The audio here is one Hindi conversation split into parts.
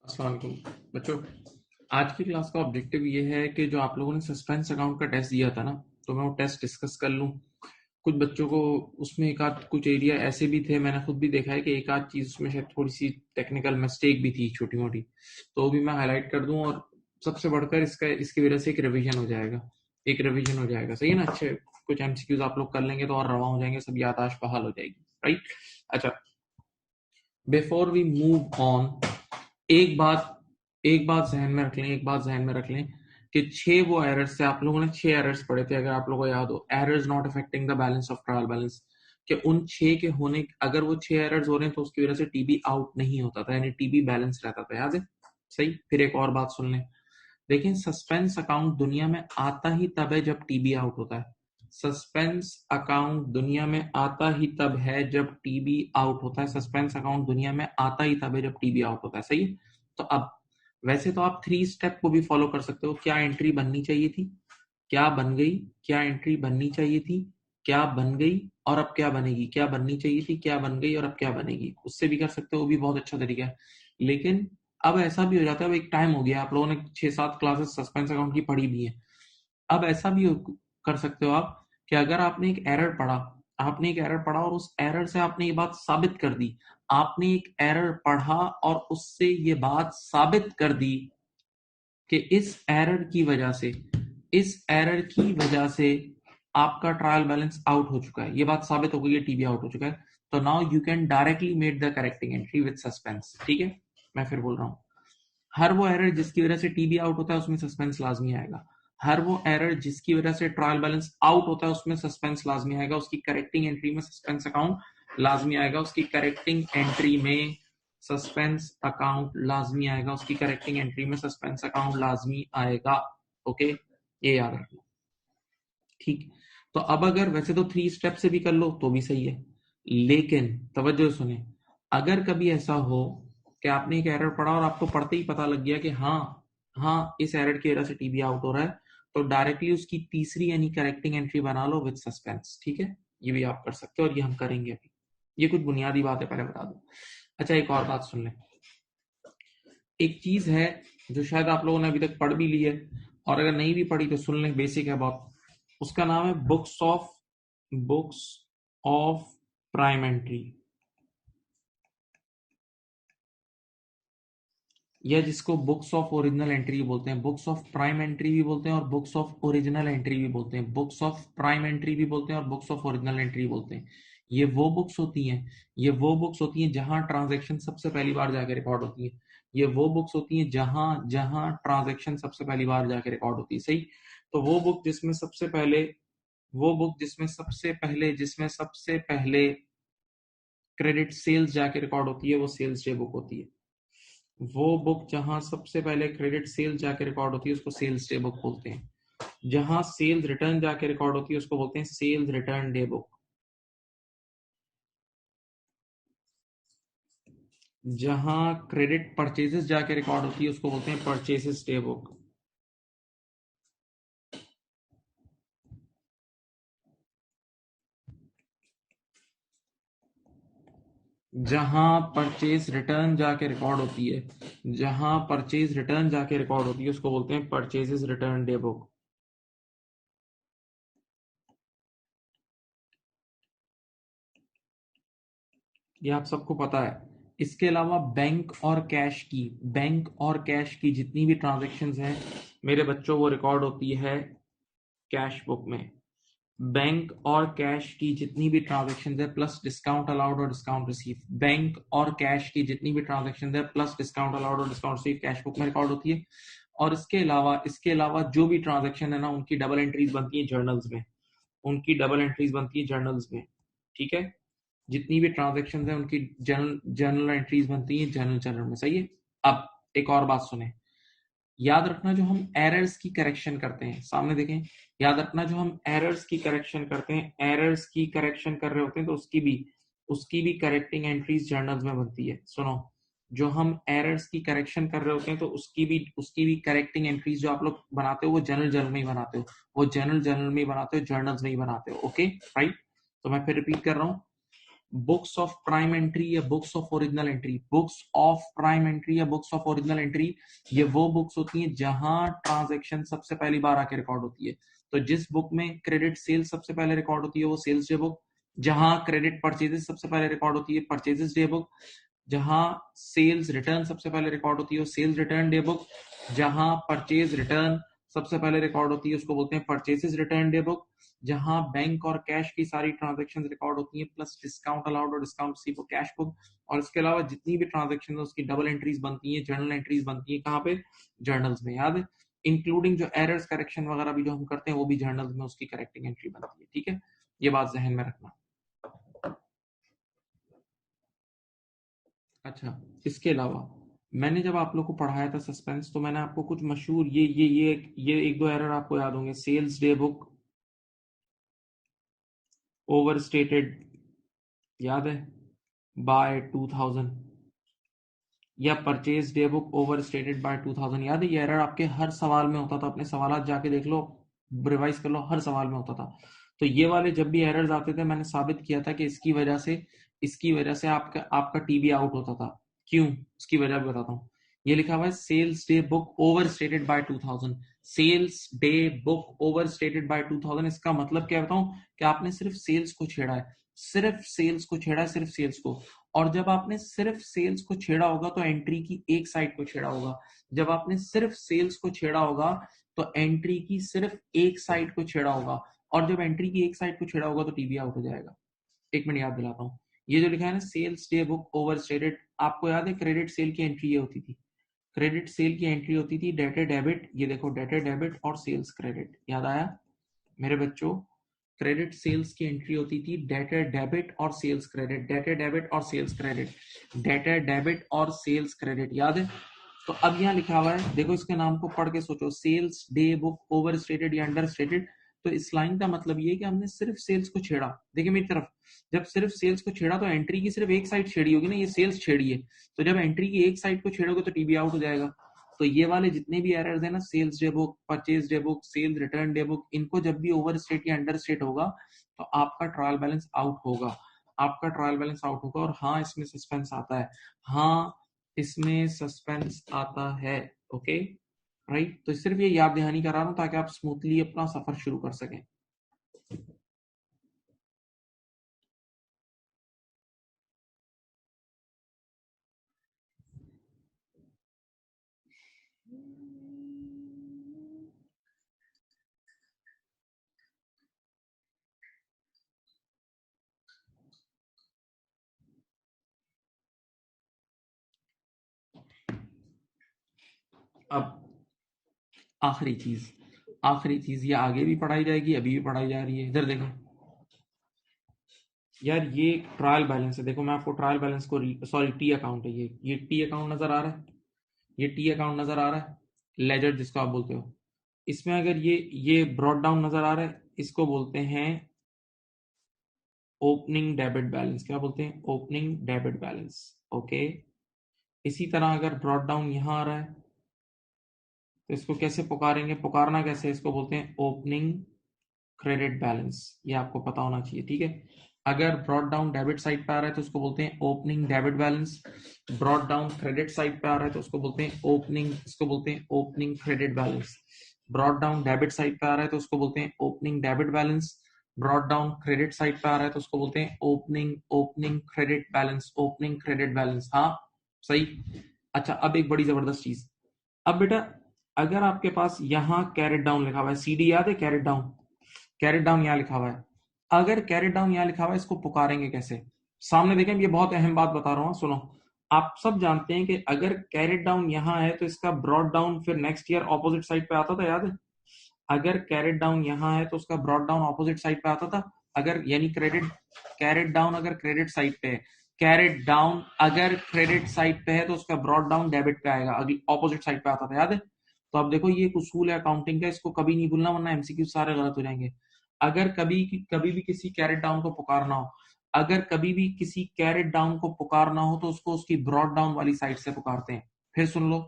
अस्सलाम वालेकुम बच्चों। आज की क्लास का ऑब्जेक्टिव ये है कि जो आप लोगों ने सस्पेंस अकाउंट का टेस्ट दिया था ना, तो मैं वो टेस्ट डिस्कस कर लूँ। कुछ बच्चों को उसमें एक आध कुछ एरिया ऐसे भी थे, मैंने खुद भी देखा है कि एक आध चीज उसमें शायद थोड़ी सी टेक्निकल मिस्टेक भी थी छोटी मोटी, तो वो भी मैं हाईलाइट कर दूं। और सबसे बढ़कर इसकी वजह से एक रिवीजन हो जाएगा, सही है ना। अच्छे कुछ एमसीक्यूज आप लोग कर लेंगे तो और रवा हो जाएंगे, सब याददाश्त बहाल हो जाएगी, राइट। अच्छा, बिफोर वी मूव ऑन, एक बात एक बात जहन में रख लें कि 6 से आप लोगों ने 6 एरर्स पढ़े थे, अगर आप लोगों को याद हो, errors not affecting the balance of trial balance, कि उन 6 के होने, अगर वो 6 एरर्स हो रहे हैं तो उसकी वजह से टीबी आउट नहीं होता था, यानी टीबी बैलेंस रहता था, याद है। सही। फिर एक और बात सुन लें, देखिए सस्पेंस अकाउंट दुनिया में आता ही तब है जब टीबी आउट होता है। सस्पेंस अकाउंट दुनिया में आता ही तब है जब टीबी आउट होता है। सस्पेंस अकाउंट दुनिया में आता ही तब है जब टीबी आउट होता है, सही है। तो अब वैसे तो आप 3 स्टेप को भी फॉलो कर सकते हो। क्या एंट्री बननी चाहिए थी, क्या बन गई, क्या एंट्री बननी चाहिए थी, क्या बन गई, और अब क्या बनेगी, क्या बननी चाहिए थी, क्या बन गई, और अब क्या बनेगी, उससे भी कर सकते हो, वो भी बहुत अच्छा तरीका है। लेकिन अब ऐसा भी हो जाता है, अब एक टाइम हो गया, आप लोगों ने 6-7 क्लासेस सस्पेंस अकाउंट की पढ़ी भी है। अब ऐसा भी कर सकते हो आप कि अगर आपने एक एरर पढ़ा और उस एरर से आपने ये बात साबित कर दी, आपने एक एरर पढ़ा और उससे ये बात साबित कर दी कि इस एरर की वजह से आपका ट्रायल बैलेंस आउट हो चुका है, ये बात साबित हो गई है, टीबी आउट हो चुका है, तो now you can directly make the correcting entry with suspense. ठीक है, मैं फिर बोल रहा हूँ, हर वो एरर जिसकी वजह से टीबी आउट होता है उसमें सस्पेंस लाजमी आएगा। हर वो एरर जिसकी वजह से ट्रायल बैलेंस आउट होता है उसमें सस्पेंस लाजमी आएगा। उसकी करेक्टिंग एंट्री में सस्पेंस अकाउंट लाजमी आएगा। उसकी करेक्टिंग एंट्री में सस्पेंस अकाउंट लाजमी आएगा। उसकी करेक्टिंग एंट्री में सस्पेंस अकाउंट लाजमी आएगा। ओके, ये याद रखना। ठीक, तो अब अगर वैसे तो 3 स्टेप से भी कर लो तो भी सही है, लेकिन तवज्जो सुने, अगर कभी ऐसा हो कि आपने एक एरर पढ़ा और आपको पढ़ते ही पता लग गया कि हाँ हाँ इस एरर की वजह से टीबी आउट हो रहा है, तो डायरेक्टली उसकी तीसरी यानी करेक्टिंग एंट्री बना लो विद सस्पेंस। ठीक है, ये भी आप कर सकते हो और ये हम करेंगे अभी। ये कुछ बुनियादी बात है, पहले बता दो। अच्छा, एक और बात सुन लें, एक चीज है जो शायद आप लोगों ने अभी तक पढ़ भी ली है, और अगर नहीं भी पढ़ी तो सुन लें, बेसिक है बहुत। उसका नाम है बुक्स ऑफ प्राइम एंट्री, या जिसको बुक्स ऑफ ओरिजिनल एंट्री बोलते हैं। बुक्स ऑफ प्राइम एंट्री भी बोलते हैं और बुक्स ऑफ ओरिजिनल एंट्री भी बोलते हैं। बुक्स ऑफ प्राइम एंट्री भी बोलते हैं और बुक्स ऑफ ओरिजिनल एंट्री बोलते हैं। ये वो बुक्स होती हैं जहां ट्रांजैक्शन सबसे पहली बार जाके रिकॉर्ड होती है। ये वो बुक्स होती हैं जहां जहां ट्रांजैक्शन सबसे पहली बार जाके रिकॉर्ड होती है, सही। तो वो बुक जिसमें सबसे पहले क्रेडिट सेल्स जाके रिकॉर्ड होती है, वो सेल्स डे बुक होती है। वो बुक जहां सबसे पहले क्रेडिट सेल्स जाके रिकॉर्ड होती है उसको सेल्स डे बुक बोलते हैं। जहां सेल्स रिटर्न जाके रिकॉर्ड होती है उसको बोलते हैं सेल्स रिटर्न डे बुक। जहां क्रेडिट परचेजेस जाके रिकॉर्ड होती है उसको बोलते हैं परचेजेस डे बुक। जहां परचेज रिटर्न जाके रिकॉर्ड होती है उसको बोलते हैं परचेजेस रिटर्न डे बुक। ये आप सबको पता है। इसके अलावा बैंक और कैश की जितनी भी ट्रांजैक्शंस हैं मेरे बच्चों, वो रिकॉर्ड होती है कैश बुक में। बैंक और कैश की जितनी भी ट्रांजैक्शंस है प्लस डिस्काउंट अलाउड और डिस्काउंट रिसीव, बैंक और कैश की जितनी भी ट्रांजैक्शंस है प्लस डिस्काउंट अलाउड और डिस्काउंट रिसीव कैश बुक में रिकॉर्ड होती है। और इसके अलावा जो भी ट्रांजैक्शन है ना, उनकी डबल एंट्रीज बनती है जर्नल्स में। ठीक है, जितनी भी ट्रांजैक्शंस हैं उनकी जर्नल एंट्रीज बनती हैं जर्नल में, सही है। अब एक और बात सुने, याद रखना जो हम एरर्स की करेक्शन करते हैं, सामने देखें, याद रखना जो हम एरर्स की करेक्शन करते हैं, एरर्स की करेक्शन कर रहे होते हैं तो उसकी भी करेक्टिंग एंट्रीज जर्नल्स में बनती है। सुनो, जो हम एरर्स की करेक्शन कर रहे होते हैं तो उसकी भी करेक्टिंग एंट्रीज जो आप लोग बनाते हो वो जर्नल में ही बनाते हो, जर्नल्स में ही बनाते हो, ओके, राइट। तो मैं फिर रिपीट कर रहा हूँ, बुक्स ऑफ प्राइम एंट्री या books of original entry, books of prime entry या बुक्स ऑफ ओरिजिनल एंट्री, ये वो बुक्स होती हैं जहां ट्रांजैक्शन सबसे पहली बार आके रिकॉर्ड होती है। तो जिस बुक में क्रेडिट सेल्स सबसे पहले रिकॉर्ड होती है वो सेल्स डे बुक, जहां क्रेडिट परचेजेस सबसे पहले रिकॉर्ड होती है परचेजेस डे बुक, जहां सेल्स रिटर्न सबसे पहले रिकॉर्ड होती है वो सेल्स रिटर्न डे बुक, जहां परचेज रिटर्न सबसे पहले रिकॉर्ड होती है उसको बोलते हैं परचेजेस रिटर्न डे बुक, जहां बैंक और कैश की सारी ट्रांजैक्शंस रिकॉर्ड होती हैं प्लस डिस्काउंट अलाउड और डिस्काउंट रिसीव कैश बुक, और इसके अलावा जितनी भी ट्रांजैक्शन है उसकी डबल एंट्रीज बनती हैं, जर्नल एंट्रीज बनती हैं, कहाँ पे, जर्नल्स में, याद है, इंक्लूडिंग जो एरर्स करेक्शन वगैरह भी जो हम करते हैं वो भी जर्नल्स में उसकी करेक्टिंग एंट्री बनती है। ठीक है, ये बात जहन में रखना। अच्छा, इसके अलावा मैंने जब आप लोग को पढ़ाया था सस्पेंस तो मैंने आपको कुछ मशहूर ये एक दो एरर आपको याद होंगे, sales day book overstated, याद है, बाय 2000, या purchase day book overstated by 2000, याद है, ये एरर आपके हर सवाल में होता था, अपने सवाल जाके देख लो, रिवाइज कर लो, हर सवाल में होता था। तो ये वाले जब भी एरर्स आते थे मैंने साबित किया था कि इसकी वजह से आपका आपका टीबी आउट होता था। क्यों, इसकी वजह भी बताता हूँ। ये लिखा हुआ है sales day book overstated by 2000, sales day book overstated by 2000, इसका मतलब क्या बताऊं कि आपने सिर्फ सेल्स को छेड़ा है, सिर्फ सेल्स को छेड़ा है, सिर्फ सेल्स को। और जब आपने सिर्फ सेल्स को छेड़ा होगा तो एंट्री की एक साइड को छेड़ा होगा, जब आपने सिर्फ सेल्स को छेड़ा होगा तो एंट्री की सिर्फ एक साइड को छेड़ा होगा, और जब एंट्री की एक साइड को छेड़ा होगा तो टीबी आउट हो जाएगा। एक मिनट याद दिलाता हूँ, ये जो लिखा है ना sales day book overstated, आपको याद है क्रेडिट सेल की एंट्री ये होती थी, क्रेडिट सेल की एंट्री होती थी डेटेड डेबिट, ये देखो डेटेड डेबिट और सेल्स क्रेडिट, याद आया मेरे बच्चों, क्रेडिट सेल्स की एंट्री होती थी डेटेड डेबिट और सेल्स क्रेडिट, डेटेड डेबिट और सेल्स क्रेडिट, डेटेड डेबिट और सेल्स क्रेडिट, याद है। तो अब यहाँ लिखा हुआ है, देखो इसके नाम को पढ़ के सोचो, sales day book overstated या अंडर स्टेटेड, तो इस लाइन का मतलब ये है कि हमने सिर्फ सेल्स को छेड़ा, देखिए मेरी तरफ, जब सिर्फ सेल्स को छेड़ा तो एंट्री की सिर्फ एक साइड छेड़ी होगी ना, ये सेल्स छेड़ी है, तो जब एंट्री की एक साइड को छेड़ोगे तो टीबी आउट हो जाएगा। तो ये वाले जितने भी एरर्स है ना, sales day book, purchase day book, sale return day book, इनको जब भी ओवर स्टेट या अंडर स्टेट होगा तो आपका ट्रायल बैलेंस आउट होगा, आपका ट्रायल बैलेंस आउट होगा। और हाँ इसमें सस्पेंस आता है, हाँ इसमें सस्पेंस आता है, ओके राइट। तो सिर्फ ये याद दहानी करा रहा हूं ताकि आप स्मूथली अपना सफर शुरू कर सकें। अब आखिरी चीज ये आगे भी पढ़ाई जाएगी, अभी भी पढ़ाई जा रही है, इधर देखो यार, ये ट्रायल बैलेंस है, देखो मैं आपको ट्रायल बैलेंस को, सॉरी टी अकाउंट है, ये टी अकाउंट नजर आ रहा है, ये टी अकाउंट नजर आ रहा है, लेजर जिसको आप बोलते हो, इसमें अगर ये ब्रॉड डाउन नजर आ रहा है, इसको बोलते हैं ओपनिंग डेबिट बैलेंस, क्या बोलते हैं, ओपनिंग डेबिट बैलेंस, ओके। इसी तरह अगर ब्रॉड डाउन यहां आ रहा है तो इसको कैसे पुकारेंगे, पुकारना कैसे, इसको बोलते हैं ओपनिंग क्रेडिट बैलेंस, ये आपको पता होना चाहिए, ठीक है। अगर ब्रॉड डाउन डेबिट साइड पे आ रहा है तो उसको बोलते हैं opening debit balance, brought down credit side पे आ रहा है तो उसको बोलते हैं ओपनिंग, इसको बोलते हैं opening credit balance, brought down debit side पे आ रहा है तो उसको बोलते हैं opening debit balance, brought down credit side पे आ रहा है तो उसको बोलते हैं opening opening credit balance, opening credit balance, हाँ सही। अच्छा अब एक बड़ी जबरदस्त चीज, अब बेटा अगर आपके पास यहाँ कैरेट डाउन लिखा हुआ है, सीडी याद है, कैरेट डाउन, कैरेट डाउन यहाँ लिखा हुआ है, अगर कैरेट डाउन यहाँ लिखा हुआ है इसको पुकारेंगे कैसे, सामने देखें, ये बहुत अहम बात बता रहा हूँ, सुनो। आप सब जानते हैं कि अगर कैरेट डाउन यहाँ है तो इसका ब्रॉड डाउन फिर नेक्स्ट ईयर ऑपोजिट साइड पे आता था, याद है। अगर कैरेट डाउन यहाँ है तो उसका ब्रॉड डाउन ऑपोजिट साइड पे आता था, अगर यानी क्रेडिट, कैरेट डाउन अगर क्रेडिट साइड पे है, कैरेट डाउन अगर क्रेडिट साइड पे है तो उसका ब्रॉड डाउन डेबिट पे आएगा, अगली ऑपोजिट साइड पे आता था, याद है। तो अब देखो ये एक उसूल है अकाउंटिंग का, इसको कभी नहीं भूलना वरना एमसीक्यू सारे गलत हो जाएंगे। अगर कभी भी किसी कैरेट डाउन को पुकारना हो, अगर कभी भी किसी कैरेट डाउन को पुकारना हो तो उसको उसकी ब्रॉड डाउन वाली साइड से पुकारते हैं। फिर सुन लो,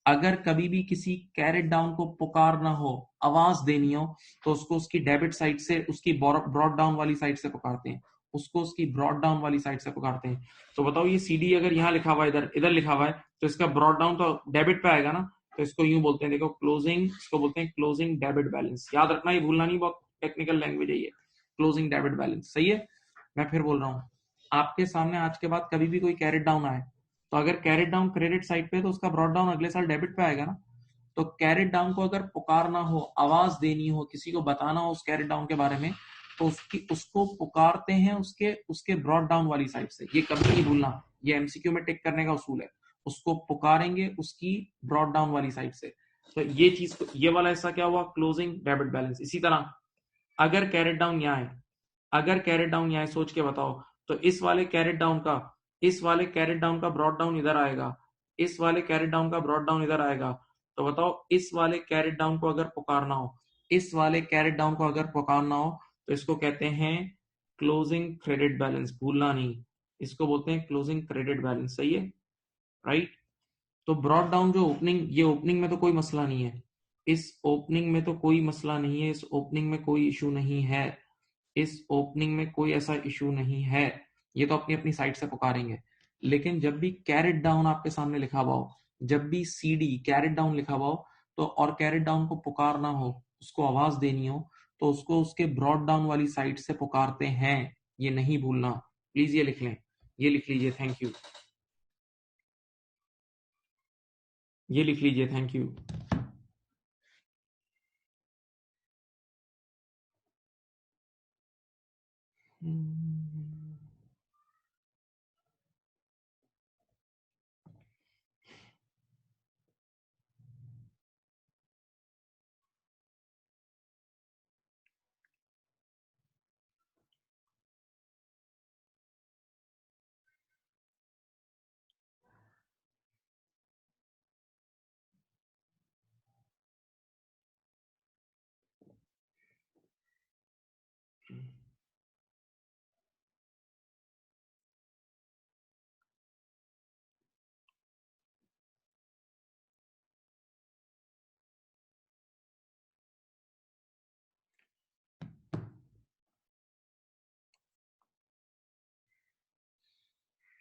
अगर कभी भी किसी कैरेट डाउन को पुकारना हो, आवाज देनी हो, तो उसको उसकी डेबिट साइड से, उसकी ब्रॉड डाउन वाली साइड से पुकारते हैं। उसको उसकी ब्रॉड डाउन वाली साइड से पुकारते हैं। तो बताओ ये CD अगर यहाँ लिखा हुआ है, इधर इधर लिखा हुआ है, तो इसका ब्रॉड डाउन तो डेबिट पे आएगा ना, तो इसको यूं बोलते हैं, देखो क्लोजिंग, इसको बोलते हैं क्लोजिंग डेबिट बैलेंस। याद रखना, ये भूलना नहीं, बहुत टेक्निकल लैंग्वेज है ये, क्लोजिंग डेबिट बैलेंस। सही है। मैं फिर बोल रहा हूँ, आपके सामने आज के बाद कभी भी कोई कैरेट डाउन आए, तो अगर कैरेट डाउन क्रेडिट साइड पे, तो उसका ब्रॉड डाउन अगले साल डेबिट पे आएगा ना। तो कैरेट डाउन को अगर पुकारना हो, आवाज देनी हो, किसी को बताना हो उस कैरेट डाउन के बारे में, तो उसको पुकारते हैं उसके उसके ब्रॉड डाउन वाली साइड से। ये कभी नहीं भूलना, ये MCQ में टिक करने का उसूल है। उसको पुकारेंगे उसकी ब्रॉड डाउन वाली साइड से। तो ये चीज, ये वाला हिस्सा क्या हुआ, क्लोजिंग डेबिट बैलेंस। इसी तरह अगर कैरेट डाउन यहाँ है, अगर कैरेट डाउन यहाँ है, सोच के बताओ, तो इस वाले कैरेट डाउन का, इस वाले कैरेट डाउन का ब्रॉड डाउन इधर आएगा, इस वाले कैरेट डाउन का ब्रॉड डाउन इधर आएगा। तो बताओ इस वाले कैरेट डाउन को अगर पुकारना हो, इस वाले कैरेट डाउन को अगर पुकारना हो, तो इसको कहते हैं क्लोजिंग क्रेडिट बैलेंस। भूलना नहीं, इसको बोलते हैं क्लोजिंग क्रेडिट बैलेंस। सही है, राइट। तो ब्रॉड डाउन जो ओपनिंग, ये ओपनिंग में तो कोई मसला नहीं है, इस ओपनिंग में तो कोई मसला नहीं है, इस ओपनिंग में कोई इशू नहीं है, इस ओपनिंग में कोई ऐसा इशू नहीं है। ये तो अपनी अपनी साइड से पुकारेंगे। लेकिन जब भी कैरेट डाउन आपके सामने लिखा हुआ हो, जब भी CD कैरेट डाउन लिखा हुआ हो, तो और कैरेट डाउन को पुकारना हो, उसको आवाज देनी हो, तो उसको उसके ब्रॉड डाउन वाली साइड से पुकारते हैं। ये नहीं भूलना, प्लीज ये लिख लें, ये लिख लीजिए, थैंक यू, ये लिख लीजिए, थैंक यू।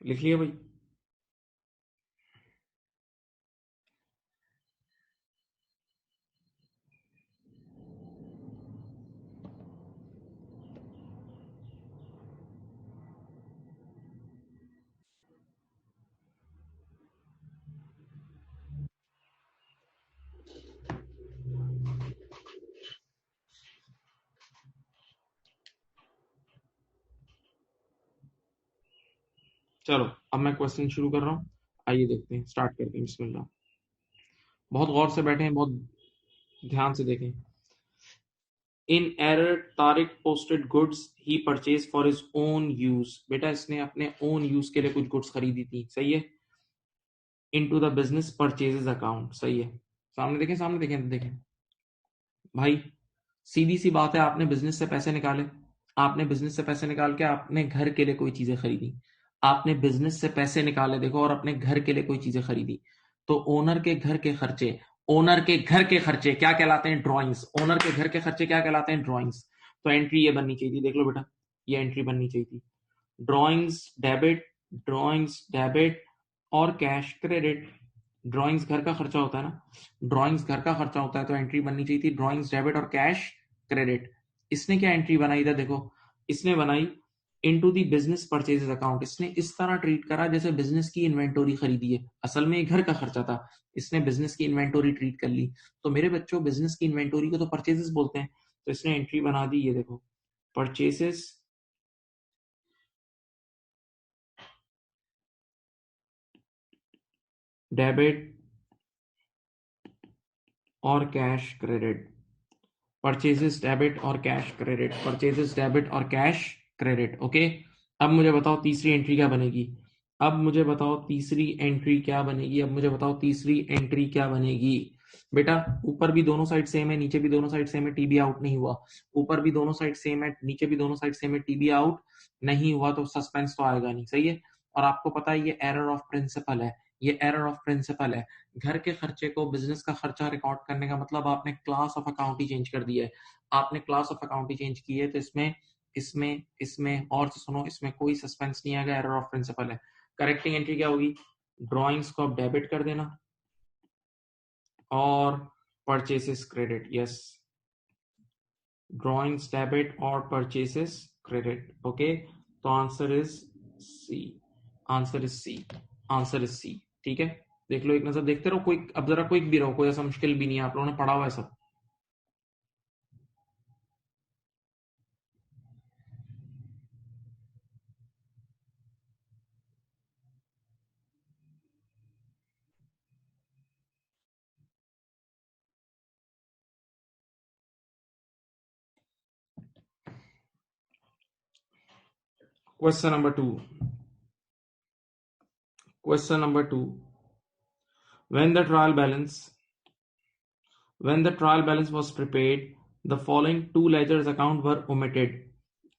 लिख लिया भाई। चलो अब मैं क्वेश्चन शुरू कर रहा हूँ, आइए देखते हैं, स्टार्ट करते हैं, बिस्मिल्लाह। बहुत गौर से बैठे हैं, बहुत ध्यान से देखें। In error Tariq posted goods he purchase for his own use. बेटा इसने अपने ओन यूज के लिए कुछ गुड्स खरीदी थी, सही है, into the business purchases account. सही है, सामने देखें, सामने देखें, देखें भाई, सीधी सी बात है, आपने बिजनेस से पैसे निकाले, आपने बिजनेस से पैसे निकाल के आपने घर के लिए कोई चीजें खरीदी, आपने बिजनेस से पैसे निकाले देखो और अपने घर के लिए कोई चीजें खरीदी, तो ओनर के घर के खर्चे, ओनर के घर के खर्चे क्या कहलाते हैं, ड्रॉइंग्स। ओनर के घर के खर्चे क्या कहलाते हैं, ड्रॉइंग्स। तो एंट्री ये बननी चाहिए थी, देख लो बेटा, ये एंट्री बननी चाहिए थी, ड्रॉइंग्स डेबिट, ड्रॉइंग्स डेबिट और कैश क्रेडिट। ड्रॉइंग्स घर का खर्चा होता है ना, ड्रॉइंग्स घर का खर्चा होता है, तो एंट्री बननी चाहिए थी ड्रॉइंग्स डेबिट और कैश क्रेडिट। इसने क्या एंट्री बनाई, इधर देखो, इसने बनाई into the business purchases account. इसने इस तरह ट्रीट करा जैसे बिजनेस की इन्वेंटोरी खरीदी है, असल में ये घर का खर्चा था, इसने बिजनेस की इन्वेंटोरी ट्रीट कर ली। तो मेरे बच्चों, बिजनेस की इन्वेंटोरी को तो परचेजेस बोलते हैं, तो इसने एंट्री बना दी, ये देखो, परचेसेस डेबिट और कैश क्रेडिट, परचेजेस डेबिट और कैश क्रेडिट, परचेजेस डेबिट और कैश क्रेडिट। ओके, अब मुझे बताओ तीसरी एंट्री क्या बनेगी, अब मुझे बताओ तीसरी एंट्री क्या बनेगी, अब मुझे बताओ तीसरी एंट्री क्या बनेगी। बेटा ऊपर भी दोनों साइड सेम है, नीचे भी दोनों साइड सेम है, टीबी आउट नहीं हुआ, ऊपर भी दोनों साइड सेम है, नीचे भी दोनों साइड सेम है, टीबी आउट नहीं हुआ, तो सस्पेंस तो आएगा नहीं। सही है, और आपको पता है ये एरर ऑफ प्रिंसिपल है, ये एरर ऑफ प्रिंसिपल है। घर के खर्चे को बिजनेस का खर्चा रिकॉर्ड करने का मतलब आपने क्लास ऑफ अकाउंट ही चेंज कर दिया है, आपने क्लास ऑफ अकाउंट ही चेंज की है, तो इसमें इसमें और सुनो, इसमें कोई सस्पेंस नहीं आएगा, एरर ऑफ प्रिंसिपल है। करेक्टिंग एंट्री क्या होगी, ड्रॉइंग्स को आप डेबिट कर देना और purchases credit, yes, drawings debit और परचेसेस क्रेडिट, ओके। तो answer is C, answer is C, answer is C, ठीक है। देख लो, एक नजर देखते रहो, कोई अब जरा क्विक भी रहो, कोई ऐसा मुश्किल भी नहीं है, आप लोगों ने पढ़ा हुआ है सब। Question number 2. Question number 2. When the trial balance was prepared, the following two ledgers account were omitted.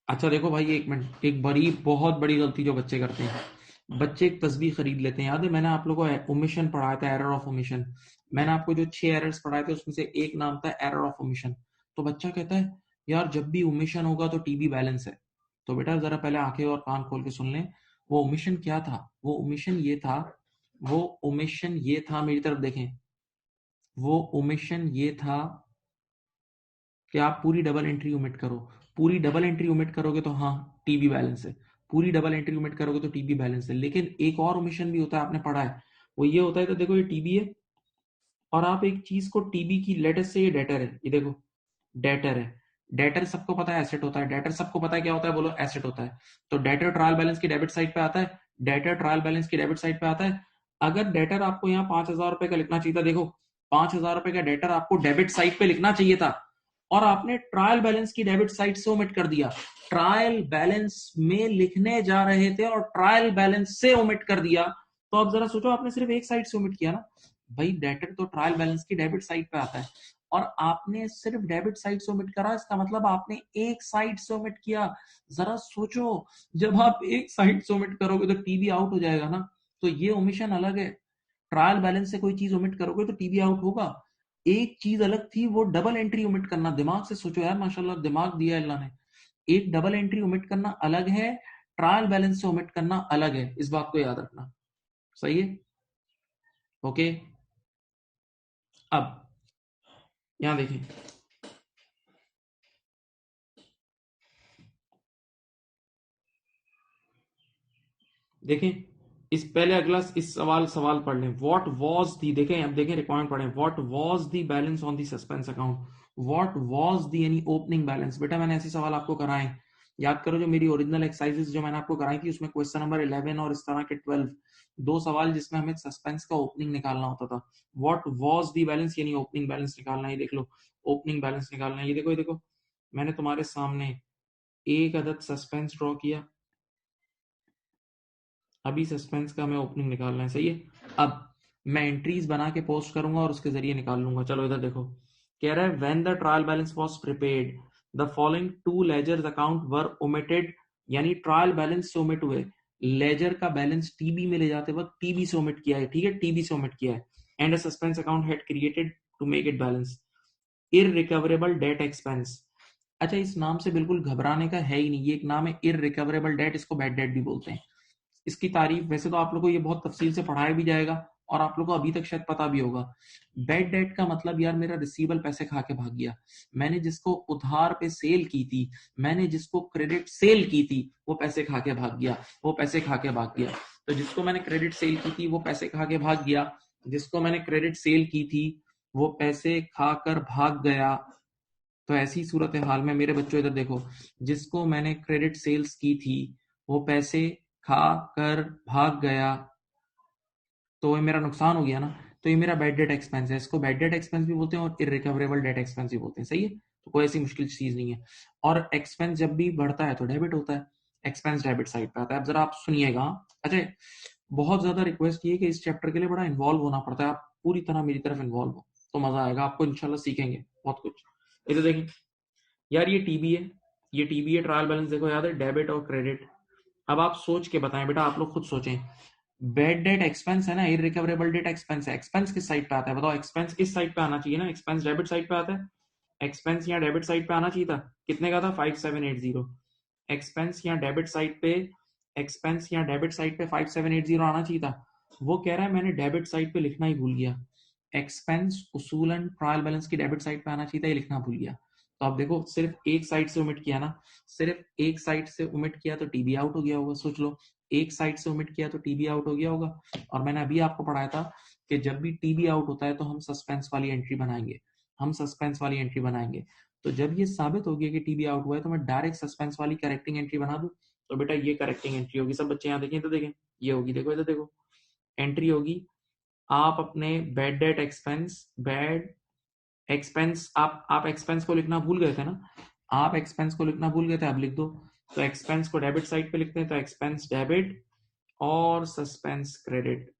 अच्छा देखो भाई, एक मिनट, एक बड़ी बहुत बड़ी गलती जो बच्चे करते हैं, बच्चे एक तस्बीह खरीद लेते हैं। याद है मैंने आप लोगों को ओमिशन पढ़ाया था, एरर ऑफ ओमिशन। मैंने आपको जो 6 एरर्स पढ़ाए थे उसमें से एक नाम था एरर ऑफ ओमिशन। तो बच्चा कहता है यार जब भी ओमिशन होगा तो टीबी बैलेंस है। तो बेटा जरा पहले आंखें और कान खोल के सुन लें, वो ओमिशन क्या था। वो ओमिशन ये था, मेरी तरफ देखें, वो ओमिशन ये था कि आप पूरी डबल एंट्री ओमिट करो। पूरी डबल एंट्री ओमिट करोगे तो हाँ टीबी बैलेंस है, पूरी डबल एंट्री ओमिट करोगे तो टीबी बैलेंस है। लेकिन एक और ओमिशन भी होता है, आपने पढ़ा है, वो ये होता है, तो देखो ये टीबी है और आप एक चीज को टीबी की, लेटेस्ट से ये डेटर है, ये देखो डेटर है। डेटर सबको पता है एसेट होता है, डेटर सबको पता है क्या होता है, बोलो एसेट होता है। तो डेटर ट्रायल बैलेंस की डेबिट साइड पे आता है, डेटर ट्रायल बैलेंस की डेबिट साइड पे आता है। अगर डेटर आपको यहाँ 5,000 रुपए का लिखना चाहिए था, देखो 5,000 रुपए का डेटर आपको डेबिट साइड पे लिखना चाहिए था और आपने ट्रायल बैलेंस की डेबिट साइड से ओमिट कर दिया। ट्रायल बैलेंस में लिखने जा रहे थे और ट्रायल बैलेंस से ओमिट कर दिया। तो अब जरा सोचो, आपने सिर्फ एक साइड से ओमिट किया ना भाई, डेटर तो ट्रायल बैलेंस की डेबिट साइड पे आता है और आपने सिर्फ डेबिट साइड से ओमिट करा, इसका मतलब आपने एक साइड से ओमिट किया। जरा सोचो, जब आप एक साइड से ओमिट करोगे तो टीबी आउट हो जाएगा ना। तो ये ओमिशन अलग है, ट्रायल बैलेंस से कोई चीज ओमिट करोगे तो टीबी आउट होगा। एक चीज अलग थी, वो डबल एंट्री ओमिट करना। दिमाग से सोचो यार, माशाल्लाह दिमाग दिया अल्लाह ने। एक डबल एंट्री ओमिट करना अलग है, ट्रायल बैलेंस से ओमिट करना अलग है, इस बात को याद रखना। सही है, ओके। अब यहां देखें, देखें इस पहले अगला इस सवाल पढ़ लें। व्हाट वाज दी, देखें अब देखें रिक्वायरमेंट पढ़ें। What was the balance on the suspense account, what was the यानी ओपनिंग बैलेंस। बेटा मैंने ऐसे सवाल आपको कराए, याद करो जो मेरी ओरिजिनल एक्सरसाइजेस जो मैंने आपको कराई थी उसमें क्वेश्चन नंबर 11 और इस तरह के 12 दो सवाल जिसमें हमें सस्पेंस का ओपनिंग निकालना होता था। व्हाट वाज दी बैलेंस यानी ओपनिंग बैलेंस निकालना है। देख लो ओपनिंग बैलेंस निकालना है, ये देखो, ये देखो मैंने तुम्हारे सामने एक अदद सस्पेंस ड्रॉ किया, अभी सस्पेंस का हमें ओपनिंग निकालना है। सही है, अब मैं एंट्रीज बना के पोस्ट करूंगा और उसके जरिए निकाल लूंगा। चलो इधर देखो, कह रहा है when the trial balance was prepared the following two ledgers account were omitted, यानी ट्रायल बैलेंस से ओमिट हुए। लेजर का बैलेंस टीबी में ले जाते वक्त टीबी से ओमिट किया है, ठीक है, टीबी से ओमिट किया है। And a suspense account had created to make it balance. Irrecoverable debt expense. अच्छा इस नाम से बिल्कुल घबराने का है ही नहीं, ये एक नाम है इररिकवरेबल डेट, इसको बैड डेट भी बोलते हैं। इसकी तारीफ वैसे तो आप लोगों को ये बहुत तफसील से पढ़ाया भी जाएगा और आप लोगों को अभी तक शायद पता भी होगा। बैड डेट का मतलब यार मेरा रिसीवेबल पैसे खा के भाग गया, मैंने जिसको उधार पे सेल की थी, मैंने जिसको क्रेडिट सेल की थी, वो पैसे खा के भाग गया, वो पैसे खा के भाग गया। तो जिसको मैंने क्रेडिट सेल की थी वो पैसे खा के भाग गया, जिसको मैंने क्रेडिट सेल की थी वो पैसे खाकर भाग गया। तो ऐसी सूरत हाल में मेरे बच्चों इधर देखो, जिसको मैंने क्रेडिट सेल्स की थी वो पैसे खा कर भाग गया, तो ये मेरा नुकसान हो गया ना। तो ये मेरा बैड डेट एक्सपेंस है, इसको बैड डेट एक्सपेंस भी बोलते हैं और इररिकवरेबल डेट एक्सपेंस भी बोलते हैं। सही है, तो कोई ऐसी मुश्किल चीज नहीं है। और एक्सपेंस जब भी बढ़ता है तो डेबिट होता है, एक्सपेंस डेबिट साइड पे आता है। अब जरा आप सुनिएगा। अच्छा बहुत ज्यादा रिक्वेस्ट ये कि इस चैप्टर के लिए बड़ा इन्वॉल्व होना पड़ता है, आप पूरी तरह मेरी तरफ इन्वॉल्व हो तो मजा आएगा आपको, इंशाल्लाह सीखेंगे बहुत कुछ। इधर देखिए यार, ये टीबी है, ये टीबी है, ट्रायल बैलेंस देखो याद है, डेबिट और क्रेडिट। अब आप सोच के बताएं बेटा, आप लोग खुद सोचें। बैड डेट एक्सपेंस है ना, इररिकवरेबल डेट एक्सपेंस है। एक्सपेंस किस साइड पे आता है बताओ, एक्सपेंस इस साइड पे आना चाहिए ना, एक्सपेंस डेबिट साइड पे आता है। एक्सपेंस यहाँ डेबिट साइड पे आना चाहिए था, कितने का था 5780। एक्सपेंस या डेबिट साइड पे 5780 आना चाहिए था। वो कह रहा है मैंने डेबिट साइड पे लिखना ही भूल गया। एक्सपेंस उसूलन ट्रायल बैलेंस की डेबिट साइड पे आना चाहिए था, ये लिखना भूल गया। तो आप देखो सिर्फ एक साइड से ओमिट किया ना, सिर्फ एक साइड से ओमिट किया तो टीबी आउट हो गया होगा। सोच लो, एक साइड से ओमिट किया तो टीबी आउट हो गया होगा। और मैंने अभी आपको पढ़ाया था कि जब भी टीबी आउट होता है तो हम सस्पेंस वाली एंट्री बनाएंगे। तो जब ये साबित हो गया कि टीबी आउट हुआ है तो मैं डायरेक्ट सस्पेंस वाली करेक्टिंग एंट्री बना दूं। तो बेटा ये करेक्टिंग एंट्री होगी। सब बच्चे यहाँ देखें तो देखें, ये होगी। देखो इधर देखो, एंट्री होगी। आप अपने बैड एक्सपेंस आप एक्सपेंस को लिखना भूल गए थे ना, आप एक्सपेंस को लिखना भूल गए थे, अब लिख दो। तो एक्सपेंस को डेबिट साइड पे लिखते हैं, तो एक्सपेंस डेबिट और सस्पेंस क्रेडिट।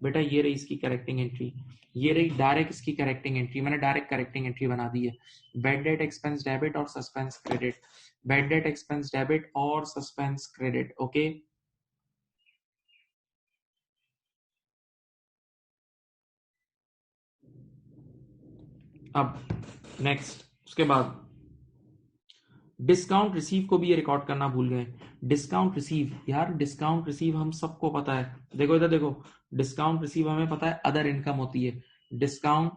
बेटा ये रही इसकी करेक्टिंग एंट्री, ये रही डायरेक्ट इसकी करेक्टिंग एंट्री। मैंने डायरेक्ट करेक्टिंग एंट्री बना दी है। बैड डेट एक्सपेंस डेबिट और suspense credit, bad debt expense debit और सस्पेंस क्रेडिट। ओके, अब नेक्स्ट उसके बाद डिस्काउंट रिसीव को भी ये रिकॉर्ड करना भूल गए। डिस्काउंट रिसीव, यार डिस्काउंट रिसीव हम सबको पता है। देखो इधर देखो, डिस्काउंट रिसीव हमें पता है अदर इनकम होती है। डिस्काउंट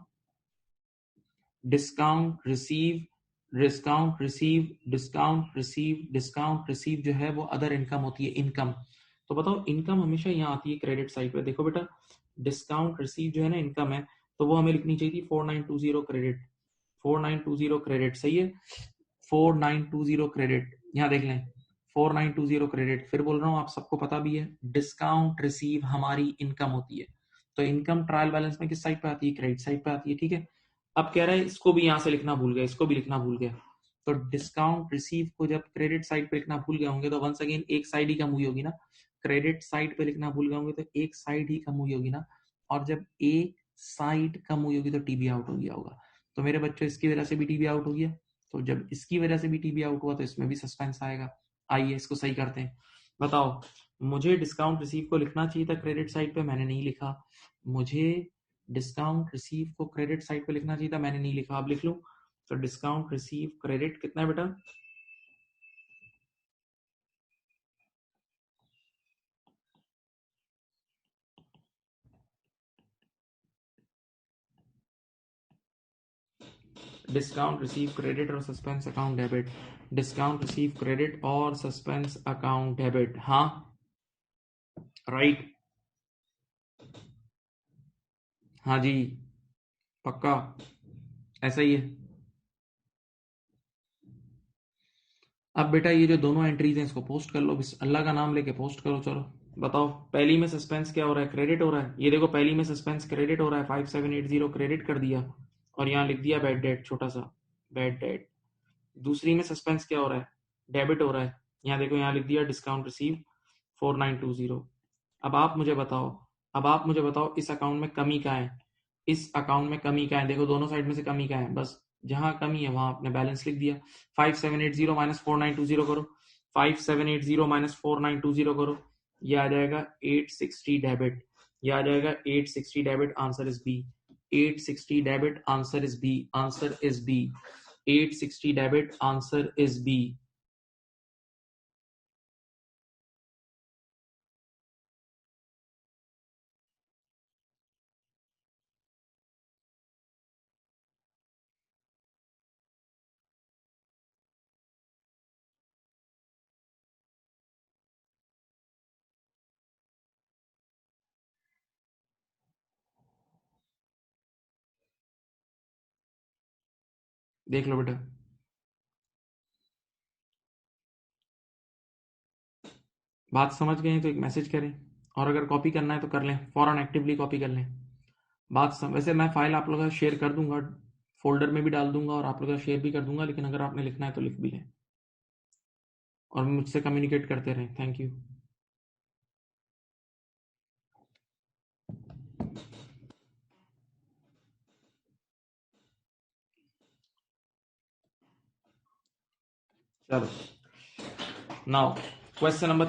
रिसीव जो है वो अदर इनकम होती है, इनकम। तो बताओ इनकम हमेशा यहाँ आती है क्रेडिट साइड पे। देखो बेटा, डिस्काउंट रिसीव जो है ना इनकम है, तो वो हमें लिखनी चाहिए थी 4920 क्रेडिट। 4920 क्रेडिट, सही है। 4920 क्रेडिट, यहाँ देख लें 4920 क्रेडिट। फिर बोल रहा हूँ आप सबको पता भी है डिस्काउंट रिसीव हमारी इनकम होती है। तो इनकम ट्रायल बैलेंस में किस साइड पे आती है? क्रेडिट साइड पे आती है, ठीक है। अब कह रहा है इसको भी यहां से लिखना भूल गया, इसको भी लिखना भूल गया। तो डिस्काउंट रिसीव को जब क्रेडिट साइड पे लिखना भूल गए होंगे तो वंस अगेन एक साइड ही कम हुई होगी ना। क्रेडिट साइड पे लिखना भूल गए होंगे तो एक साइड ही कम हुई होगी ना। और जब एक साइड कम हुई होगी तो टीबी आउट हो गया होगा। तो मेरे बच्चों इसकी वजह से भी टीबी आउट हो गया। तो जब इसकी वजह से भी टीबी आउट हुआ तो इसमें भी सस्पेंस आएगा। आइए इसको सही करते हैं। बताओ, मुझे डिस्काउंट रिसीव को लिखना चाहिए था क्रेडिट साइड पे, मैंने नहीं लिखा। मुझे डिस्काउंट रिसीव को क्रेडिट साइड पे लिखना चाहिए था, मैंने नहीं लिखा। अब लिख लूं। तो डिस्काउंट रिसीव क्रेडिट कितना है बेटा? डिस्काउंट रिसीव क्रेडिट और suspense account debit, discount receive credit और सस्पेंस अकाउंट डेबिट। हाँ राइट, हाँ जी पक्का ऐसा ही है। अब बेटा ये जो दोनों एंट्रीज हैं इसको पोस्ट कर लो, अल्लाह का नाम लेके पोस्ट करो। चलो बताओ, पहली में सस्पेंस क्या हो रहा है? क्रेडिट हो रहा है। ये देखो पहली में सस्पेंस क्रेडिट हो रहा है, 5780 क्रेडिट कर दिया और यहाँ लिख दिया बैड डेट, छोटा सा बैड डेट। दूसरी में सस्पेंस क्या हो रहा है? डेबिट हो रहा है। यहाँ देखो, यहाँ लिख दिया डिस्काउंट रिसीव 4920। अब आप मुझे बताओ इस अकाउंट में कमी का है, इस अकाउंट में कमी का है। देखो दोनों साइड में से कमी का है, बस जहां कमी है वहां आपने बैलेंस लिख दिया। 5780 माइनस 4920 करो, 5780 माइनस 4920 करो, ये आ जाएगा 860 डेबिट। ये आ जाएगा 860 debit. Answer is B. 860 debit, answer is B. Answer is B. 860 debit, answer is B. देख लो बेटा, बात समझ गए हैं तो एक मैसेज करें, और अगर कॉपी करना है तो कर लें, फौरन एक्टिवली कॉपी कर लें। वैसे मैं फाइल आप लोगों का शेयर कर दूंगा, फोल्डर में भी डाल दूंगा और आप लोगों का शेयर भी कर दूंगा, लेकिन अगर आपने लिखना है तो लिख भी लें और मुझसे कम्युनिकेट करते रहें। Thank you. चलो नाउ क्वेश्चन नंबर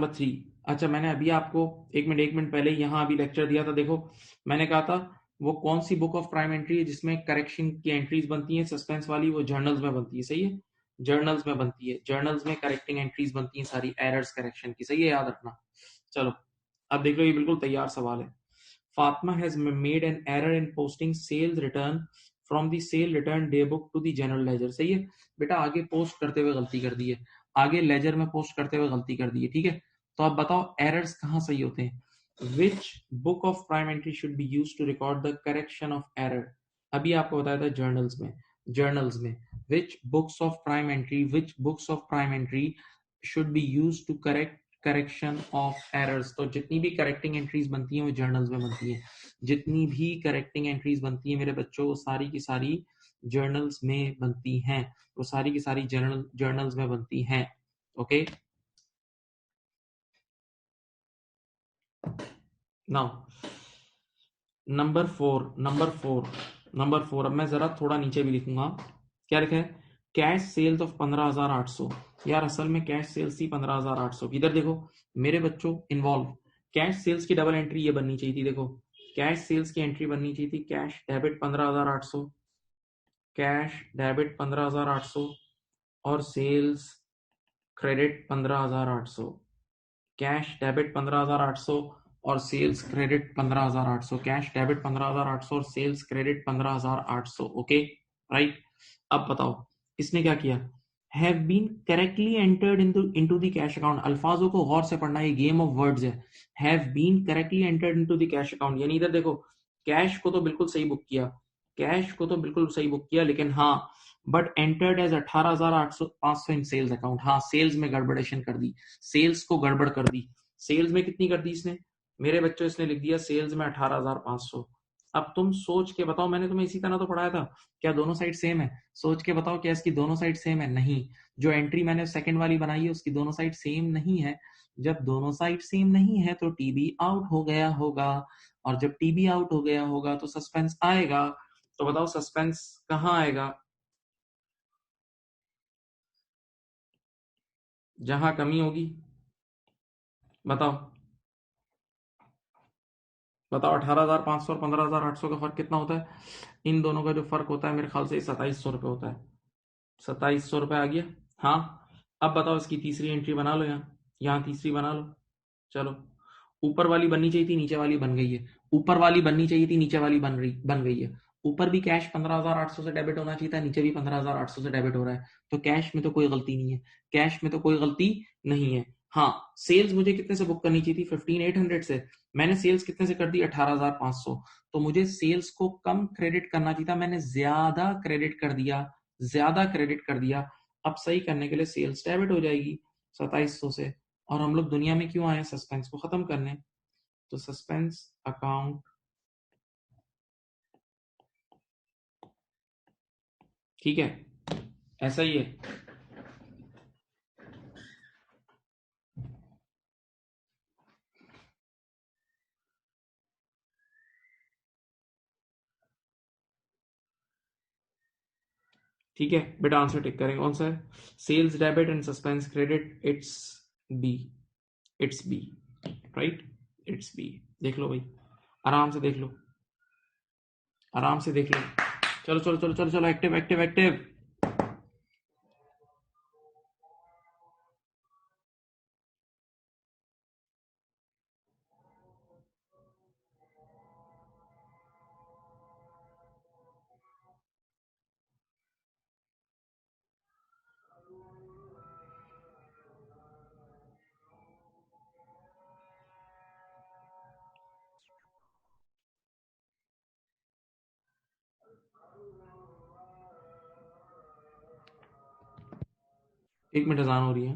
थ्री। अच्छा मैंने अभी आपको एक मिनट पहले यहाँ अभी लेक्चर दिया था। देखो मैंने कहा था वो कौन सी बुक ऑफ प्राइम एंट्री है जिसमें करेक्शन की एंट्रीज बनती हैं सस्पेंस वाली? वो जर्नल्स में बनती है, सही है, जर्नल्स में बनती है, जर्नल्स में करेक्टिंग एंट्रीज बनती हैं सारी एरर्स करेक्शन की, सही है, याद रखना। चलो अब देखो, ये बिल्कुल तैयार सवाल है। Fatima has made an error in posting sales return from the sale return day book to the general ledger, सही है बेटा, आगे पोस्ट करते हुए गलती कर दी है, आगे लेजर में पोस्ट करते हुए गलती कर दी है, ठीक है। तो अब बताओ एरर्स कहाँ सही होते हैं? Which book of prime entry should be used to record the correction of error? अभी आपको बताया था जर्नल्स में which books of prime entry should be used to correct correction of errors? तो जितनी भी करेक्टिंग एंट्रीज बनती हैं वो जर्नल्स में बनती है, जितनी भी करेक्टिंग एंट्रीज बनती है मेरे बच्चों वो सारी की सारी जर्नल्स में बनती हैं, वो सारी की सारी जर्नल्स में बनती हैं, ओके। नाउ नंबर फोर, अब मैं जरा थोड़ा नीचे भी लिखूंगा। क्या लिखा है? Cash sales of 15,800। यार असल में कैश सेल्स थी 15,800 की। इधर देखो मेरे बच्चों, इन्वॉल्व कैश सेल्स की डबल एंट्री ये बननी चाहिए थी। देखो कैश सेल्स की एंट्री बननी चाहिए थी कैश डेबिट 15,800, कैश डेबिट 15,800 और सेल्स क्रेडिट 15,800, कैश डेबिट 15,800 और सेल्स क्रेडिट 15,800, कैश डेबिट 15,800 और सेल्स क्रेडिट 15,800, ओके राइट। अब बताओ इसने क्या किया? Have been correctly entered into the cash account. अल्फाजों को गौर से पढ़ना, ये गेम ऑफ वर्ड्स है। Have been correctly entered into the cash account, यानी इधर देखो कैश को तो बिल्कुल सही बुक किया, कैश को तो बिल्कुल सही बुक किया, लेकिन हाँ but entered as 18,500 in sales account. हाँ सेल्स में गड़बड़ेशन कर दी, सेल्स को गड़बड़ कर दी। सेल्स में कितनी कर दी इसने मेरे बच्चों? इसने लिख दिया सेल्स में 18,500। अब तुम सोच के बताओ, मैंने तुम्हें इसी तरह तो पढ़ाया था, क्या दोनों साइड सेम है? सोच के बताओ क्या इसकी दोनों साइड सेम है? नहीं। जो एंट्री मैंने सेकंड वाली बनाई है उसकी दोनों साइड सेम नहीं है। जब दोनों साइड सेम नहीं है तो टीबी आउट हो गया होगा, और जब टीबी आउट हो गया होगा तो सस्पेंस आएगा। तो बताओ सस्पेंस कहाँ आएगा? जहां कमी होगी। बताओ बताओ 18,500 और 15,800 का फर्क कितना होता है? इन दोनों का जो फर्क होता है मेरे ख्याल से 2700 रुपये होता है। 2700 रुपये आ गया। हाँ अब बताओ इसकी तीसरी एंट्री बना लो, यहाँ तीसरी बना लो। चलो ऊपर वाली बननी चाहिए थी, नीचे वाली बन गई है। ऊपर वाली बननी चाहिए थी, नीचे वाली बन गई है। ऊपर भी कैश 15,800 से डेबिट होना चाहिए था, नीचे भी 15,800 से डेबिट हो रहा है। तो कैश में तो कोई गलती नहीं है, कैश में तो कोई गलती नहीं है। हाँ सेल्स मुझे कितने से बुक करनी चाहिए थी? 15,800 से। मैंने सेल्स कितने से कर दी? 18,500। तो मुझे सेल्स को कम क्रेडिट करना चाहिए था, मैंने ज्यादा क्रेडिट कर दिया, ज्यादा क्रेडिट कर दिया। अब सही करने के लिए सेल्स डेबिट हो जाएगी 2700 से। और हम लोग दुनिया में क्यों आए? सस्पेंस को खत्म करने। तो सस्पेंस अकाउंट, ठीक है, ऐसा ही है। ठीक है बेटा, आंसर टिक करेंगे कौन सा है? Sales debit and suspense credit, it's B, it's B, right, it's B. देख लो भाई, आराम से देख लो, आराम से देख लो। चलो चलो चलो चलो चलो, एक्टिव एक्टिव एक्टिव। एक मिनट अजान हो रही है।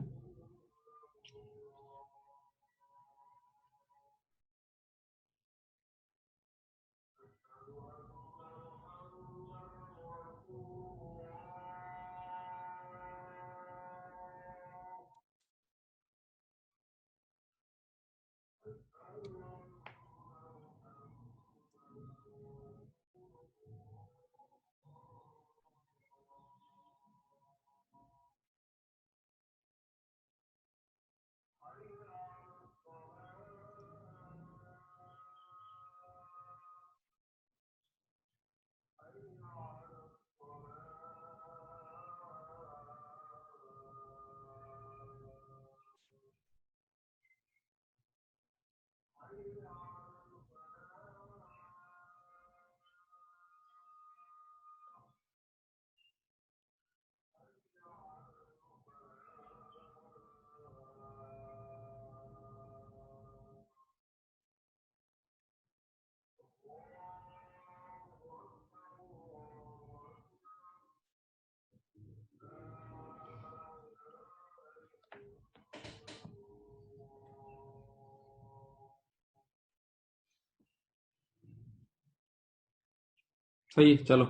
सही है, चलो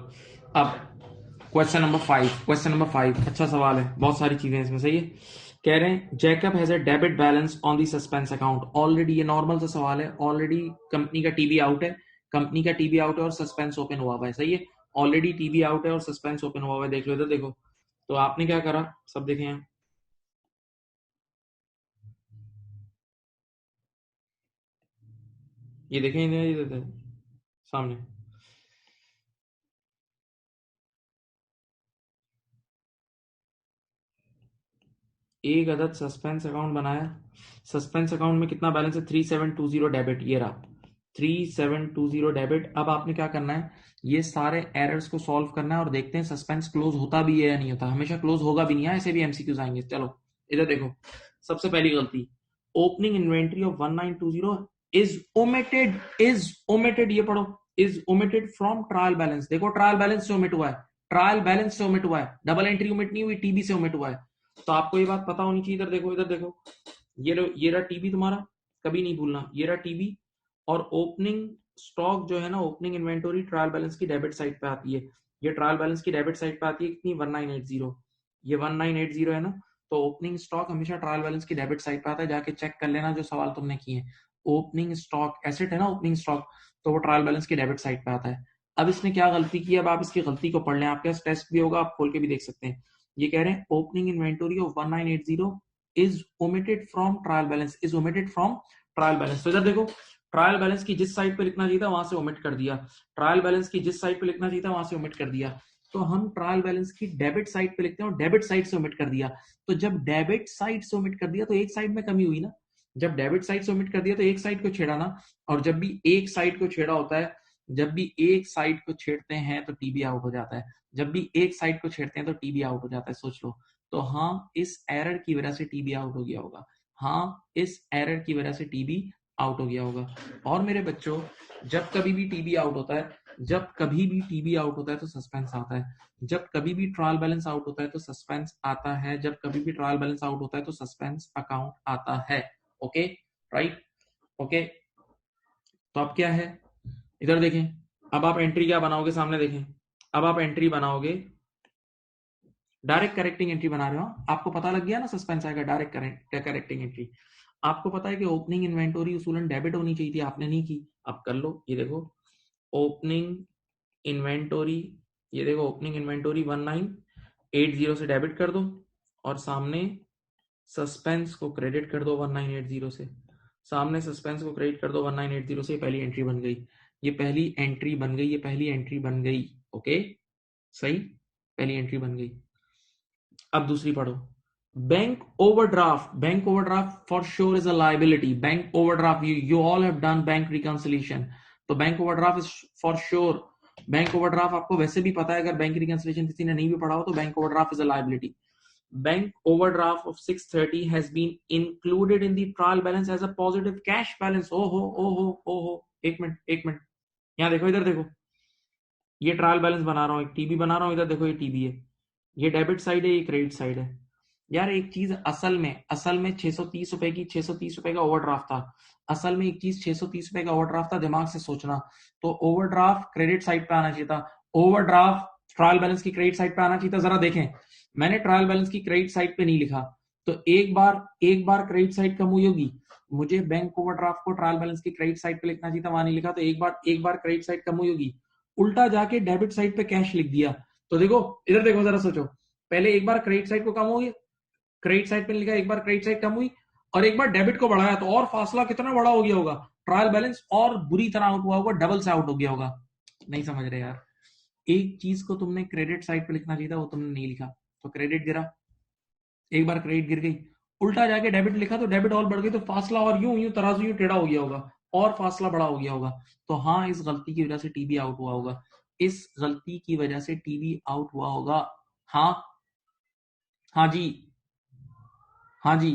अब क्वेश्चन नंबर 5 अच्छा सवाल है, बहुत सारी चीजें इसमें। सही है, कह रहे हैं Jacob has a debit balance on the suspense account. Already ये नॉर्मल सा सवाल है, ऑलरेडी कंपनी का टीबी आउट है, कंपनी का टीबी आउट है और सस्पेंस ओपन हुआ हुआ है। सही है, ऑलरेडी टीबी आउट है और सस्पेंस ओपन हुआ हुआ है। देख लो इधर देखो, तो आपने क्या करा, सब देखें यहाँ, ये देखें इधर इधर इधर, सामने एक अदद सस्पेंस अकाउंट बनाया। सस्पेंस अकाउंट में कितना बैलेंस है, 3720 डेबिट, ये रहा 3720 डेबिट। अब आपने क्या करना है, ये सारे एरर्स को सॉल्व करना है और देखते हैं सस्पेंस क्लोज होता भी है या नहीं होता। हमेशा क्लोज होगा भी नहीं है, ऐसे भी एमसीक्यूज आएंगे। चलो इधर देखो, सबसे पहली गलती, opening inventory of 1920 is omitted, ये पढ़ो, is omitted from trial balance. देखो ट्रायल बैलेंस से ओमिट हुआ है, ट्रायल बैलेंस से ओमिट हुआ है, डबल एंट्री ओमिट नहीं हुई, टीबी से ओमिट हुआ है। तो आपको ये बात पता होनी चाहिए। इधर देखो, इधर देखो, ये रहा टीबी तुम्हारा, कभी नहीं भूलना, ये रहा टीबी। और ओपनिंग स्टॉक जो है ना, ओपनिंग इन्वेंटोरी ट्रायल बैलेंस की डेबिट साइड पे आती है। ये ट्रायल बैलेंस की डेबिट साइड पे आती है कितनी, 1980, ये 1980 है ना। तो ओपनिंग स्टॉक हमेशा ट्रायल बैलेंस की डेबिट साइड पे आता है, जाके चेक कर लेना जो सवाल तुमने किए। ओपनिंग स्टॉक एसेट है ना, ओपनिंग स्टॉक, तो वो ट्रायल बैलेंस की डेबिट साइड पे आता है। अब इसने क्या गलती की, अब आप इसकी गलती को पढ़ लें, आपके पास टेस्ट भी होगा, आप खोल के भी देख सकते हैं। ये कह रहे हैं opening inventory of 1980 is omitted from trial balance, is omitted from trial balance. तो इधर देखो, ट्रायल बैलेंस की जिस साइड पे लिखना चाहिए था वहां से ओमिट कर दिया, ट्रायल बैलेंस की जिस साइड पे लिखना चाहिए था वहां से ओमिट कर दिया। तो हम ट्रायल बैलेंस की डेबिट साइड पे लिखते हैं और डेबिट साइड से ओमिट कर दिया। तो जब डेबिट साइड से ओमिट कर दिया तो एक साइड में कमी हुई ना, जब डेबिट साइड से ओमिट कर दिया तो एक साइड को छेड़ा ना। और जब भी एक साइड को छेड़ा होता है, जब भी एक साइड को छेड़ते हैं तो टीबी आउट हो जाता है, जब भी एक साइड को छेड़ते हैं तो टीबी आउट हो जाता है। सोच लो, तो हाँ इस एरर की वजह से टीबी आउट हो गया होगा, हाँ इस एरर की वजह से टीबी आउट हो गया होगा। और मेरे बच्चों, जब कभी भी टीबी आउट होता है, जब कभी भी टीबी आउट होता है तो सस्पेंस आता है, जब कभी भी ट्रायल बैलेंस आउट होता है तो सस्पेंस आता है, जब कभी भी ट्रायल बैलेंस आउट होता है तो सस्पेंस अकाउंट आता है। Okay, right, okay. तो अब क्या है, इधर देखें, अब आप एंट्री क्या बनाओगे, सामने देखें, अब आप एंट्री बनाओगे, डायरेक्ट करेक्टिंग एंट्री बना रहे हो। आपको पता लग गया ना सस्पेंस आएगा, डायरेक्ट करेक्टिंग एंट्री। आपको पता है कि ओपनिंग इन्वेंटोरी उसूलन डेबिट होनी चाहिए थी, आपने नहीं की, अब कर लो। ये देखो ओपनिंग इन्वेंटोरी, ये देखो ओपनिंग इन्वेंटोरी 1980 से डेबिट कर दो और सामने सस्पेंस को क्रेडिट कर दो 1980 से, सामने सस्पेंस को क्रेडिट कर दो 1980 से। पहली एंट्री बन गई, ये पहली एंट्री बन गई, ये पहली एंट्री बन गई। ओके, सही, पहली एंट्री बन गई। अब दूसरी पढ़ो, bank overdraft, bank overdraft for sure is a liability. Bank overdraft, you all have done bank reconciliation, तो bank overdraft is for sure. Bank overdraft आपको वैसे भी पता है, अगर बैंक रिकंसिलिएशन किसी ने नहीं भी पढ़ा हो तो bank overdraft is a liability. Bank overdraft of 630 has been included in the trial balance as a positive cash balance। ओहो, एक मिनट, यहाँ देखो, इधर देखो, ये ट्रायल बैलेंस बना रहा हूँ, एक टीबी बना रहा हूँ, इधर देखो ये टीबी है, ये डेबिट साइड है, ये क्रेडिट साइड है। यार एक चीज असल में 630 रुपए की, 630 रुपए का ओवरड्राफ्ट था, असल में एक चीज 630 रुपए का ओवरड्राफ्ट था, दिमाग से सोचना। तो ओवरड्राफ्ट क्रेडिट साइड पे आना चाहिए था, ओवरड्राफ्ट ट्रायल बैलेंस की क्रेडिट साइड पे आना चाहिए था। जरा देखें, मैंने ट्रायल बैलेंस की क्रेडिट साइड पे नहीं लिखा, तो एक बार क्रेडिट साइड कम हुई होगी, मुझे बैंक ओवरड्राफ्ट को ट्रायल बैलेंस की क्रेडिट साइड पे लिखना चाहिए था, वहां नहीं लिखा, तो एक बार क्रेडिट साइड कम हुई होगी, उल्टा जाके डेबिट साइड पे कैश लिख दिया। तो देखो इधर देखो, जरा सोचो, पहले एक बार क्रेडिट साइड को कम हो गया, क्रेडिट साइड पे लिखा, एक बार क्रेडिट साइड कम हुई और एक बार डेबिट को बढ़ाया, तो और फासला कितना बड़ा हो गया होगा, ट्रायल बैलेंस और बुरी तरह आउट हुआ होगा, डबल से आउट हो गया होगा। नहीं समझ रहे यार, एक चीज को तुमने क्रेडिट साइड पे लिखना चाहिए था, वो तुमने नहीं लिखा, तो क्रेडिट गिरा, एक बार क्रेडिट गिर गई, उल्टा जाके डेबिट लिखा तो डेबिट और बढ़ गई, तो फासला और यूं यूं तराजू यूं टेढ़ा हो गया होगा और फासला बड़ा हो गया होगा। तो हाँ इस गलती की वजह से टीबी आउट हुआ होगा, इस गलती की वजह से टीबी आउट हुआ होगा। हाँ, हाँ जी, हाँ जी।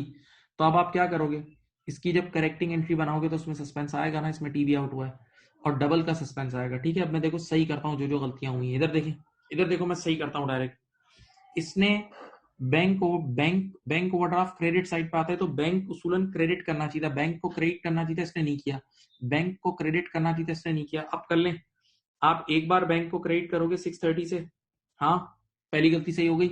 तो अब आप क्या करोगे, इसकी जब करेक्टिंग एंट्री बनाओगे तो उसमें सस्पेंस आएगा ना, इसमें टीबी आउट हुआ है और डबल का सस्पेंस आएगा। ठीक है, अब मैं देखो सही करता हूँ जो जो गलतियां हुई हैं, इधर देखें, इधर देखो, मैं सही करता हूँ डायरेक्ट। इसने बैंक ओवरड्राफ्ट क्रेडिट साइड पे आता है, तो बैंक उसूलन क्रेडिट करना चाहिए था, बैंक को क्रेडिट करना चाहिए था, इसने नहीं किया, बैंक को क्रेडिट करना चाहिए था, इसने नहीं किया। अब कर लें, आप एक बार बैंक को क्रेडिट करोगे 630 से, हाँ पहली गलती सही हो गई।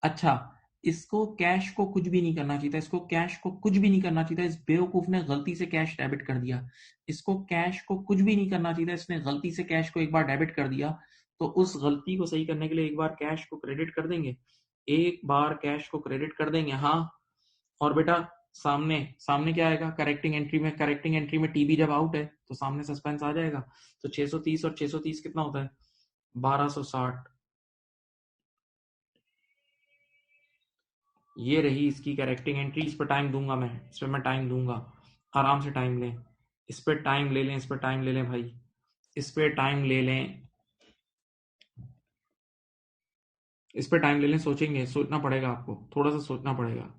अच्छा, इसको कैश को कुछ भी नहीं करना चाहिए था, इसको कैश को कुछ भी नहीं करना चाहिए था, इस बेवकूफ ने गलती से कैश डेबिट कर दिया। इसको कैश को कुछ भी नहीं करना चाहिए था, इसने गलती से कैश को एक बार डेबिट कर दिया। तो उस गलती को सही करने के लिए एक बार कैश को क्रेडिट कर देंगे, एक बार कैश को क्रेडिट कर देंगे, हाँ। और बेटा सामने सामने क्या आएगा, करेक्टिंग एंट्री में, करेक्टिंग एंट्री में टीबी जब आउट है तो सामने सस्पेंस आ जाएगा। तो 630 और 630 कितना होता है, 1260। ये रही इसकी करेक्टिंग एंट्री। इस पर टाइम दूंगा मैं, इस पर मैं टाइम दूंगा, आराम से टाइम लें, इस पर टाइम ले लें, इस पर टाइम ले लें भाई, इस पर टाइम ले लें, इस पर टाइम ले लें। सोचेंगे, सोचना पड़ेगा आपको, थोड़ा सा सोचना पड़ेगा।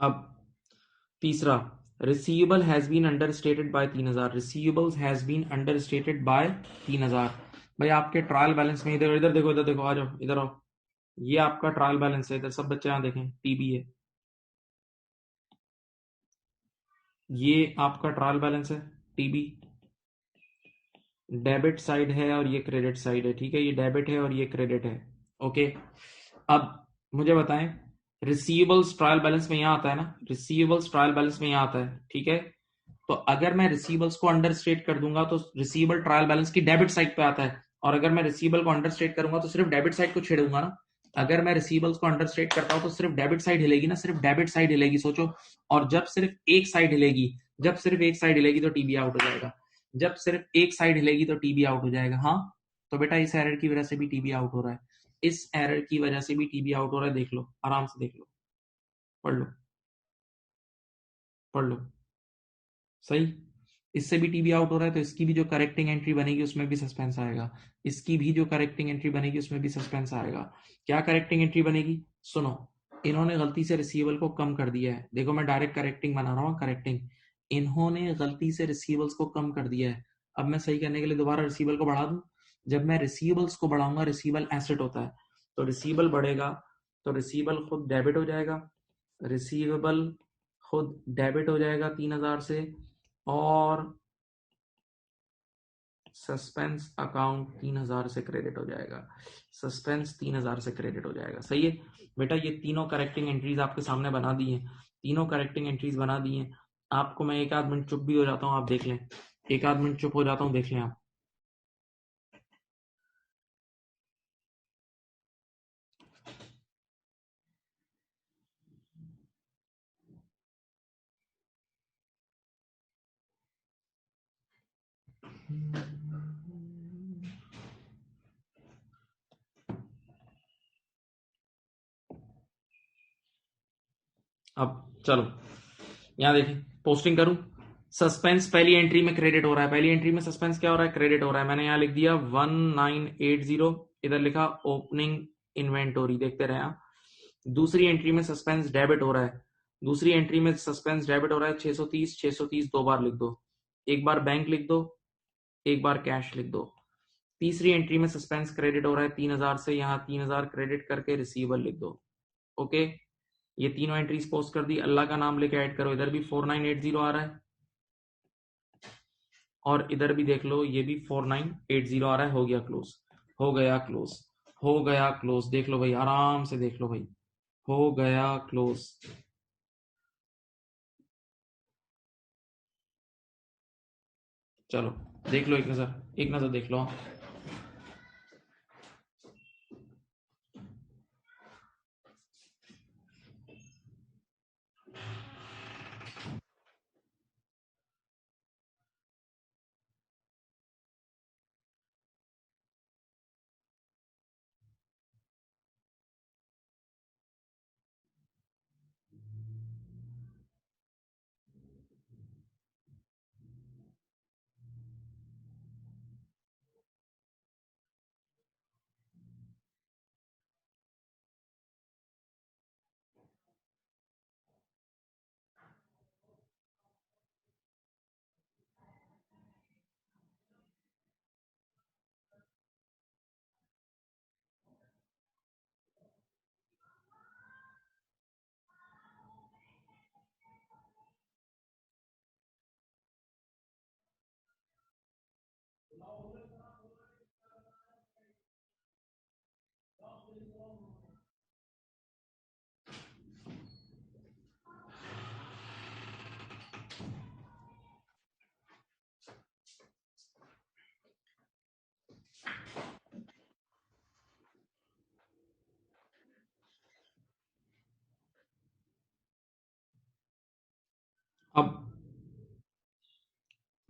अब तीसरा, receivable has been understated by 3000, receivables has been understated by 3000। भाई आपके ट्रायल बैलेंस में, इधर इधर देखो, इधर देखो, आ जाओ इधर आओ, ये आपका ट्रायल बैलेंस है, इधर सब बच्चे यहाँ देखें, टीबी है, ये आपका ट्रायल बैलेंस है, टीबी डेबिट साइड है और ये क्रेडिट साइड है, ठीक है, ये डेबिट है और ये क्रेडिट है। ओके, अब मुझे बताएं, रिसीवेबल्स ट्रायल बैलेंस में यहां आता है ना, रिसीवेबल्स ट्रायल बैलेंस में यहां आता है, ठीक है। तो अगर मैं रिसीवेबल्स को अंडर स्टेट कर दूंगा तो रिसीवेबल ट्रायल बैलेंस की डेबिट साइड पे आता है, और अगर मैं रिसीवेबल को अंडर स्टेट करूंगा तो सिर्फ डेबिट साइड को छेड़ूंगा ना। अगर मैं रिसीवेबल्स को अंडर स्टेट करता हूं तो सिर्फ डेबिट साइड हिलेगी ना, सिर्फ डेबिट साइड हिलेगी, सोचो। और जब सिर्फ एक साइड हिलेगी, जब सिर्फ एक साइड हिलेगी तो टीबी आउट हो जाएगा, जब सिर्फ एक साइड हिलेगी तो टीबी आउट हो जाएगा, हाँ। तो बेटा इस एरर की वजह से भी टीबी आउट हो रहा है, इस एरर की वजह से भी टीबी आउट हो रहा है, देख लो आराम से, देख लो, पढ़ लो, पढ़ लो, सही। इससे भी टीबी आउट हो रहा है, तो इसकी भी जो करेक्टिंग एंट्री बनेगी उसमें भी सस्पेंस आएगा, इसकी भी जो करेक्टिंग एंट्री बनेगी उसमें भी सस्पेंस आएगा। क्या करेक्टिंग एंट्री बनेगी, सुनो। इन्होंने गलती से रिसीवल को कम कर दिया है, देखो मैं डायरेक्ट करेक्टिंग बना रहा हूँ, करेक्टिंग। इन्होंने गलती से रिसीवल्स को कम कर दिया है, अब मैं सही करने के लिए दोबारा रिसीवल को बढ़ा दूं। जब मैं रिसीवल्स को बढ़ाऊंगा, रिसीवल एसेट होता है, तो रिसीवल बढ़ेगा तो रिसीवल खुद डेबिट हो जाएगा, रिसीवेबल खुद डेबिट हो जाएगा 3000 से, और सस्पेंस अकाउंट 3000 से क्रेडिट हो जाएगा, सस्पेंस 3000 से क्रेडिट हो जाएगा, सही है। बेटा ये तीनों करेक्टिंग एंट्रीज आपके सामने बना दी हैं, तीनों करेक्टिंग एंट्रीज बना दी हैं। आपको मैं एक आध मिनट चुप भी हो जाता हूँ, आप देख लें, एक आध मिनट चुप हो जाता हूँ, देख लें आप। अब चलो यहां देखें, पोस्टिंग करूं, सस्पेंस पहली एंट्री में क्रेडिट हो रहा है, पहली एंट्री में सस्पेंस क्या हो रहा है, क्रेडिट हो रहा है। मैंने यहां लिख दिया 1980, इधर लिखा ओपनिंग इन्वेंटोरी, देखते रहे आप। दूसरी एंट्री में सस्पेंस डेबिट हो रहा है, दूसरी एंट्री में सस्पेंस डेबिट हो रहा है, 630 630 दो बार लिख दो, एक बार बैंक लिख दो, एक बार कैश लिख दो। तीसरी एंट्री में सस्पेंस क्रेडिट हो रहा है 3000 से, यहां 3000 क्रेडिट करके रिसीवेबल लिख दो। ओके, ये तीनों एंट्रीज पोस्ट कर दी, अल्लाह का नाम लेके ऐड करो, इधर भी 4980 आ रहा है, और इधर भी देख लो ये भी 4980 आ रहा है। हो गया क्लोज, हो गया क्लोज, हो गया क्लोज, देख लो भाई आराम से, देख लो भाई, हो गया क्लोज। चलो देख लो, एक नजर, एक नजर देख लो।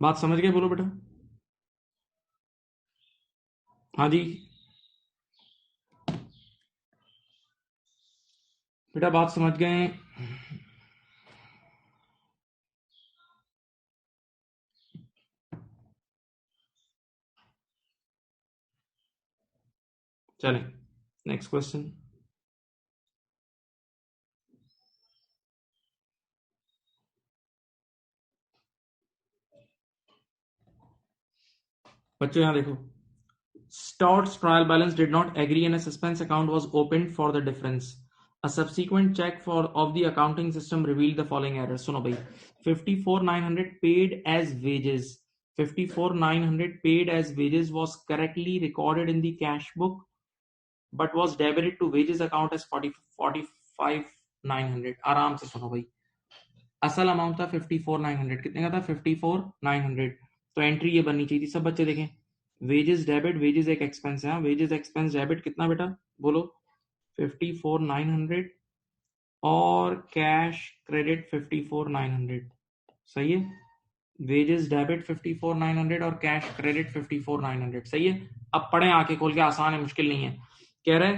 बात समझ गए? बोलो बेटा। हाँ जी बेटा, बात समझ गए? चलें नेक्स्ट क्वेश्चन। बच्चों यहां देखो, Stout's trial balance did not agree and a suspense account was opened for the difference. A subsequent check of the accounting system revealed the following errors. सुनो भाई, 54,900 paid as wages. 54,900 paid as wages was correctly recorded in the cash book, but was debited to wages account as 45,900. आराम से सुनो भाई, असल अमाउंट था 54,900। कितने का था? 54,900। तो एंट्री ये बननी चाहिए थी। सब बच्चे देखें, वेजेस डेबिट, वेजेस एक एक्सपेंस है, वेजेस एक्सपेंस डेबिट कितना बेटा बोलो? 54,900 और कैश क्रेडिट 54,900। सही है? वेजेस डेबिट 54,900 और कैश क्रेडिट 54,900। सही है? अब पढ़े आंखें खोल के, आसान है, मुश्किल नहीं है। कह रहे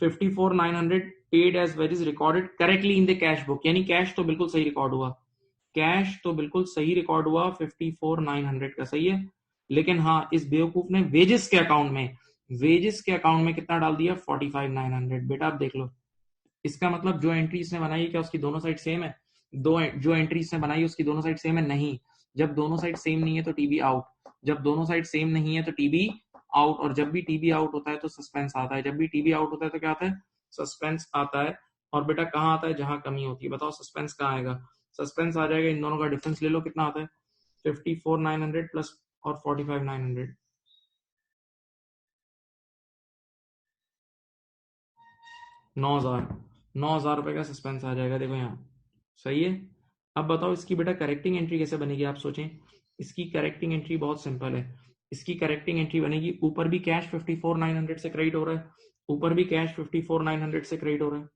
54,900 paid as wages recorded correctly in the cash book, यानी कैश तो बिल्कुल सही रिकॉर्ड हुआ, कैश तो बिल्कुल सही रिकॉर्ड हुआ 54,900 का। सही है? लेकिन हाँ, इस बेवकूफ ने वेजेस के अकाउंट में, वेजेस के अकाउंट में कितना डाल दिया? 45,900। बेटा आप देख लो, इसका मतलब जो एंट्री इसने बनाई है क्या उसकी दोनों साइड सेम है? जो एंट्री इसने बनाई उसकी दोनों साइड सेम है? नहीं। जब दोनों साइड सेम नहीं है तो टीबी आउट, जब दोनों साइड सेम नहीं है तो टीबी आउट, और जब भी टीबी आउट होता है तो सस्पेंस आता है, जब भी टीबी आउट होता है तो क्या आता है? सस्पेंस आता है। और बेटा कहाँ आता है? जहां कमी होती है। बताओ सस्पेंस कहाँ आएगा? सस्पेंस आ जाएगा, इन दोनों का डिफरेंस ले लो, कितना आता है? 54,900 प्लस और 45,900, 9,000। 9,000 रुपए का सस्पेंस आ जाएगा, देखो यहाँ। सही है? अब बताओ इसकी बेटा करेक्टिंग एंट्री कैसे बनेगी? आप सोचें, इसकी करेक्टिंग एंट्री बहुत सिंपल है। इसकी करेक्टिंग एंट्री बनेगी, ऊपर भी कैश 54,900 से क्रेडिट हो रहा है, ऊपर भी कैश 54,900 से क्रेडिट हो रहा है,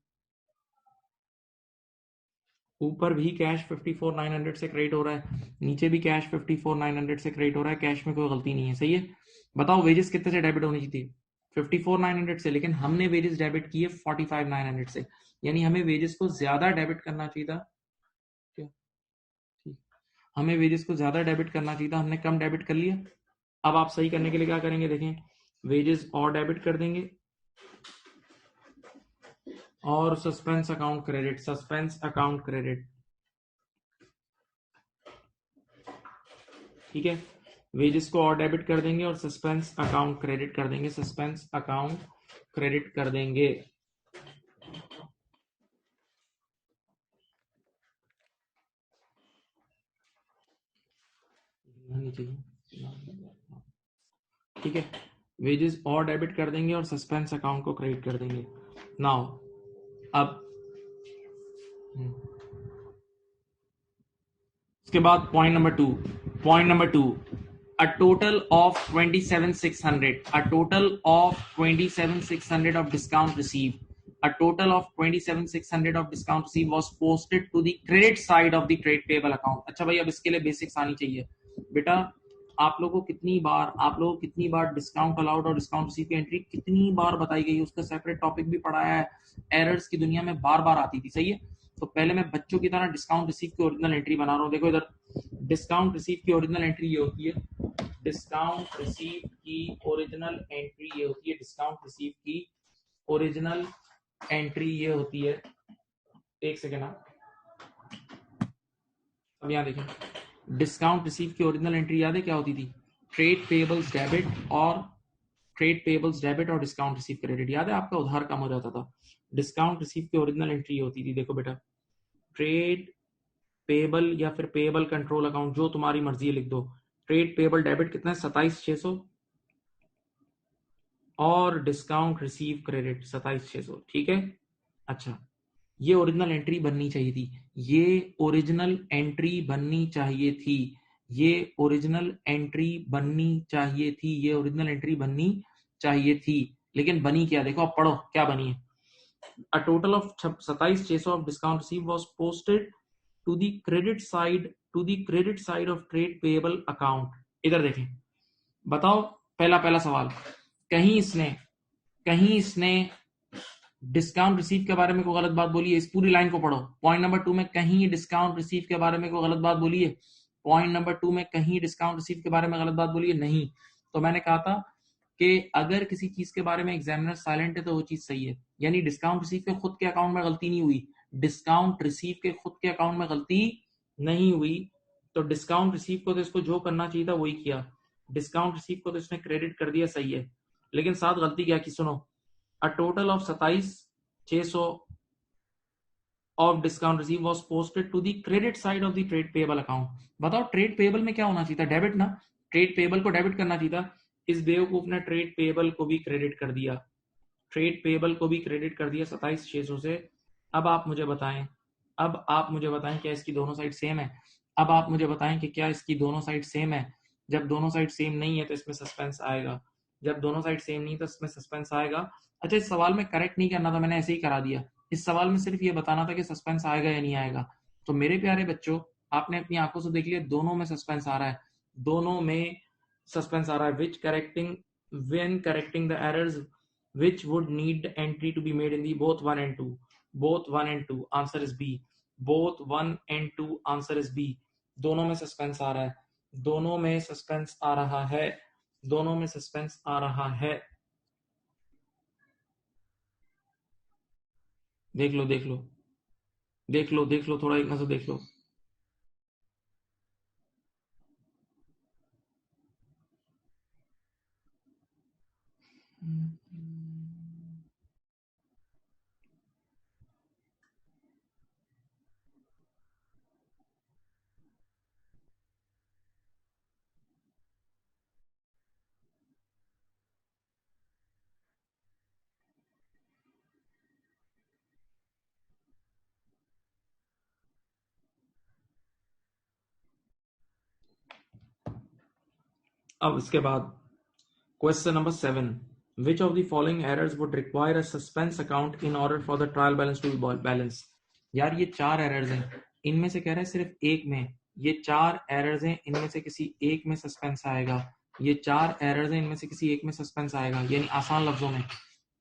ऊपर भी कैश 54,900 से क्रेडिट हो रहा है, नीचे भी कैश 54,900 से क्रेडिट हो रहा है। कैश में कोई गलती नहीं है। सही है? बताओ वेजेस कितने से डेबिट होनी चाहिए? 54,900 से, लेकिन हमने वेजेस डेबिट किए 45,900 से, यानी हमें वेजेस को ज्यादा डेबिट करना चाहिए था। क्या? ठीक, हमें वेजेस को ज्यादा डेबिट करना चाहिए था, हमने कम डेबिट कर लिया। अब आप सही करने के लिए क्या करेंगे? देखें, वेजेस और डेबिट कर देंगे और suspense account credit, suspense account credit. ठीक है? वेजेस को और डेबिट कर देंगे और सस्पेंस अकाउंट क्रेडिट कर देंगे, सस्पेंस अकाउंट क्रेडिट कर देंगे। ठीक है? वेजेस और डेबिट कर देंगे और सस्पेंस अकाउंट को क्रेडिट कर देंगे। नाउ अब उसके बाद point number two, a total of 27,600, a total of 27,600 of discount received, a total of 27,600 of discount received was posted to the credit side of the trade payable account। अच्छा भाई, अब इसके लिए बेसिक्स आनी चाहिए बेटा। आप लोगों को कितनी बार डिस्काउंट अलाउड और डिस्काउंट रिसीव की एंट्री कितनी बार बताई गई, उसका सेपरेट टॉपिक भी पढ़ाया है। एरर्स की दुनिया में बार बार आती थी। सही है? तो पहले मैं बच्चों की तरह डिस्काउंट रिसीव की ओरिजिनल एंट्री बना रहा हूँ। देखो इधर, डिस्काउंट रिसीव की ओरिजिनल एंट्री ये होती है, डिस्काउंट रिसीव की ओरिजिनल एंट्री ये होती है, डिस्काउंट रिसीव की ओरिजिनल एंट्री ये होती है। एक सेकेंड, अब यहाँ देखें, डिस्काउंट रिसीव की ओरिजिनल एंट्री याद है क्या होती थी? ट्रेड पेबल्स डेबिट और डिस्काउंट रिसीव क्रेडिट। याद है? आपका उधार कम हो जाता था। डिस्काउंट रिसीव की ओरिजिनल एंट्री होती थी, देखो बेटा, ट्रेड पेबल या फिर पेबल कंट्रोल अकाउंट, जो तुम्हारी मर्जी है लिख दो। ट्रेड पेबल डेबिट कितना है? 27,600 और डिस्काउंट रिसीव क्रेडिट 27,600। ठीक है? अच्छा, ये ओरिजिनल एंट्री बननी चाहिए थी, ये ओरिजिनल एंट्री बननी चाहिए थी, ये ओरिजिनल एंट्री बननी चाहिए थी, ये ओरिजिनल एंट्री बननी चाहिए थी। लेकिन बनी क्या? देखो, अब पढ़ो क्या बनी है। A total of 27,600 of discount received was posted to the credit side of trade payable account. इधर देखें, बताओ पहला सवाल, कहीं इसने डिस्काउंट रिसीव के बारे में कोई गलत बात बोली है? इस पूरी लाइन को पढ़ो। पॉइंट नंबर 2 में कहीं डिस्काउंट रिसीव के बारे में कोई गलत बात बोली है? पॉइंट नंबर 2 में कहीं डिस्काउंट रिसीव के बारे में गलत बात बोली है? नहीं। तो मैंने कहा था कि अगर किसी चीज के बारे में एग्जामिनर साइलेंट है तो वो चीज सही है, यानी डिस्काउंट रिसीव के खुद के अकाउंट में गलती नहीं हुई, डिस्काउंट रिसीव के खुद के अकाउंट में गलती नहीं हुई। तो डिस्काउंट रिसीव को तो इसको जो करना चाहिए था वही किया, डिस्काउंट रिसीव को तो इसने क्रेडिट कर दिया, सही है। लेकिन साथ गलती क्या की, सुनो, a total of 27,600 of discount received was posted to the credit side of the trade payable account। बताओ ट्रेड पेएबल में क्या होना चाहिए था? डेबिट ना, ट्रेड पेएबल को डेबिट करना चाहिए था। इस बेवकूफ ने ट्रेड पेएबल को भी क्रेडिट कर दिया, ट्रेड पेएबल को भी क्रेडिट कर दिया 27,600 से। अब आप मुझे बताएं क्या इसकी दोनों साइड सेम है? अब आप मुझे बताएं कि क्या इसकी दोनों साइड सेम है? जब दोनों साइड सेम नहीं है तो इसमें सस्पेंस आएगा, जब दोनों साइड सेम नहीं तो इसमें सस्पेंस आएगा। अच्छा, इस सवाल में करेक्ट नहीं करना था, मैंने ऐसे ही करा दिया। इस सवाल में सिर्फ ये बताना था कि सस्पेंस आएगा या नहीं आएगा। तो मेरे प्यारे बच्चों, आपने अपनी आंखों से देख लिया, दोनों में सस्पेंस आ रहा है, दोनों में सस्पेंस आ रहा है। When correcting the errors which would need entry to be made in the both 1 and 2, answer is B, both 1 and 2 answer is B। दोनों में सस्पेंस आ रहा है, दोनों में सस्पेंस आ रहा है, दोनों में सस्पेंस आ रहा है। देख लो थोड़ा एक नजर देख लो। अब इसके बाद question number 7, which of the following errors would require a suspense account in order for the trial balance to be balanced। यार ये 4 एरर्स हैं, इनमें से कह रहा है सिर्फ एक में, ये 4 एरर्स हैं, इनमें से किसी एक में सस्पेंस आएगा। ये 4 एरर्स हैं, इनमें से किसी एक में सस्पेंस आएगा, यानी आसान लफ्जों में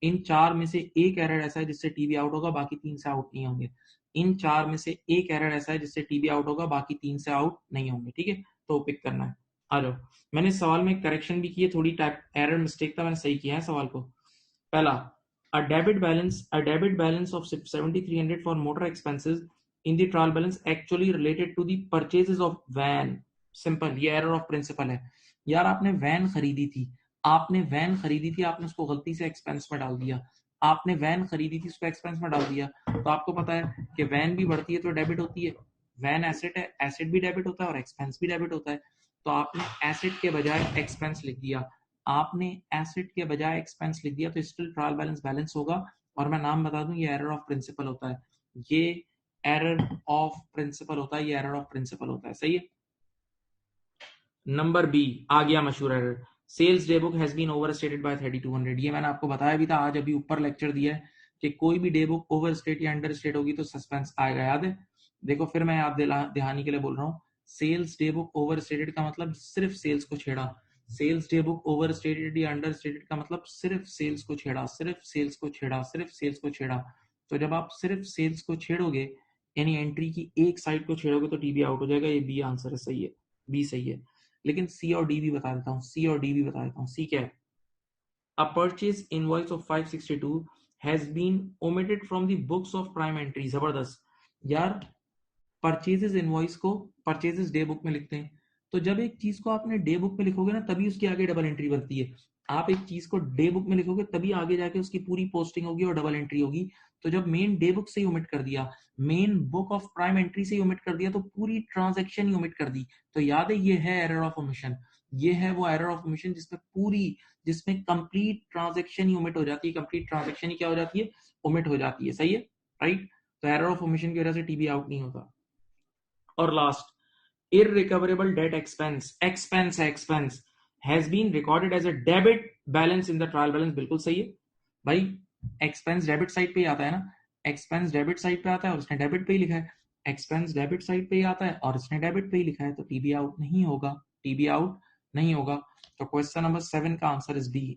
इन 4 में से एक एरर ऐसा है जिससे टीबी आउट होगा, बाकी 3 से आउट नहीं होंगे। इन 4 में से एक एरर ऐसा है जिससे टीबी आउट होगा, बाकी 3 से आउट नहीं होंगे। ठीक है, तो पिक करना है। आ जाओ, मैंने इस सवाल में करेक्शन भी की है, थोड़ी टाइप एरर मिस्टेक था, मैंने सही किया है सवाल को। पहला, a debit balance of 7,300 for motor expenses in the trial balance actually related to the purchases of van। Simple, ये एरर ऑफ प्रिंसिपल है। यार आपने वैन खरीदी थी, आपने उसको गलती से एक्सपेंस में डाल दिया, आपने वैन खरीदी थी उसको एक्सपेंस में डाल दिया। तो आपको पता है कि वैन भी बढ़ती है तो डेबिट होती है, वैन एसेट है, एसेट भी डेबिट होता है और एक्सपेंस भी डेबिट होता है। तो आपने एसेट के बजाय एक्सपेंस लिख दिया, आपने एसेट के बजाय एक्सपेंस लिख दिया, तो स्टिल ट्रायल बैलेंस होगा। और मैं नाम बता दूं, ये एरर ऑफ प्रिंसिपल होता है, ये एरर ऑफ प्रिंसिपल होता है, ये एरर ऑफ प्रिंसिपल होता है। सही है। नंबर बी आ गया मशहूर error, sales day book has been overstated by 3200। ये मैंने आपको बताया भी था आज, अभी ऊपर लेक्चर दिया है कि कोई भी डे बुक ओवरस्टेट या अंडरस्टेट होगी तो सस्पेंस आएगा, याद है? देखो फिर मैं याद दिलाने के लिए बोल रहा हूँ, सेल्स डे बुक ओवरस्टेटेड का मतलब सिर्फ सेल्स को छेड़ा, सेल्स डे बुक ओवरस्टेटेड या अंडरस्टेटेड का मतलब सिर्फ सेल्स को छेड़ा, सिर्फ सेल्स को छेड़ा, सिर्फ सेल्स को छेड़ा। तो जब आप सिर्फ सेल्स को छेड़ोगे, यानी एंट्री की एक साइड को छेड़ोगे, तो टीबी आउट हो जाएगा। ये बी आंसर है, सही है, बी सही है। लेकिन सी और डी भी बता देता हूँ, सी क्या है? A purchase invoice of 562 has been omitted from the books of prime entry। जबरदस्त यार, परचेजेस इनवॉइस को परचेजेस डे बुक में लिखते हैं, तो जब एक चीज को आपने डे बुक में लिखोगे ना, तभी उसके आगे डबल एंट्री बनती है। आप एक चीज को डे बुक में लिखोगे तभी आगे जाके उसकी पूरी पोस्टिंग होगी और डबल एंट्री होगी। तो जब मेन डे बुक से ही ओमिट कर दिया, main book of prime entry से ही ओमिट कर दिया, तो पूरी ट्रांजैक्शन ही ओमिट कर दी। तो याद है, ये है एरर ऑफ ओमिशन, ये है वो एरर ऑफ ओमिशन जिसमें कंप्लीट ट्रांजैक्शन ही ओमिट हो जाती है, कंप्लीट ट्रांजैक्शन ही क्या हो जाती है? ओमिट हो जाती है। सही है, राइट। तो एरर ऑफ ओमिशन की वजह से टीबी आउट नहीं होता। और last, irrecoverable debt expense has been recorded as a debit balance in the trial balance। बिल्कुल सही है भाई, एक्सपेंस डेबिट साइड पे ही आता है ना, एक्सपेंस डेबिट साइड पे आता है और उसने डेबिट पे ही लिखा है। एक्सपेंस डेबिट साइड पे ही आता है और इसने डेबिट पे ही लिखा है, तो टीबी आउट नहीं होगा, टीबी आउट नहीं होगा। तो क्वेश्चन नंबर 7 का आंसर इज डी।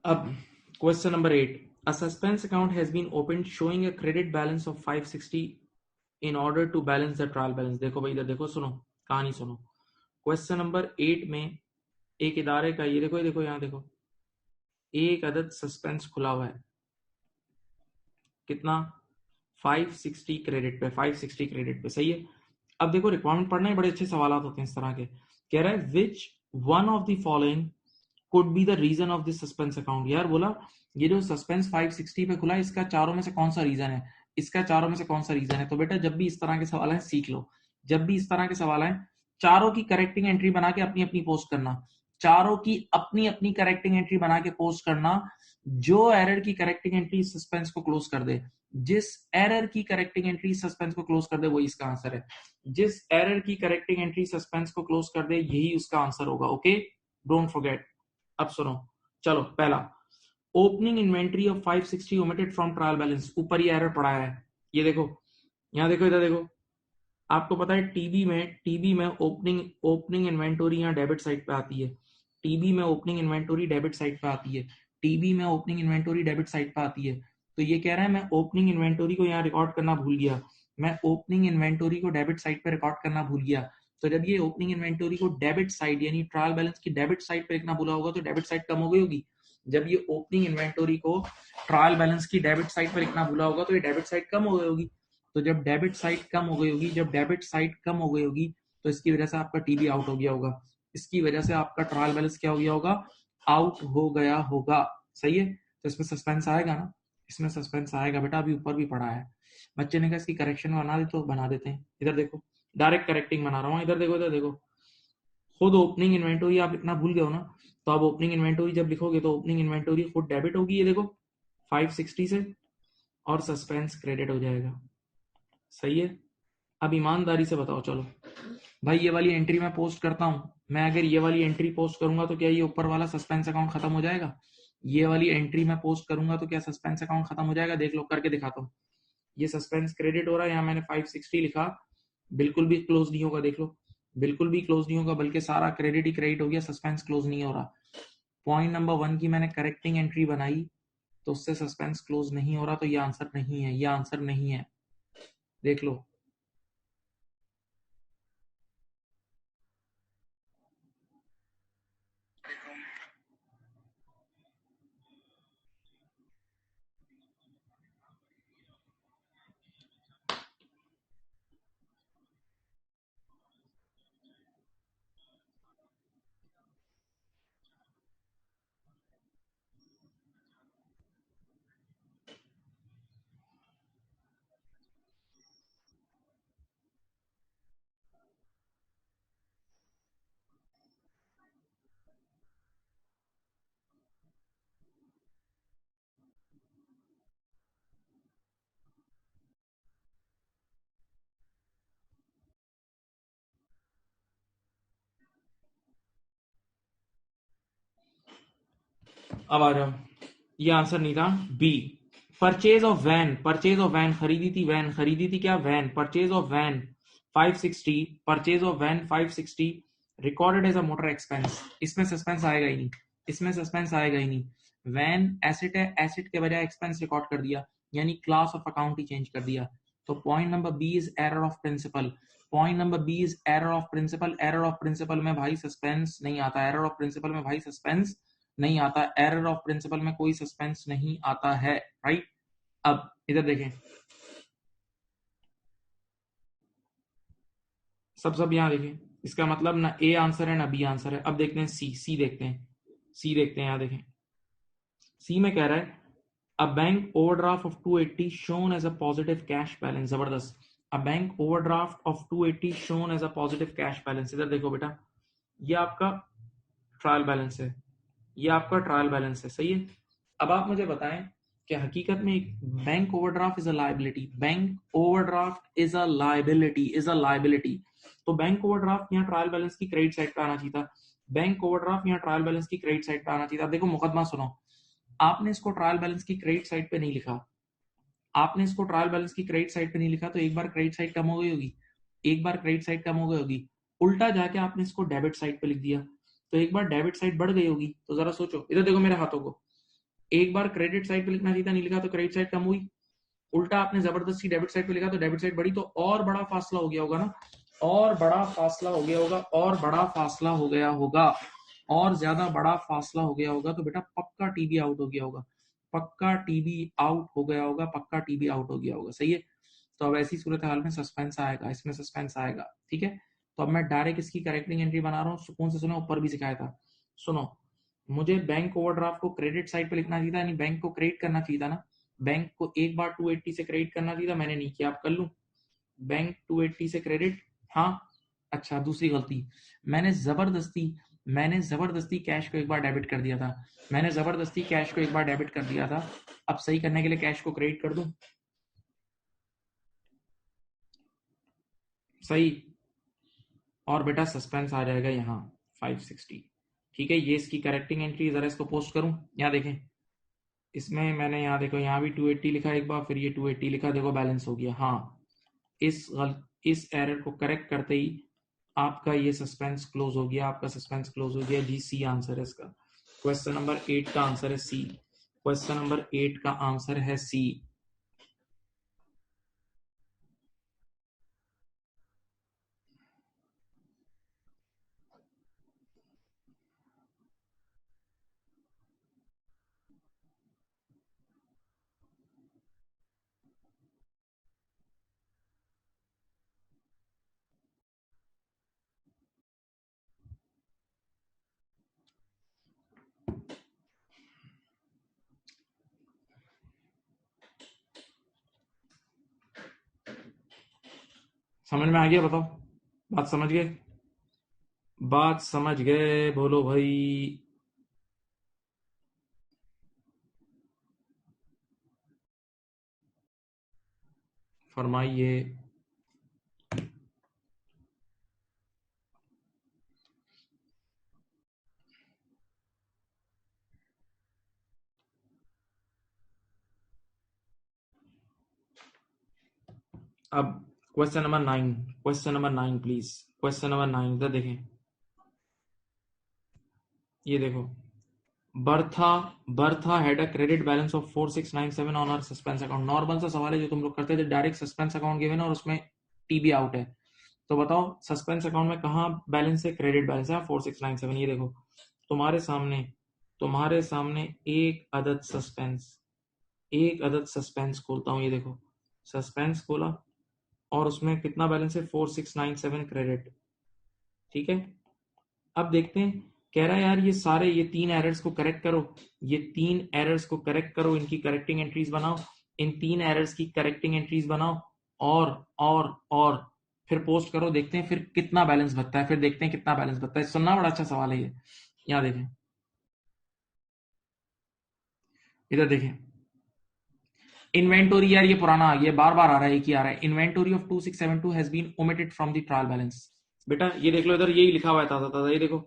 अब question number 8, a suspense account has been opened showing a credit balance of 560 in order to balance the trial balance। देखो भाई, इधर देखो, सुनो कहानी सुनो। क्वेश्चन नंबर 8 में एक इदारे का, ये देखो, ये देखो, यहाँ देखो, एक अदद सस्पेंस खुला हुआ है, कितना, 560 क्रेडिट पे, 560 क्रेडिट पे, सही है। अब देखो, रिक्वायरमेंट पढ़ना ही बड़े अच्छे सवाल होते हैं इस तरह के। कह रहा है which one of the following could be the reason of this suspense account. यार बोला ये जो सस्पेंस 560 पे खुला है, इसका चारों में से कौन सा रीजन है, इसका चारों में से कौन सा रीजन है। तो बेटा जब भी इस तरह के सवाल है सीख लो, जब भी इस तरह के सवाल है, चारों की करेक्टिंग एंट्री बना के अपनी अपनी पोस्ट करना, चारों की अपनी अपनी करेक्टिंग एंट्री बना के पोस्ट करना। जो एरर की करेक्टिंग एंट्री सस्पेंस को क्लोज कर दे, जिस एरर की करेक्टिंग एंट्री सस्पेंस को क्लोज कर दे, वही इसका आंसर है। जिस एरर की करेक्टिंग एंट्री सस्पेंस को क्लोज कर दे, यही उसका आंसर होगा। Okay, don't forget. अब सुनो, चलो पहला, opening inventory of 560 omitted from trial balance, ऊपर ये एरर पड़ा है, ये देखो, यहां देखो, इधर देखो। आपको पता है टीबी में ओपनिंग इन्वेंटोरी यहाँ डेबिट साइड पे आती है, टीबी में ओपनिंग इन्वेंटोरी डेबिट साइड पे आती है, टीबी में ओपनिंग इन्वेंटोरी डेबिट साइड पे आती है। तो ये कह रहा है मैं ओपनिंग इन्वेंटोरी को यहाँ रिकॉर्ड करना भूल गया, मैं ओपनिंग इन्वेंटोरी को डेबिट साइड पे रिकॉर्ड करना भूल गया। तो जब ये ओपनिंग इन्वेंटोरी को डेबिट साइड यानी ट्रायल बैलेंस की डेबिट साइड पे लिखना भूला होगा, तो डेबिट साइड कम हो गई होगी। जब ये ओपनिंग इन्वेंटोरी को ट्रायल बैलेंस की डेबिट साइड पर लिखना भूला होगा, तो ये डेबिट साइड कम हो गई होगी। तो जब डेबिट साइड कम हो गई होगी, जब डेबिट साइड कम हो गई होगी, तो इसकी वजह से आपका टीबी आउट हो गया होगा, इसकी वजह से आपका ट्रायल बैलेंस क्या हो गया होगा, आउट हो गया होगा। सही है, तो इसमें सस्पेंस आएगा ना, इसमें सस्पेंस आएगा बेटा, अभी ऊपर भी पढ़ा है। बच्चे ने कहा इसकी करेक्शन बना दे, तो बना देते हैं। इधर देखो, डायरेक्ट करेक्टिंग बना रहा हूँ, इधर देखो, इधर देखो। खुद ओपनिंग इन्वेंटोरी आप लिखना भूल गए हो ना, तो आप ओपनिंग इन्वेंटोरी जब लिखोगे, तो ओपनिंग इन्वेंटोरी खुद डेबिट होगी, ये देखो 560 से, और सस्पेंस क्रेडिट हो जाएगा। सही है, अब ईमानदारी से बताओ, चलो भाई, ये वाली एंट्री मैं पोस्ट करता हूं, मैं अगर ये वाली एंट्री पोस्ट करूंगा, तो क्या ये ऊपर वाला सस्पेंस अकाउंट खत्म हो जाएगा। ये वाली एंट्री मैं पोस्ट करूंगा, तो क्या सस्पेंस अकाउंट खत्म हो जाएगा। देख लो, करके दिखाता हूँ। ये सस्पेंस क्रेडिट हो रहा है, यहाँ मैंने 560 लिखा, बिल्कुल भी क्लोज नहीं होगा, देख लो, बिल्कुल भी क्लोज नहीं होगा, बल्कि सारा क्रेडिट ही क्रेडिट हो गया, सस्पेंस क्लोज नहीं हो रहा। पॉइंट नंबर 1 की मैंने करेक्टिंग एंट्री बनाई, तो उससे सस्पेंस क्लोज नहीं हो रहा, तो ये आंसर नहीं है, ये आंसर नहीं है, देख लो। अब आ जाओ, ये आंसर नहीं था, B. Purchase of van, purchase of van, खरीदी थी वैन, खरीदी थी क्या, van, purchase of van 560, purchase of van 560 recorded as a motor expense. इसमें सस्पेंस आएगा ही नहीं, इसमें सस्पेंस आएगा ही नहीं। वैन एसेट है, एसेट के बजाय एक्सपेंस रिकॉर्ड कर दिया, यानी क्लास ऑफ अकाउंट ही चेंज कर दिया। तो point number B is error of principle, point number B is error of principle. Error of principle में भाई सस्पेंस नहीं आता, एरर ऑफ प्रिंसिपल में भाई सस्पेंस नहीं आता, एरर ऑफ प्रिंसिपल में कोई सस्पेंस नहीं आता है, राइट। अब इधर देखें, सब यहां देखें, इसका मतलब ना ए आंसर है ना बी आंसर है। अब देखते हैं सी देखते हैं, सी देखते हैं, यहां देखें सी में कह रहा है a bank overdraft of 280 shown as a positive cash balance। जबरदस्त, a bank overdraft of 280 shown as a positive cash balance। इधर देखो बेटा, ये आपका ट्रायल बैलेंस है, ये आपका ट्रायल बैलेंस है, सही है। अब आप मुझे बताएं कि हकीकत में एक bank overdraft is a liability, bank overdraft is a liability, is a liability. तो बैंक ओवरड्राफ्ट यहाँ ट्रायल बैलेंस की क्रेडिट साइड पे आना चाहिए था, बैंक ओवरड्राफ्ट यहाँ ट्रायल बैलेंस की क्रेडिट साइड पे आना चाहिए था। देखो मुकदमा सुनो, आपने इसको ट्रायल बैलेंस की क्रेडिट साइड पे नहीं लिखा, आपने इसको ट्रायल बैलेंस की क्रेडिट साइड पे नहीं लिखा, तो एक बार क्रेडिट साइड कम हो गई होगी, एक बार क्रेडिट साइड कम हो गई होगी, उल्टा जाके आपने इसको डेबिट साइड पे लिख दिया, तो एक बार डेबिट साइड बढ़ गई होगी। तो जरा सोचो, इधर देखो मेरे हाथों को, एक बार क्रेडिट साइड पे लिखना चाहिए था, नहीं लिखा तो क्रेडिट साइड कम हुई, उल्टा आपने जबरदस्ती डेबिट साइड पे लिखा तो डेबिट साइड बढ़ी, तो और बड़ा फासला हो गया होगा ना, और बड़ा फासला हो गया होगा, और बड़ा फासला हो गया होगा, और ज्यादा बड़ा फासला हो गया होगा, तो बेटा पक्का टीबी आउट हो गया होगा, पक्का टीबी आउट हो गया होगा, पक्का टीबी आउट हो गया होगा, सही है। तो अब ऐसी सूरत हाल में सस्पेंस आएगा, इसमें सस्पेंस आएगा, ठीक है। तो अब मैं डायरेक्ट इसकी करेक्टिंग एंट्री बना रहा हूँ, सुकून से सुनो, ऊपर भी सिखाया था। सुनो, मुझे बैंक ओवरड्राफ्ट को क्रेडिट साइड पे लिखना चाहिए था, यानी बैंक को क्रेडिट करना चाहिए था ना, बैंक को एक बार 280 से क्रेडिट करना चाहिए था, मैंने नहीं किया, आप कर लूं बैंक 280 से क्रेडिट, हाँ। अच्छा, दूसरी गलती, मैंने जबरदस्ती मैंने जबरदस्ती कैश को एक बार डेबिट कर दिया था, मैंने जबरदस्ती कैश को एक बार डेबिट कर दिया था। अब सही करने के लिए कैश को क्रेडिट कर दूं, सही, और बेटा सस्पेंस आ जाएगा यहाँ 560, ठीक है। ये इसकी करेक्टिंग एंट्री, जरा इसको पोस्ट करूं, यहाँ देखें, इसमें मैंने यहाँ देखो, यहाँ भी 280 लिखा एक बार, फिर ये 280 लिखा, देखो बैलेंस हो गया, हाँ। इस एरर को करेक्ट करते ही आपका ये सस्पेंस क्लोज हो गया, आपका सस्पेंस क्लोज हो गया जी। सी आंसर है इसका, क्वेश्चन नंबर 8 का आंसर है सी, क्वेश्चन नंबर 8 का आंसर है सी। समझ में आ गया, बताओ, बात समझ गए, बात समझ गए, बोलो भाई। फरमाइए। अब question number 9 please, question number 9 इधर देखें, ये देखो, Bertha Bertha had a credit balance of 4697 on our suspense account. Normal सा सवाल है जो तुम लोग करते थे, डायरेक्ट सस्पेंस अकाउंट गिवन है और उसमें टीबी आउट है, तो बताओ सस्पेंस अकाउंट में कहाँ बैलेंस है, क्रेडिट बैलेंस है 4697। ये देखो तुम्हारे सामने एक अदद सस्पेंस खोलता हूँ, ये देखो सस्पेंस खोला, और उसमें कितना बैलेंस है, 4697 क्रेडिट, ठीक है। अब देखते हैं, कह रहा है यार ये तीन एरर्स को करेक्ट करो, ये तीन एरर्स को करेक्ट करो, इनकी करेक्टिंग एंट्रीज बनाओ, इन तीन एरर्स की करेक्टिंग एंट्रीज बनाओ, और फिर पोस्ट करो, देखते हैं फिर कितना बैलेंस बचता है, फिर देखते हैं कितना बैलेंस बचता है। सुनना, बड़ा अच्छा सवाल है ये, यहाँ देखें, इधर देखें, इन्वेंटोरी, यार ये पुराना आ गया, बार बार आ रहा है, एक ही आ रहा है, inventory of 2672 has been omitted from the trial balance. बेटा ये देख लो, इधर यही लिखा हुआ है ताजा ताजा, ये देखो,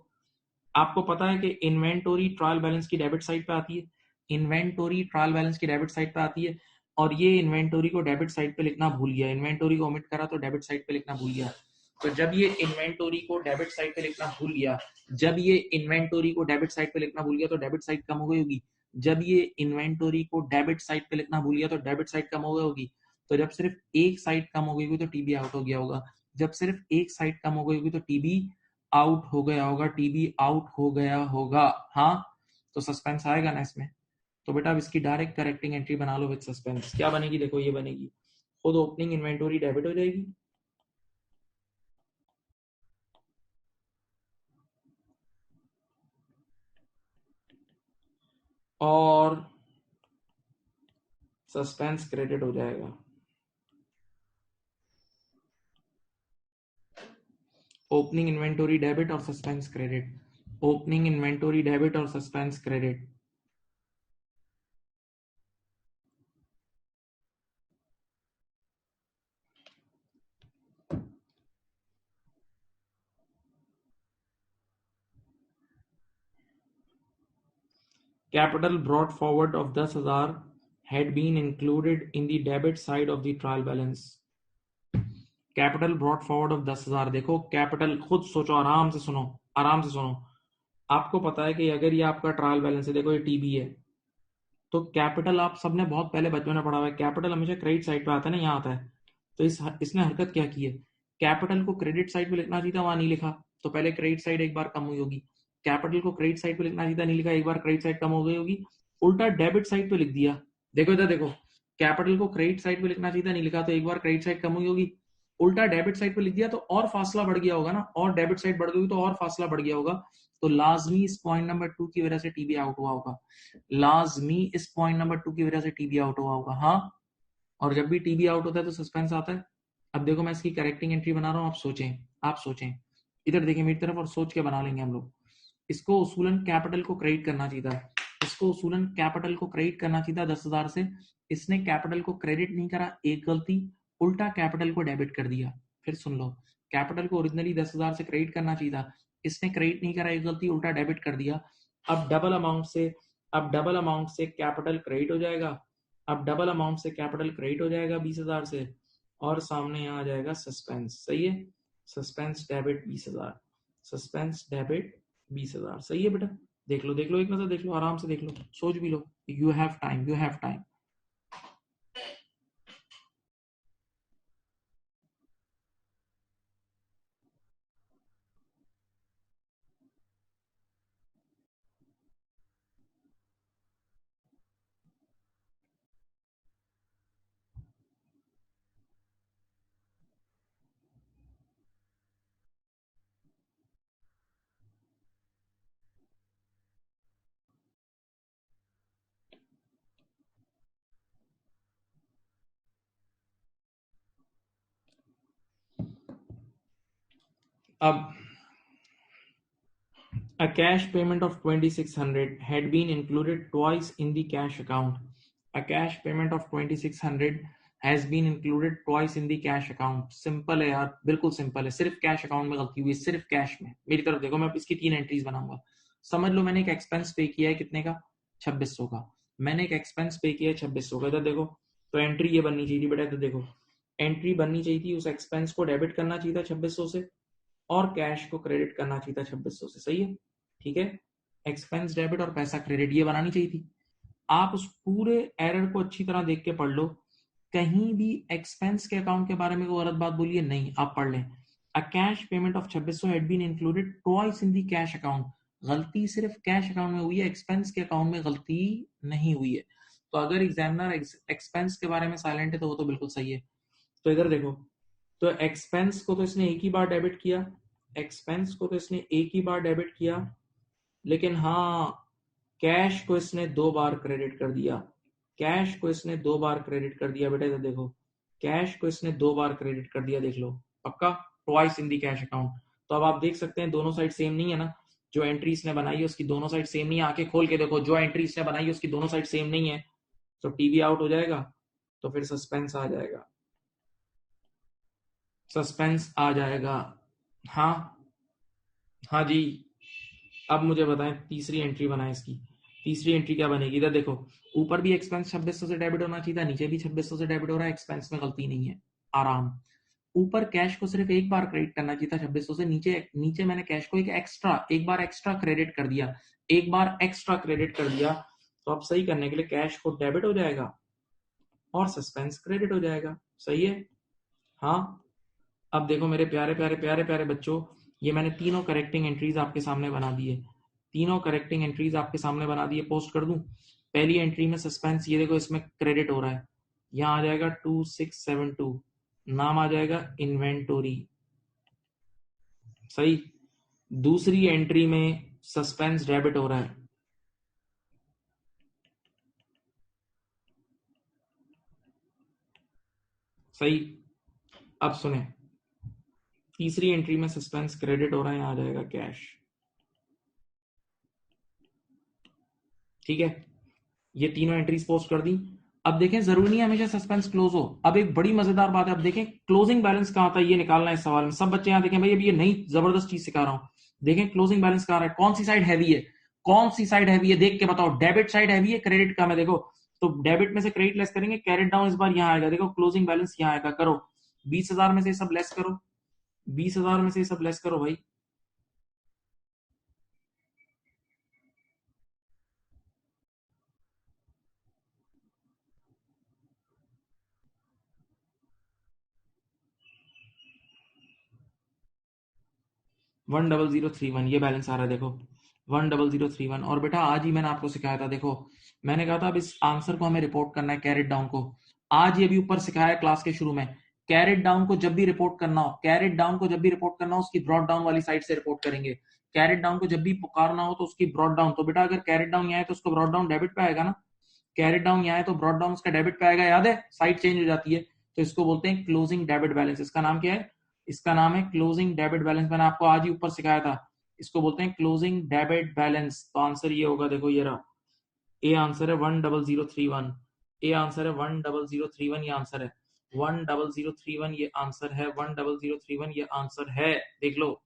आपको पता है कि इन्वेंटोरी ट्रायल बैलेंस की डेबिट साइड पे आती है, इन्वेंटोरी ट्रायल बैलेंस की डेबिट साइड पे आती है, और ये इन्वेंटोरी को डेबिट साइड पे लिखना भूल गया, इन्वेंटोरी को ओमिट करा तो डेबिट साइड पे लिखना भूल गया। तो जब ये इन्वेंटोरी को डेबिट साइड पे लिखना भूल गया, जब ये इन्वेंटोरी को डेबिट साइड पे लिखना भूल गया, तो डेबिट साइड कम हो गई होगी, जब ये इन्वेंटोरी को डेबिट साइड पे लिखना भूल गया तो डेबिट साइड कम हो गई होगी, तो जब सिर्फ एक साइड कम हो गई होगी तो टीबी आउट हो गया होगा, जब सिर्फ एक साइड कम हो गई होगी तो टीबी आउट हो गया होगा, टीबी आउट हो गया होगा, हाँ। तो सस्पेंस आएगा ना इसमें, तो बेटा अब इसकी डायरेक्ट करेक्टिंग एंट्री बना लो विद सस्पेंस, क्या बनेगी, देखो ये बनेगी, खुद ओपनिंग इन्वेंटोरी डेबिट हो जाएगी, और सस्पेंस क्रेडिट हो जाएगा। ओपनिंग इन्वेंटोरी डेबिट और suspense credit, opening inventory debit और suspense credit. Capital brought forward of 10,000 had been included in the debit side of the trial balance. Capital brought forward of 10,000। देखो कैपिटल, खुद सोचो, आराम से सुनो, आराम से सुनो। आपको पता है कि अगर ये आपका ट्रायल बैलेंस है, देखो ये टीबी है, तो कैपिटल आप सबने बहुत पहले बचपन में पढ़ा हुआ है, कैपिटल हमेशा क्रेडिट साइड पे आता है ना, यहाँ आता है। तो इसने हरकत क्या की है, कैपिटल को क्रेडिट साइड पे लिखना चाहिए था, वहां नहीं लिखा, तो पहले क्रेडिट साइड एक बार कम हुई होगी। कैपिटल को क्रेडिट साइड पे लिखना चाहिए था, नहीं लिखा, एक बार क्रेडिट साइड कम हो गई होगी, उल्टा डेबिट साइड पे लिख दिया। देखो इधर देखो, कैपिटल को क्रेडिट साइड पे लिखना चाहिए था, नहीं लिखा, तो एक बार क्रेडिट साइड कम हुई होगी, उल्टा डेबिट साइड पे लिख दिया, तो और फासला बढ़ गया होगा ना, और डेबिट साइड बढ़ गई तो और फासला बढ़ गया होगा। तो लाजमी इस पॉइंट नंबर 2 की वजह से टीबी आउट हुआ होगा, लाजमी इस पॉइंट नंबर 2 की वजह से टीबी आउट हुआ होगा। हाँ, और जब भी टीबी आउट होता है तो सस्पेंस आता है। अब देखो मैं इसकी करेक्टिंग एंट्री बना रहा हूं, आप सोचें, आप सोचें, इधर देखिए मेरी तरफ और सोच के बना लेंगे हम लोग। इसको उसूलन कैपिटल को क्रेडिट करना चाहिए था, इसको उसूलन कैपिटल को क्रेडिट करना चाहिए था 10,000 से, इसने कैपिटल को क्रेडिट नहीं करा, एक गलती, उल्टा कैपिटल को डेबिट कर दिया। फिर सुन लो, कैपिटल को ओरिजिनली 10,000 से क्रेडिट करना चाहिए था, इसने क्रेडिट नहीं करा, एक गलती, उल्टा डेबिट कर दिया। अब डबल अमाउंट से, अब डबल अमाउंट से कैपिटल क्रेडिट हो जाएगा, अब डबल अमाउंट से कैपिटल क्रेडिट हो जाएगा 20,000 से, और सामने आ जाएगा सस्पेंस। सही है, सस्पेंस डेबिट 20,000, सस्पेंस डेबिट 20,000। सही है बेटा, देख लो, देख लो, एक नजर देख लो, आराम से देख लो, सोच भी लो, you have time, you have time. अब a cash payment of 2,600 had been included twice in the cash account. A cash payment of 2,600 has been included twice in the cash account. Simple है यार, बिल्कुल सिंपल है, सिर्फ कैश अकाउंट में गलती हुई, सिर्फ कैश में। मेरी तरफ देखो, मैं इसकी 3 एंट्रीज बनाऊंगा। समझ लो मैंने एक एक्सपेंस पे किया है, कितने का, 2600 का। मैंने एक एक्सपेंस पे किया है 2600 का, इधर देखो, तो एंट्री ये बननी चाहिए थी बेटा, इधर देखो, एंट्री बननी चाहिए थी, उस एक्सपेंस को डेबिट करना चाहिए था 2600 से, और कैश को क्रेडिट करना चाहिए था 2600 से। सही है, ठीक है, एक्सपेंस डेबिट और पैसा क्रेडिट, ये बनानी चाहिए थी। आप उस पूरे एरर को अच्छी तरह देख के पढ़ लो, कहीं भी एक्सपेंस के अकाउंट के बारे में कोई गलत बात बोलिए नहीं, आप पढ़ लें। A cash payment of 2600 had been included twice in the cash account. गलती सिर्फ कैश अकाउंट में हुई है, एक्सपेंस के अकाउंट में गलती नहीं हुई है। तो अगर एग्जामिनर एक्सपेंस के बारे में साइलेंट है तो वो तो बिल्कुल सही है। तो इधर देखो, तो एक्सपेंस को तो इसने एक ही बार डेबिट किया, एक्सपेंस को तो इसने एक ही बार डेबिट किया, लेकिन हाँ, कैश को इसने 2 बार क्रेडिट कर दिया, कैश को इसने 2 बार क्रेडिट कर दिया बेटा, इधर देखो, कैश को इसने 2 बार क्रेडिट कर दिया, देख लो, पक्का, twice in the cash account. तो अब आप देख सकते हैं दोनों साइड सेम नहीं है ना, जो एंट्री इसने बनाई है उसकी दोनों साइड सेम नहीं है, आंखें खोल के देखो, जो एंट्री इसने बनाई है उसकी दोनों साइड सेम नहीं है, तो टीवी आउट हो जाएगा, तो फिर सस्पेंस आ जाएगा, सस्पेंस आ जाएगा। हाँ, हाँ जी। अब मुझे बताएं, तीसरी एंट्री बनाए इसकी, तीसरी एंट्री क्या बनेगी, इधर देखो, ऊपर भी एक्सपेंस 2600 से डेबिट होना चाहिए था, नीचे भी 2600 से डेबिट हो रहा है, एक्सपेंस में गलती नहीं है, आराम। ऊपर कैश को सिर्फ एक बार क्रेडिट करना चाहिए था 2600 से, नीचे नीचे मैंने कैश को एक बार एक्स्ट्रा क्रेडिट कर दिया, एक बार एक्स्ट्रा क्रेडिट कर दिया। तो अब सही करने के लिए कैश को डेबिट हो जाएगा और सस्पेंस क्रेडिट हो जाएगा। सही है, हाँ। अब देखो मेरे प्यारे प्यारे प्यारे प्यारे बच्चों, ये मैंने तीनों करेक्टिंग एंट्रीज आपके सामने बना दी है, तीनों करेक्टिंग एंट्रीज आपके सामने बना दी है, पोस्ट कर दूं। पहली एंट्री में सस्पेंस, ये देखो इसमें क्रेडिट हो रहा है, यहाँ आ जाएगा 2672, नाम आ जाएगा इन्वेंटोरी। सही। दूसरी एंट्री में सस्पेंस डेबिट हो रहा है, सही। अब सुने, तीसरी एंट्री में सस्पेंस क्रेडिट हो रहा है, यहाँ आ जाएगा कैश। ठीक है, ये तीनों एंट्रीज पोस्ट कर दी। अब देखें, जरूरी नहीं है हमेशा सस्पेंस क्लोज हो। अब एक बड़ी मजेदार बात है, अब देखें क्लोजिंग बैलेंस कहां था, ये निकालना है इस सवाल में। सब बच्चे यहां देखें भाई, अभी ये नई जबरदस्त चीज सिखा रहा हूं। देखें क्लोजिंग बैलेंस कहां है, कौन सी साइड हैवी है, कौन सी साइड हैवी है, देख के बताओ। डेबिट साइड हैवी है, क्रेडिट कम है। देखो, तो डेबिट में से क्रेडिट लेस करेंगे, कैरेट डाउन इस बार यहां आएगा। देखो क्लोजिंग बैलेंस यहां आएगा, करो 20,000 में से सब लेस करो, 20,000 में से सब लेस करो भाई। 10031 ये बैलेंस आ रहा है। देखो 10031। और बेटा आज ही मैंने आपको सिखाया था, देखो मैंने कहा था अब इस आंसर को हमें रिपोर्ट करना है, कैरेट डाउन को। आज ये भी ऊपर सिखाया क्लास के शुरू में। कैरेट डाउन को जब भी रिपोर्ट करना हो, कैरेट डाउन को जब भी रिपोर्ट करना हो, उसकी ब्रॉड डाउन वाली साइड से रिपोर्ट करेंगे। कैरेट डाउन को जब भी पुकारना हो तो उसकी ब्रॉड डाउन, तो बेटा अगर कैरेट डाउन यहाँ है तो उसको ब्रॉड डाउन डेबिट पे आएगा ना। कैरेट डाउन यहाँ है तो ब्रॉड डाउन उसका डेबिट पे आएगा, याद है, साइड चेंज हो जाती है। तो इसको बोलते हैं क्लोजिंग डेबिट बैलेंस। इसका नाम क्या है, इसका नाम है क्लोजिंग डेबिट बैलेंस। मैंने आपको आज ही ऊपर सिखाया था, इसको बोलते हैं क्लोजिंग डेबिट बैलेंस। तो आंसर ये होगा, देखो ये रहा, ए आंसर है 10031। ए आंसर है 10031, ये आंसर है 10031, ये आंसर है 10031, ये आंसर है, देख लो।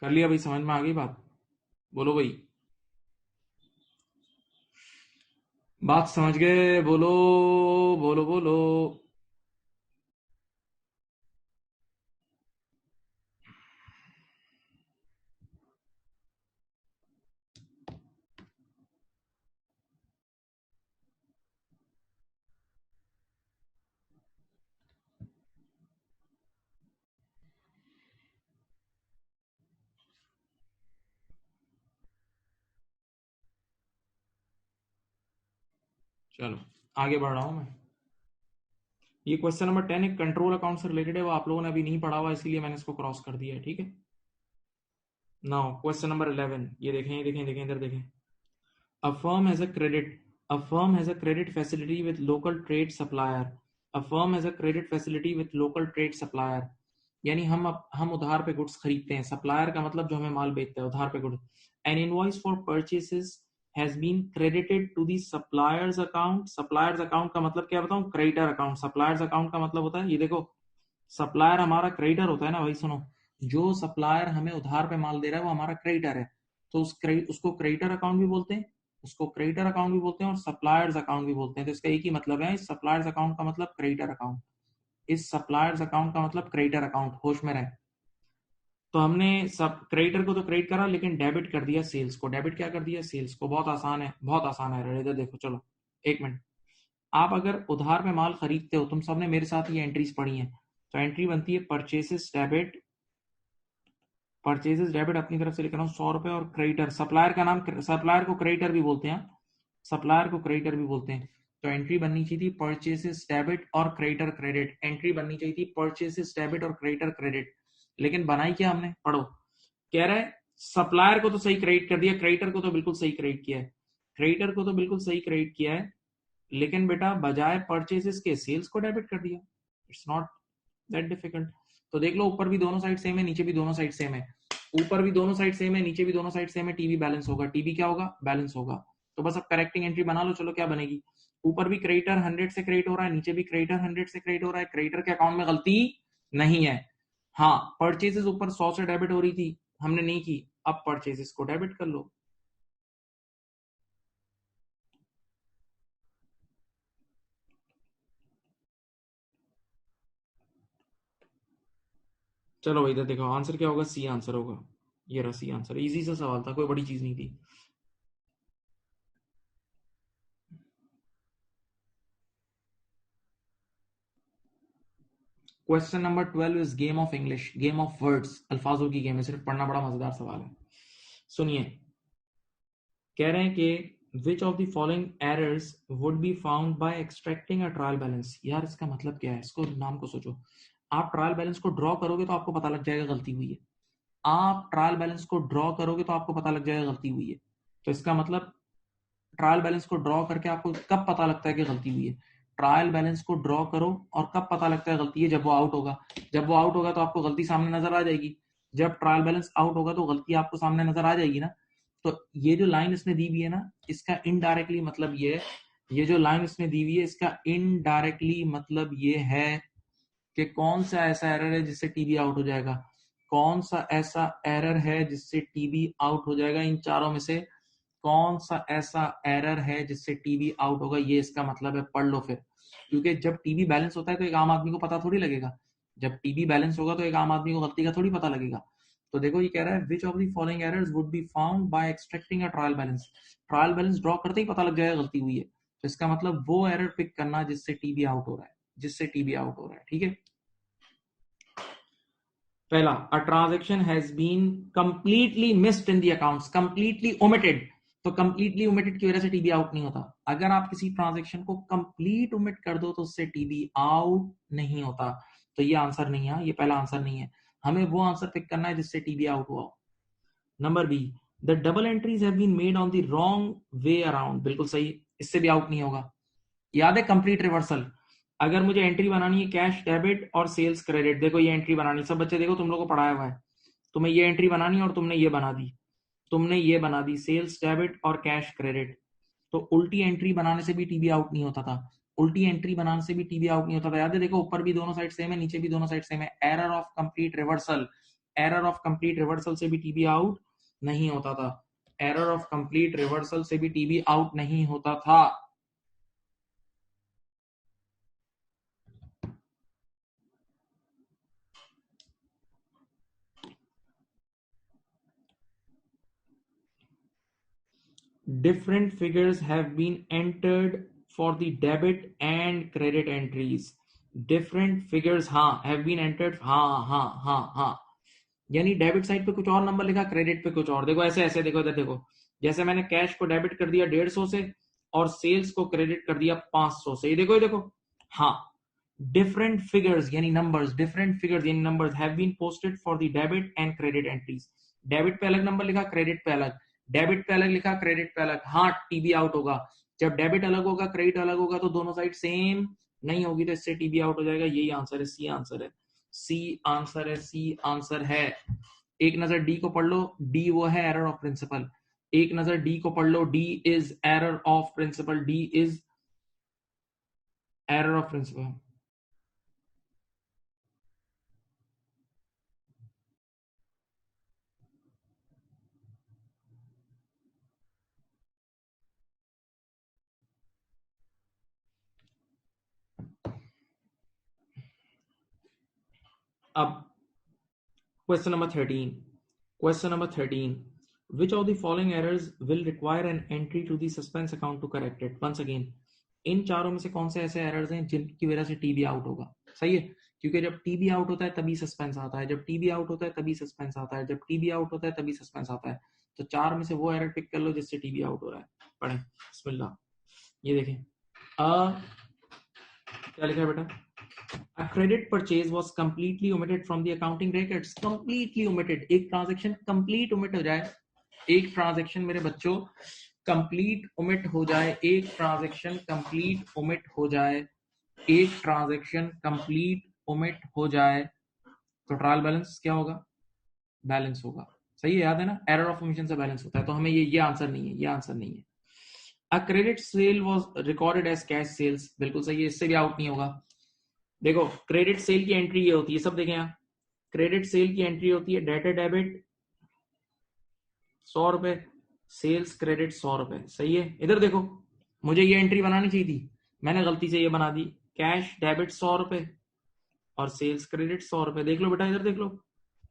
कर लिया भाई, समझ में आ गई बात? बोलो भाई, बात समझ गए? बोलो बोलो बोलो। चलो आगे बढ़ रहा हूं मैं। ये क्वेश्चन नंबर 10 एक कंट्रोल अकाउंट से रिलेटेड है, वो आप लोगों ने अभी नहीं पढ़ा हुआ, इसीलिए मैंने इसको क्रॉस कर दिया है, ठीक है। नाउ क्वेश्चन नंबर 11, ये देखें, ये देखें, देखें इधर देखें। A firm has a credit. A firm has a credit facility with local trade supplier. A firm has a credit facility with local trade supplier. यानी हम उधार पे गुड्स खरीदते हैं, सप्लायर का मतलब जो हमें माल बेचता है, उधार पे goods. An invoice for purchases has been credited to the supplier's account. Supplier's account का मतलब क्या बताऊं, क्रेडिटर अकाउंट। सप्लायर्स अकाउंट का मतलब होता है, ये देखो, सप्लायर हमारा क्रेडिटर होता है ना भाई। सुनो, जो सप्लायर हमें उधार पे माल दे रहा है वो हमारा क्रेडिटर है, तो उसको क्रेडिटर अकाउंट भी बोलते हैं, उसको क्रेडिटर अकाउंट भी बोलते हैं और सप्लायर्स अकाउंट भी बोलते हैं। तो इसका एक ही मतलब है, इस सप्लायर्स अकाउंट का मतलब क्रेडिटर अकाउंट, इस सप्लायर्स अकाउंट का मतलब क्रेडिटर अकाउंट, होश में रहे। तो हमने सब क्रेडिटर को तो क्रेडिट करा, लेकिन डेबिट कर दिया सेल्स को। डेबिट क्या कर दिया, सेल्स को। बहुत आसान है, बहुत आसान है। इधर देखो, चलो एक मिनट। आप अगर उधार में माल खरीदते हो, तुम सबने मेरे साथ ये एंट्रीज पढ़ी हैं, तो एंट्री बनती है परचेसेस डेबिट अपनी तरफ से लिख रहा हूँ 100 रुपए, और क्रेडिटर, सप्लायर का नाम, सप्लायर को क्रेडिटर भी बोलते हैं, सप्लायर को क्रेडिटर भी बोलते हैं। तो एंट्री बननी चाहिए थी परचेसेस डेबिट और क्रेडिटर क्रेडिट, एंट्री बननी चाहिए थी परचेसेस डेबिट और क्रेडिटर क्रेडिट। लेकिन बनाई क्या हमने, पढ़ो, कह रहा है सप्लायर को तो सही क्रेडिट कर दिया, क्रेडिटर को तो बिल्कुल सही क्रेडिट किया है, क्रेडिटर को तो बिल्कुल सही क्रेडिट किया है, लेकिन बेटा बजाय परचेसेस के सेल्स को डेबिट कर दिया। It's not that difficult. तो देख लो, ऊपर भी दोनों साइड सेम है, नीचे भी दोनों साइड सेम है, ऊपर भी दोनों साइड सेम है, नीचे भी दोनों साइड सेम है, टीबी बैलेंस होगा, टीबी क्या होगा, बैलेंस होगा। तो बस अब करेक्टिंग एंट्री बना लो, चलो क्या बनेगी, ऊपर भी क्रेडिटर 100 से क्रेडिट हो रहा है, नीचे भी क्रेडिटर 100 से क्रेडिट हो रहा है, क्रेडिटर के अकाउंट में गलती नहीं है। हाँ, परचेजेस ऊपर 100 से डेबिट हो रही थी, हमने नहीं की, अब परचेजेस को डेबिट कर लो। चलो भाई, इधर देखो, आंसर क्या होगा, सी आंसर होगा, ये रहा सी आंसर। इजी सा सवाल था, कोई बड़ी चीज नहीं थी। Question number 12 is game of English, game of words, अल्फाजों की गेम है, सिर्फ पढ़ना, बड़ा मजेदार सवाल है। सुनिए, कह रहे हैं कि which of the following errors would be found by extracting a trial balance. यार इसका मतलब क्या है, इसको नाम को सोचो। आप ट्रायल बैलेंस को ड्रॉ करोगे तो आपको पता लग जाएगा गलती हुई है, आप ट्रायल बैलेंस को ड्रॉ करोगे तो आपको पता लग जाएगा गलती हुई है। तो इसका मतलब ट्रायल बैलेंस को ड्रॉ करके आपको कब पता लगता है कि गलती हुई है, ट्रायल बैलेंस को ड्रॉ करो और कब पता लगता है गलती है, जब वो आउट होगा। जब वो आउट होगा तो आपको गलती सामने नजर आ जाएगी, जब ट्रायल बैलेंस आउट होगा तो गलती आपको सामने नजर आ जाएगी ना। तो ये जो लाइन इसने दी हुई है ना, इसका इनडायरेक्टली मतलब ये जो लाइन इसने दी हुई है, इसका इनडायरेक्टली मतलब ये है कि कौन सा ऐसा एरर है जिससे टीबी आउट हो जाएगा, कौन सा ऐसा एरर है जिससे टीबी आउट हो जाएगा, इन चारों में से कौन सा ऐसा एरर है जिससे टीबी आउट होगा, ये इसका मतलब है। पढ़ लो फिर, क्योंकि जब टीबी बैलेंस होता है तो एक आम आदमी को पता थोड़ी लगेगा, जब टीबी बैलेंस होगा तो एक आम आदमी को गलती का थोड़ी पता लगेगा। तो देखो, ये कह रहा है which of the following errors would be found by extracting a trial balance, trial balance draw करते ही पता लग जाएगा गलती हुई है। तो इसका मतलब वो एरर पिक करना जिससे टीबी आउट हो रहा है, जिससे टीबी आउट हो रहा है, ठीक है। पहला, a transaction has been completely missed in the accounts, completely omitted. तो कंप्लीटली ओमिटेड की वजह से टीबी आउट नहीं होता। अगर आप किसी ट्रांजेक्शन को कंप्लीट ओमिट कर दो तो उससे टीबी आउट नहीं होता। तो ये आंसर नहीं है, ये पहला आंसर नहीं है, हमें वो आंसर पिक करना है जिससे टीबी आउट हुआ हो। Number B, the double entries have been made on the wrong way around, बिल्कुल सही, इससे भी आउट नहीं होगा। याद है कंप्लीट रिवर्सल, अगर मुझे एंट्री बनानी है कैश डेबिट और सेल्स क्रेडिट, देखो ये एंट्री बनानी, सब बच्चे देखो तुम लोग को पढ़ाया हुआ है, तुम्हें ये एंट्री बनानी है और तुमने ये बना दी, तुमने ये बना दी सेल्स डेबिट और कैश क्रेडिट। तो उल्टी एंट्री बनाने से भी टीबी आउट नहीं होता था, उल्टी एंट्री बनाने से भी टीबी आउट नहीं होता था। याद है, देखो ऊपर भी दोनों साइड सेम है, नीचे भी दोनों साइड सेम है, error of complete reversal, error of complete reversal से भी टीबी आउट नहीं होता था, एरर ऑफ कंप्लीट रिवर्सल से भी टीबी आउट नहीं होता था। Different figures have been entered for the debit and credit entries. Different figures, हाँ, have been entered, हाँ हाँ हाँ हाँ, यानी डेबिट साइड पे कुछ और नंबर लिखा, क्रेडिट पे कुछ और। देखो ऐसे ऐसे, देखो इधर देखो, जैसे मैंने कैश को डेबिट कर दिया 150 से और सेल्स को क्रेडिट कर दिया 500 से, ये देखो हाँ। डिफरेंट फिगर्स यानी नंबर्स, डिफरेंट फिगर्स यानी numbers have been posted for the debit and credit entries. डेबिट पे अलग नंबर लिखा, क्रेडिट पे अलग, डेबिट पे अलग लिखा, क्रेडिट पे अलग। हाँ, टीबी आउट होगा जब डेबिट अलग होगा, क्रेडिट अलग होगा, तो दोनों साइड सेम नहीं होगी, तो इससे टीबी आउट हो जाएगा। यही आंसर है, सी आंसर है, सी आंसर है, सी आंसर है। एक नजर डी को पढ़ लो, डी वो है एरर ऑफ प्रिंसिपल, एक नजर डी को पढ़ लो, D is error of principle, D is error of principle. अब question number 13, question number 13, which of the following errors will require an entry to the suspense account to correct it? Once again, इन चारों में से कौन से ऐसे एरर्स हैं जिनकी वजह से टीबी आउट होगा? सही है, क्योंकि जब टीबी आउट होता है तभी सस्पेंस आता है, जब टीबी आउट होता है तभी सस्पेंस आता है, जब टीबी आउट होता है तभी सस्पेंस आता है। तो चार में से वो एरर पिक कर लो जिससे टीबी आउट हो रहा है। पढ़ें, बिस्मिल्लाह। ये देखें, क्या लिखा है बेटा? A credit purchase was completely omitted from the accounting records. Completely omitted. एक ट्रांजैक्शन कंप्लीट ओमिट हो जाए, एक ट्रांजैक्शन मेरे बच्चों कंप्लीट ओमिट हो जाए, एक ट्रांजैक्शन कंप्लीट ओमिट हो जाए, एक ट्रांजैक्शन कंप्लीट ओमिट हो जाए, तो ट्रायल बैलेंस क्या होगा? बैलेंस होगा। सही है, याद है ना? एरर ऑफ ओमिशन से बैलेंस होता है। तो हमें ये आंसर नहीं है, ये आंसर नहीं है। A credit sale was recorded as cash sales, बिल्कुल सही है, इससे भी आउट नहीं होगा। देखो, क्रेडिट सेल की एंट्री ये होती है, सब देखें यहाँ, क्रेडिट सेल की एंट्री होती है डेटर डेबिट 100 रुपए, सेल्स क्रेडिट 100 रुपए। सही है, इधर देखो, मुझे ये एंट्री बनानी चाहिए थी, मैंने गलती से ये बना दी, कैश डेबिट 100 रुपए और सेल्स क्रेडिट 100 रुपए। देख लो बेटा, इधर देख लो,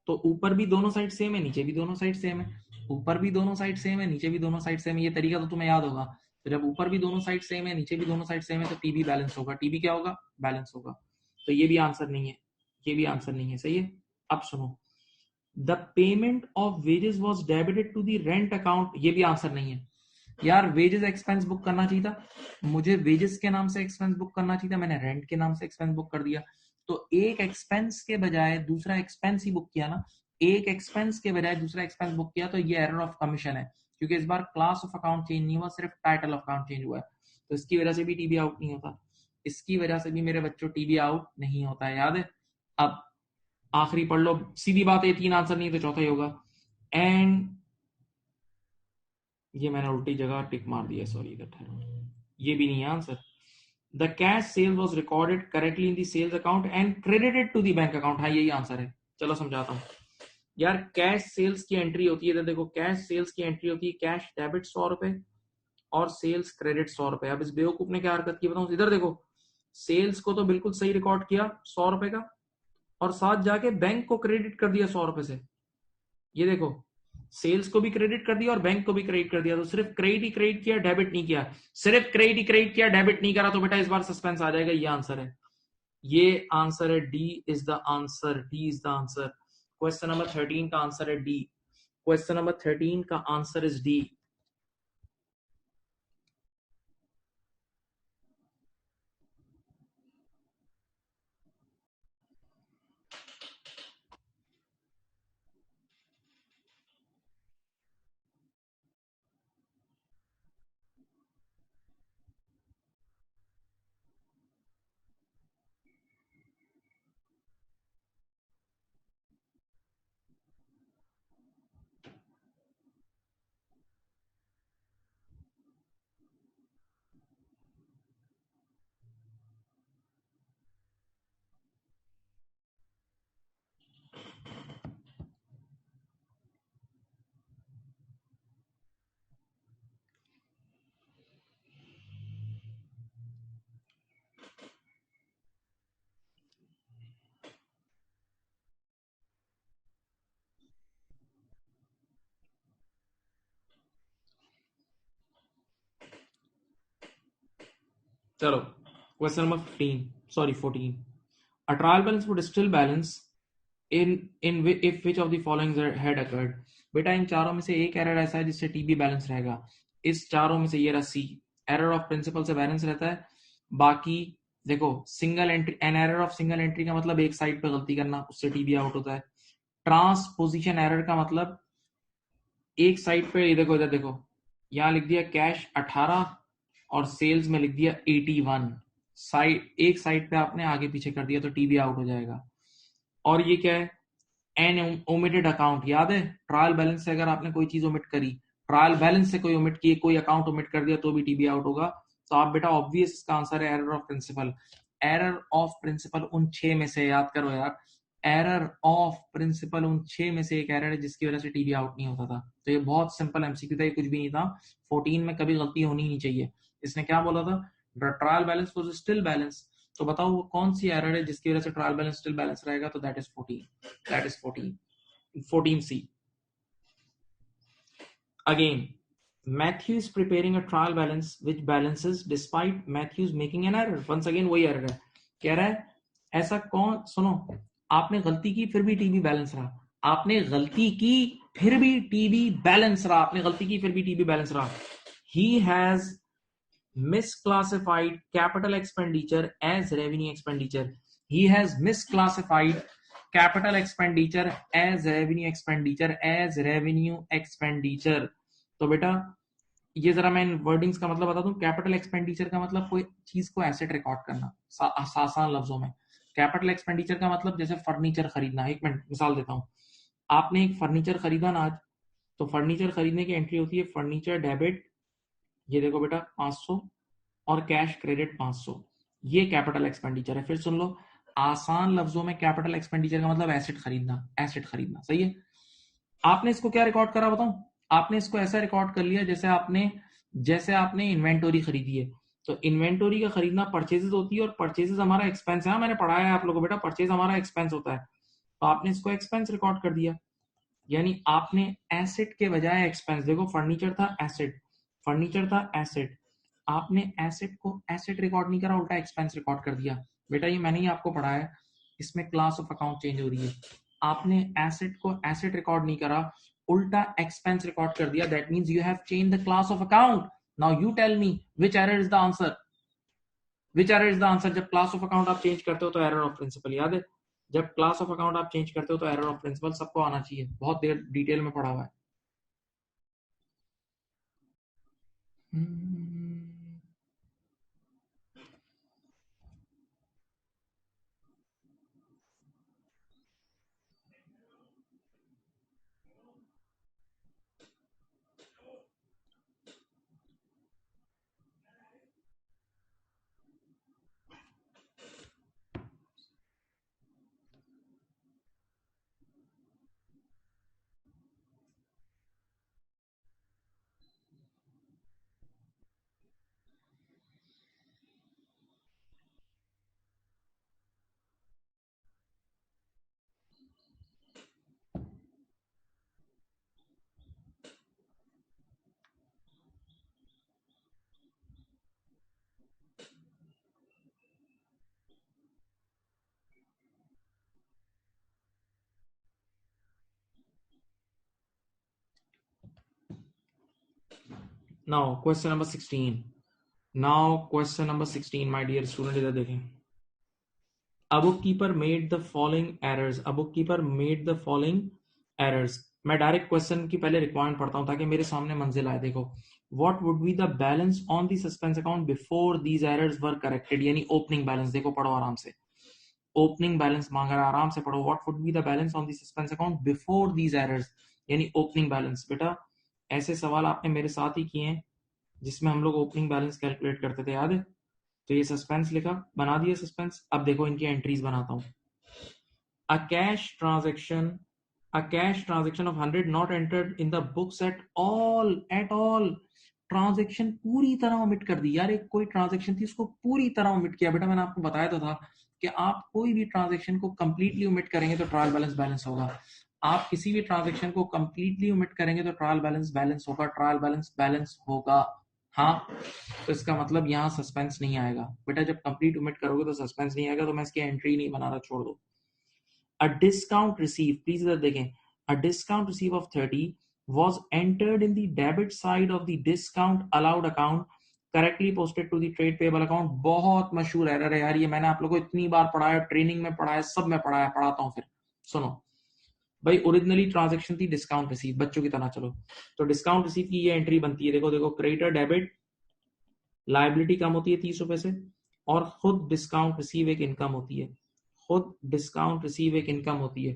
तो ऊपर भी दोनों साइड सेम है, नीचे भी दोनों साइड सेम है, ऊपर भी दोनों साइड सेम है, नीचे भी दोनों साइड सेम है। ये तरीका तो तुम्हें याद होगा। तो जब ऊपर भी दोनों साइड सेम है, नीचे भी दोनों साइड सेम है, तो टीबी बैलेंस होगा। टीबी क्या होगा? बैलेंस होगा। तो ये भी आंसर नहीं है, ये भी आंसर नहीं है। सही है। अब सुनो, the payment of wages was debited to the rent account, ये भी आंसर नहीं है। यार वेजेस एक्सपेंस बुक करना चाहिए था, मुझे वेजेस के नाम से एक्सपेंस बुक करना चाहिए था, मैंने रेंट के नाम से एक्सपेंस बुक कर दिया। तो एक एक्सपेंस के बजाय दूसरा एक्सपेंस ही बुक किया ना, एक एक्सपेंस के बजाय दूसरा एक्सपेंस बुक किया, तो ये एरर ऑफ कमीशन है, क्योंकि इस बार क्लास ऑफ अकाउंट चेंज नहीं हुआ, सिर्फ टाइटल ऑफ अकाउंट चेंज हुआ है। तो इसकी वजह से भी टीबी आउट नहीं होता, इसकी वजह से भी मेरे बच्चों टीबी आउट नहीं होता है, याद है? अब आखिरी पढ़ लो, सीधी बात है, 3 आंसर नहीं तो चौथा ही होगा। एंड ये मैंने उल्टी जगह टिक मार दिया, सॉरी, इधर ठहरो, ये भी नहीं है answer. The cash sale was recorded correctly in the sales account and credited to the bank account, हाँ यही आंसर है। चलो समझाता हूँ यार, कैश सेल्स की एंट्री होती है, इधर देखो, कैश सेल्स की एंट्री होती है कैश डेबिट 100 रुपए और सेल्स क्रेडिट 100 रुपए। अब इस बेवकूफ ने क्या हरकत की बताऊं, इधर देखो, सेल्स को तो बिल्कुल सही रिकॉर्ड किया 100 रुपए का, और साथ जाके बैंक को क्रेडिट कर दिया 100 रुपए से। ये देखो, सेल्स को भी क्रेडिट कर दिया और बैंक को भी क्रेडिट कर दिया। तो सिर्फ क्रेडिट ही क्रेडिट किया, डेबिट नहीं किया, सिर्फ क्रेडिट ही क्रेडिट किया, डेबिट नहीं करा, तो बेटा इस बार सस्पेंस आ जाएगा। ये आंसर है, ये आंसर है, D is the answer, D is the answer. Question number 13 का आंसर है डी, क्वेश्चन नंबर 13 का आंसर इज डी। चलो question number 14, a trial balance would still balance in if which of the following had occurred। बेटा इन चारों में से एक एरर ऐसा है जिससे टीबी बैलेंस रहेगा, इस चारों में से ये रहा सी, एरर ऑफ प्रिंसिपल से बैलेंस रहता है। बाकी देखो, single entry, an error of single entry का मतलब एक साइड पे गलती करना, उससे टीबी आउट होता है। ट्रांसपोजिशन एरर का मतलब एक साइड पे, ये देखो, इधर देखो, यहां लिख दिया कैश 18 और सेल्स में लिख दिया 81, साइड, एक साइड पे आपने आगे पीछे कर दिया, तो टीबी आउट हो जाएगा। और ये क्या है? एन ओमिटेड अकाउंट, याद है? ट्रायल बैलेंस से अगर आपने कोई चीज ओमिट करी, ट्रायल बैलेंस से कोई ओमिट किए, कोई अकाउंट ओमिट कर दिया, तो भी टीबी आउट होगा। तो आप बेटा ऑब्वियस इसका आंसर है error of principle. Error of principle उन 6 में से, याद करो यार, एरर ऑफ प्रिंसिपल उन 6 में से एक एरर है जिसकी वजह से टीबी आउट नहीं होता था। तो ये बहुत सिंपल एमसीक्यू था, ये कुछ भी नहीं था। 14 में कभी गलती होनी नहीं चाहिए। इसने क्या बोला था? Trial balance was still balance. तो बताओ वो कौन सी एरर है जिसकी वजह से ट्रायल बैलेंस स्टिल बैलेंस रहेगा? तो that is 14, that is 14, 14C। Again Matthew is preparing a trial balance which balances despite Matthew's making an error. Once again वही error है, कह रहा है ऐसा कौन, सुनो, आपने गलती की फिर भी टीबी बैलेंस रहा, आपने गलती की फिर भी टीबी बैलेंस रहा, आपने गलती की फिर भी टीबी बैलेंस रहा. He has misclassified capital expenditure as revenue expenditure. He has misclassified capital expenditure as revenue expenditure as revenue expenditure. तो बेटा ये जरा मैं वर्डिंग्स का मतलब बता दूं. कैपिटल एक्सपेंडिचर का मतलब कोई चीज को एसेट रिकॉर्ड करना, आसान लफ्जों में. कैपिटल एक्सपेंडिचर का मतलब जैसे फर्नीचर खरीदना. एक मिनट मिसाल देता हूं. आपने एक फर्नीचर खरीदा ना आज, तो फर्नीचर खरीदने की एंट्री होती है फर्नीचर डेबिट, ये देखो बेटा 500, और कैश क्रेडिट 500. ये कैपिटल एक्सपेंडिचर है. फिर सुन लो, आसान लफ्जों में कैपिटल एक्सपेंडिचर का मतलब एसेट खरीदना, एसेट खरीदना. सही है. आपने इसको क्या रिकॉर्ड करा बताऊं. आपने इसको ऐसा रिकॉर्ड कर लिया जैसे आपने इन्वेंटोरी खरीदी है. तो इन्वेंटोरी का खरीदना परचेजेस होती है, और परचेजेस हमारा एक्सपेंस है. मैंने पढ़ाया है आप लोगों को बेटा, परचेज हमारा एक्सपेंस होता है. तो आपने इसको एक्सपेंस रिकॉर्ड कर दिया, यानी आपने एसेट के बजाय एक्सपेंस. देखो फर्नीचर था एसेट, फर्नीचर था एसेट, आपने एसेट को एसेट रिकॉर्ड नहीं करा, उल्टा एक्सपेंस रिकॉर्ड कर दिया. बेटा ये मैंने ही आपको पढ़ाया है, इसमें क्लास ऑफ अकाउंट चेंज हो रही है. आपने एसेट को एसेट रिकॉर्ड नहीं करा, उल्टा एक्सपेंस रिकॉर्ड कर दिया. That means you have change the class of account. Now you tell me which error is the answer, which error is the answer. जब क्लास ऑफ अकाउंट आप चेंज करते हो तो एरर ऑफ प्रिंसिपल याद है. जब क्लास ऑफ अकाउंट आप चेंज करते हो तो एरर ऑफ प्रिंसिपल सबको आना चाहिए, बहुत देर डिटेल में पढ़ा हुआ है. Now question number 16. Now question number 16 my dear student, इधर देखें. A bookkeeper made the following errors. A bookkeeper made the following errors. मैं डायरेक्ट क्वेश्चन की पहले रिक्वायरमेंट पढ़ता हूं ताकि मेरे सामने मंजिल आए. देखो, what would be the balance on the suspense account before these errors were corrected, यानी ओपनिंग बैलेंस. देखो पढ़ो आराम से, ओपनिंग बैलेंस मांग रहा है, आराम से पढ़ो. what would be the balance on the suspense account before these errors, यानी ओपनिंग बैलेंस. बेटा ऐसे सवाल आपने मेरे साथ ही किए हैं जिसमें हम लोग ओपनिंग बैलेंस कैलकुलेट करते थे, याद है. तो ये सस्पेंस लिखा, बना दिया सस्पेंस. अब देखो इनकी एंट्रीज बनाता हूं. A cash transaction of 100 not entered in the books at all. Transaction पूरी तरह ओमिट कर दी यार. एक कोई ट्रांजेक्शन थी उसको पूरी तरह ओमिट किया. बेटा मैंने आपको बताया तो था कि आप कोई भी ट्रांजेक्शन को कंप्लीटली ओमिट करेंगे तो ट्रायल बैलेंस बैलेंस होगा. आप किसी भी ट्रांजेक्शन को कंप्लीटली ओमिट करेंगे तो ट्रायल बैलेंस बैलेंस होगा, ट्रायल बैलेंस बैलेंस होगा. हाँ, तो इसका मतलब यहाँ सस्पेंस नहीं आएगा. बेटा जब कंप्लीट ओमिट करोगे तो सस्पेंस नहीं आएगा, तो मैं इसकी एंट्री नहीं बना रहा, छोड़ दो. A discount receipt, प्लीज इधर देखें. A discount receipt of 30 was entered in the debit side of the discount allowed account, correctly posted to the trade payable account. बहुत मशहूर एरर है यार ये, मैंने आप लोगों को इतनी बार पढ़ाया, ट्रेनिंग में पढ़ाया, सब में पढ़ाया, पढ़ाता हूँ. फिर सुनो भाई, ओरिजिनली ट्रांजेक्शन थी डिस्काउंट रिसीव, बच्चों की तरह चलो. तो डिस्काउंट रिसीव की ये एंट्री बनती है. देखो देखो, क्रेडिटर डेबिट, लाइबिलिटी कम होती है 30 रुपए से, और खुद डिस्काउंट रिसीव एक इनकम होती है. खुद डिस्काउंट रिसीव एक इनकम होती है.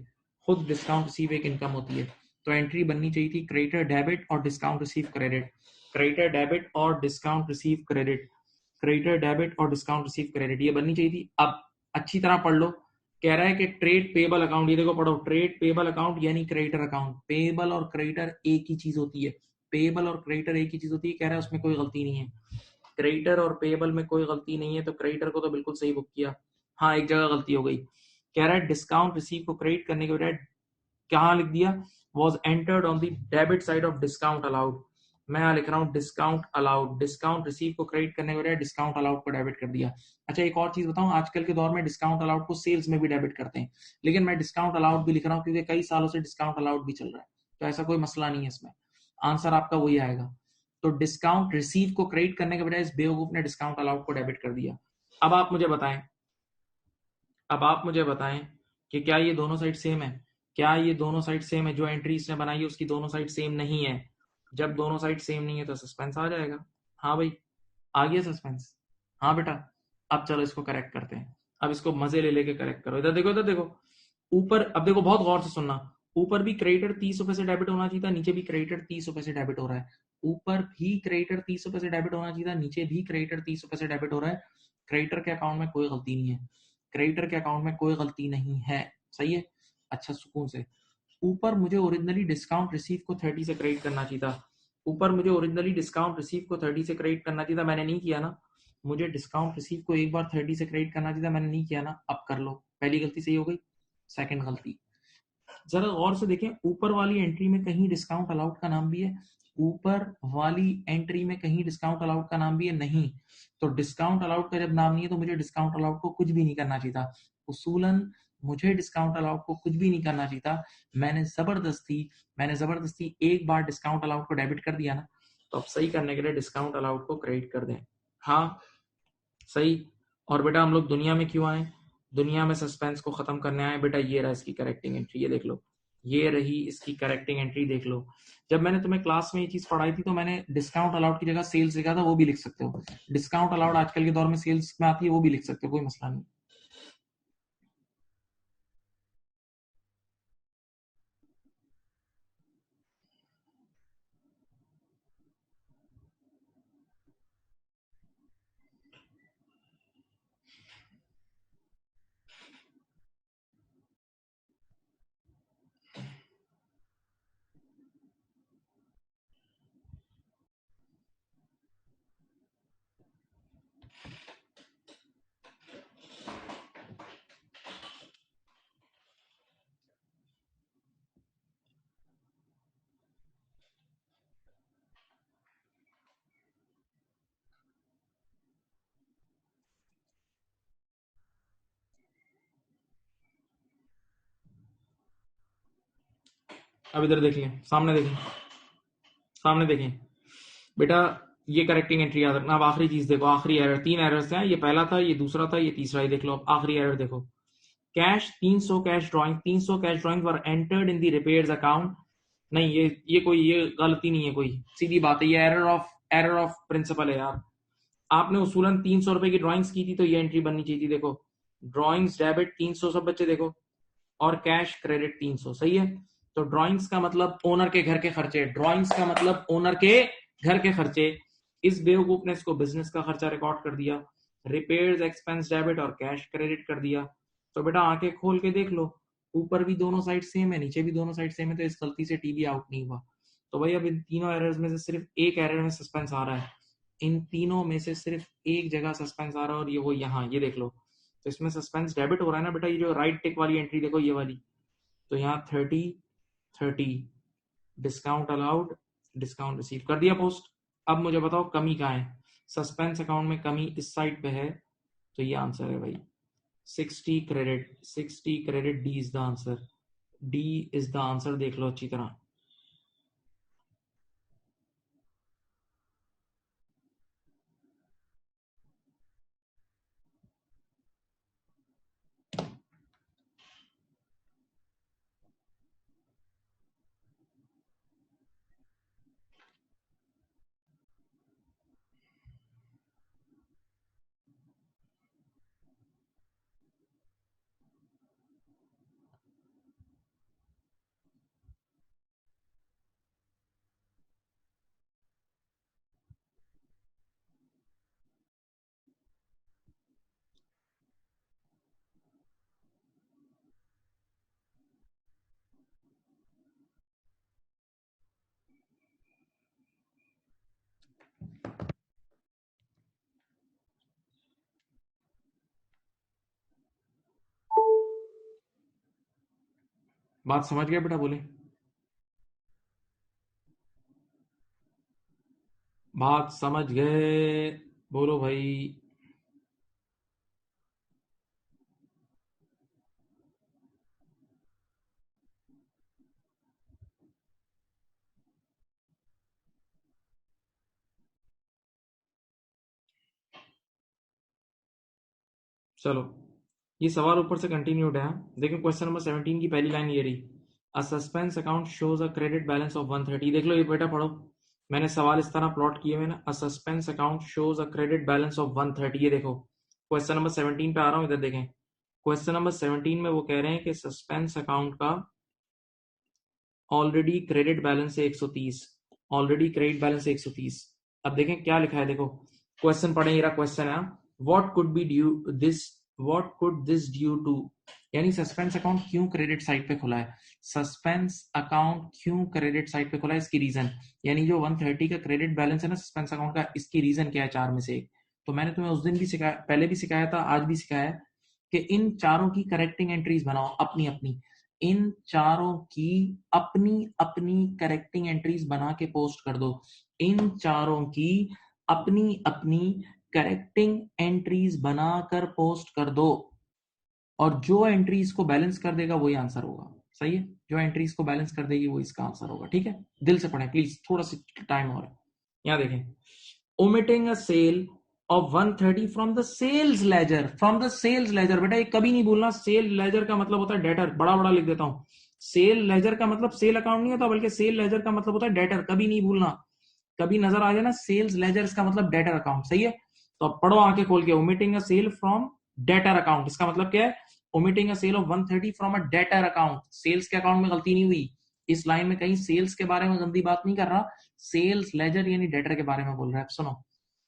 खुद डिस्काउंट रिसीव एक इनकम होती है. तो एंट्री बननी चाहिए थी क्रेडिटर डेबिट और discount receive credit. Creditor debit और discount receive credit. Creditor debit और डिस्काउंट रिसीव क्रेडिट, ये बननी चाहिए थी. अब अच्छी तरह पढ़ लो. कह रहा है कि ट्रेड पेबल अकाउंट, ये देखो पढ़ो, ट्रेड पेबल अकाउंट यानी क्रेडिटर अकाउंट. पेबल और क्रेडिटर एक ही चीज होती है. पेबल और क्रेडिटर एक ही चीज होती है. कह रहा है उसमें कोई गलती नहीं है. क्रेडिटर और पेबल में कोई गलती नहीं है, तो क्रेडिटर को तो बिल्कुल सही बुक किया. हाँ, एक जगह गलती हो गई. कह रहा है डिस्काउंट रिसीव को क्रेडिट करने के बजाय क्या लिख दिया, was entered on the debit side of discount allowed. मैं यहाँ लिख रहा हूँ डिस्काउंट अलाउड, डिस्काउंट रिसीव को क्रेडिट करने के बजाय डिस्काउंट अलाउड को डेबिट कर दिया। अच्छा एक और चीज बताऊं, आजकल के दौर में डिस्काउंट अलाउड को सेल्स में भी डेबिट करते हैं, लेकिन मैं डिस्काउंट अलाउड भी लिख रहा हूँ क्योंकि कई सालों से डिस्काउंट अलाउड भी चल रहा है, तो ऐसा कोई मसला नहीं है इसमें, आंसर आपका वही आएगा। तो डिस्काउंट रिसीव को क्रेडिट करने के बजाय इस बेवकूफ ने डिस्काउंट अलाउड को डेबिट कर दिया। अब आप मुझे बताएं, अब आप मुझे बताएं कि क्या ये दोनों साइड सेम है? क्या ये दोनों साइड सेम है? जो एंट्री इसने बनाई है उसकी दोनों साइड सेम नहीं है। जब दोनों साइड सेम नहीं है तो सस्पेंस आ जाएगा। हाँ भाई, आ गया सस्पेंस। हाँ बेटा, अब चलो इसको करेक्ट करते हैं। अब इसको मजे ले लेके करेक्ट करो। इधर देखो, इधर देखो, ऊपर अब देखो, बहुत गौर से सुनना। ऊपर भी क्रेडिटर 30 रुपए से डेबिट होना चाहिए था, नीचे भी क्रेडिटर 30 रुपए से डेबिट हो रहा है। ऊपर भी क्रेडिटर 30 रुपए से डेबिट होना चाहिए था, नीचे भी क्रेडिटर 30 रुपए से डेबिट हो रहा है। क्रेडिटर के अकाउंट में कोई गलती नहीं है, क्रेडिटर के अकाउंट में कोई गलती नहीं है। सही है, अच्छा सुकून से। ऊपर मुझे ओरिजिनली डिस्काउंट रिसीव को 30 से क्रेडिट करना चाहिए था। ऊपर मुझे ओरिजिनली डिस्काउंट रिसीव को 30 से क्रेडिट करना चाहिए था, मैंने नहीं किया ना। मुझे डिस्काउंट रिसीव को एक बार 30 से क्रेडिट करना चाहिए था, मैंने नहीं किया ना। अब कर लो, पहली गलती सही हो गई, सेकंड गलती। जरा गौर से देखें, ऊपर वाली एंट्री में कहीं डिस्काउंट अलाउड का नाम भी है? ऊपर वाली एंट्री में कहीं डिस्काउंट अलाउड का नाम भी है? नहीं। तो डिस्काउंट अलाउड का जब नाम नहीं है तो मुझे डिस्काउंट अलाउड को कुछ भी नहीं करना चाहिए था। उसूलन मुझे डिस्काउंट अलाउड को कुछ भी नहीं करना चाहिए था। मैंने जबरदस्ती एक बार डिस्काउंट अलाउड को डेबिट कर दिया ना, तो अब सही करने के लिए डिस्काउंट अलाउड को क्रेडिट कर दें। हाँ सही। और बेटा हम लोग दुनिया में क्यों आए? दुनिया में सस्पेंस को खत्म करने आए बेटा। ये रहा इसकी करेक्टिंग एंट्री, ये देख लो, ये रही इसकी करेक्टिंग एंट्री, देख लो। जब मैंने तुम्हें क्लास में ये चीज पढ़ाई थी तो मैंने डिस्काउंट अलाउड की जगह सेल्स लिखा था, वो भी लिख सकते हो। डिस्काउंट अलाउड आजकल के दौर में सेल्स में आती है, वो भी लिख सकते हो, कोई मसला नहीं। अब इधर देखें, सामने देखें, सामने देखें बेटा, ये करेक्टिंग एंट्री याद रखना। अब आखिरी चीज देखो, आखिरी एरर, 3 एरर्स हैं, ये पहला था, ये दूसरा था, ये तीसरा, ये देख लो। अब आखिरी एरर देखो, cash 300 cash drawing, 300 cash drawing were entered in the repairs account. नहीं, ये कोई ये गलती नहीं है, कोई सीधी बात है, ये एरर ऑफ प्रिंसिपल है यार। आपने उसूलन 300 रुपए की ड्राइंग्स की थी तो ये एंट्री बननी चाहिए थी। देखो, ड्राइंग्स डेबिट 300, सब बच्चे देखो, और कैश क्रेडिट 300, सही है। तो ड्राइंग्स का मतलब ओनर के घर के खर्चे, ड्राइंग्स का मतलब ओनर के घर के खर्चे। इस बेवकूफ ने इसको बिजनेस का खर्चा रिकॉर्ड कर दिया, रिपेयर्स एक्सपेंस डेबिट और कैश क्रेडिट कर दिया। तो बेटा आंखें खोल के देख लो, ऊपर भी दोनों साइड सेम है, नीचे भी दोनों साइड सेम है, तो इस गलती से टीबी आउट नहीं हुआ। तो भाई अब इन तीनों एरर्स में से सिर्फ एक एरर में सस्पेंस आ रहा है, इन तीनों में से सिर्फ एक जगह सस्पेंस आ रहा है, और ये वो यहाँ, ये देख लो। तो इसमें सस्पेंस डेबिट हो रहा है ना बेटा, ये जो राइट टिक वाली एंट्री देखो, ये वाली। तो यहाँ 30 डिस्काउंट अलाउड, डिस्काउंट रिसीव कर दिया पोस्ट। अब मुझे बताओ कमी कहाँ है? सस्पेंस अकाउंट में कमी इस साइड पे है, तो ये आंसर है भाई, 60 credit D is the answer, D is the answer, देख लो अच्छी तरह। बात समझ गए बेटा? बोले बात समझ गए? बोलो भाई। चलो, ये सवाल ऊपर से कंटिन्यूड है। देखो क्वेश्चन नंबर 17 की पहली लाइन ये रही, अ suspense account shows a credit balance of 130। देख लो ये बेटा, पढ़ो। मैंने सवाल इस तरह प्लॉट किए हुए ना, अ suspense account shows a credit balance of 130। ये देखो क्वेश्चन नंबर 17 पे आ रहा हूं, इधर देखें। क्वेश्चन नंबर 17 में वो कह रहे हैं कि सस्पेंस अकाउंट का ऑलरेडी क्रेडिट बैलेंस है 130। ऑलरेडी क्रेडिट बैलेंस है 130। अब देखें क्या लिखा है, देखो क्वेश्चन पढ़े, ये क्वेश्चन है, what could be due this, what could this due to, यानी सस्पेंस अकाउंट क्यों क्रेडिट साइड पे खुला है, सस्पेंस अकाउंट क्यों क्रेडिट साइड पे खुला है, इसकी रीजन, यानी जो 130 का क्रेडिट बैलेंस है ना सस्पेंस अकाउंट का, इसकी रीजन क्या है, चार में से एक। तो मैंने तुम्हें उस दिन भी सिखाया, पहले भी सिखाया था, आज भी सिखाया है कि इन चारों की करेक्टिंग एंट्रीज बनाओ अपनी अपनी, इन चारों की अपनी अपनी करेक्टिंग एंट्रीज बना के पोस्ट कर दो, इन चारों की अपनी अपनी करेक्टिंग एंट्रीज बनाकर पोस्ट कर दो, और जो एंट्रीज को बैलेंस कर देगा वही आंसर होगा। सही है, जो एंट्रीज को बैलेंस कर देगी वो इसका आंसर होगा। ठीक है, दिल से पढ़ें प्लीज, थोड़ा सा टाइम और है। यहां देखें, omitting a sale of 130 from the sales ledger, from the sales ledger। बेटा ये कभी नहीं भूलना, सेल लेजर का मतलब होता है डेटर, बड़ा बड़ा लिख देता हूं। सेल लेजर का मतलब सेल अकाउंट नहीं होता, बल्कि सेल लेजर का मतलब होता है डेटर, कभी नहीं भूलना। कभी नजर आ जाए ना सेल्स लेजर, इसका मतलब डेटर अकाउंट। सही है, तो अब पढ़ो आंखें खोल के, omitting a sale from debtor account, इसका मतलब क्या है, omitting a sale of 130 from a debtor account. Sales के अकाउंट में गलती नहीं हुई, इस लाइन में कहीं सेल्स के बारे में गंदी बात नहीं कर रहा, सेल्स लेजर यानी डेटर के बारे में बोल रहा है। सुनो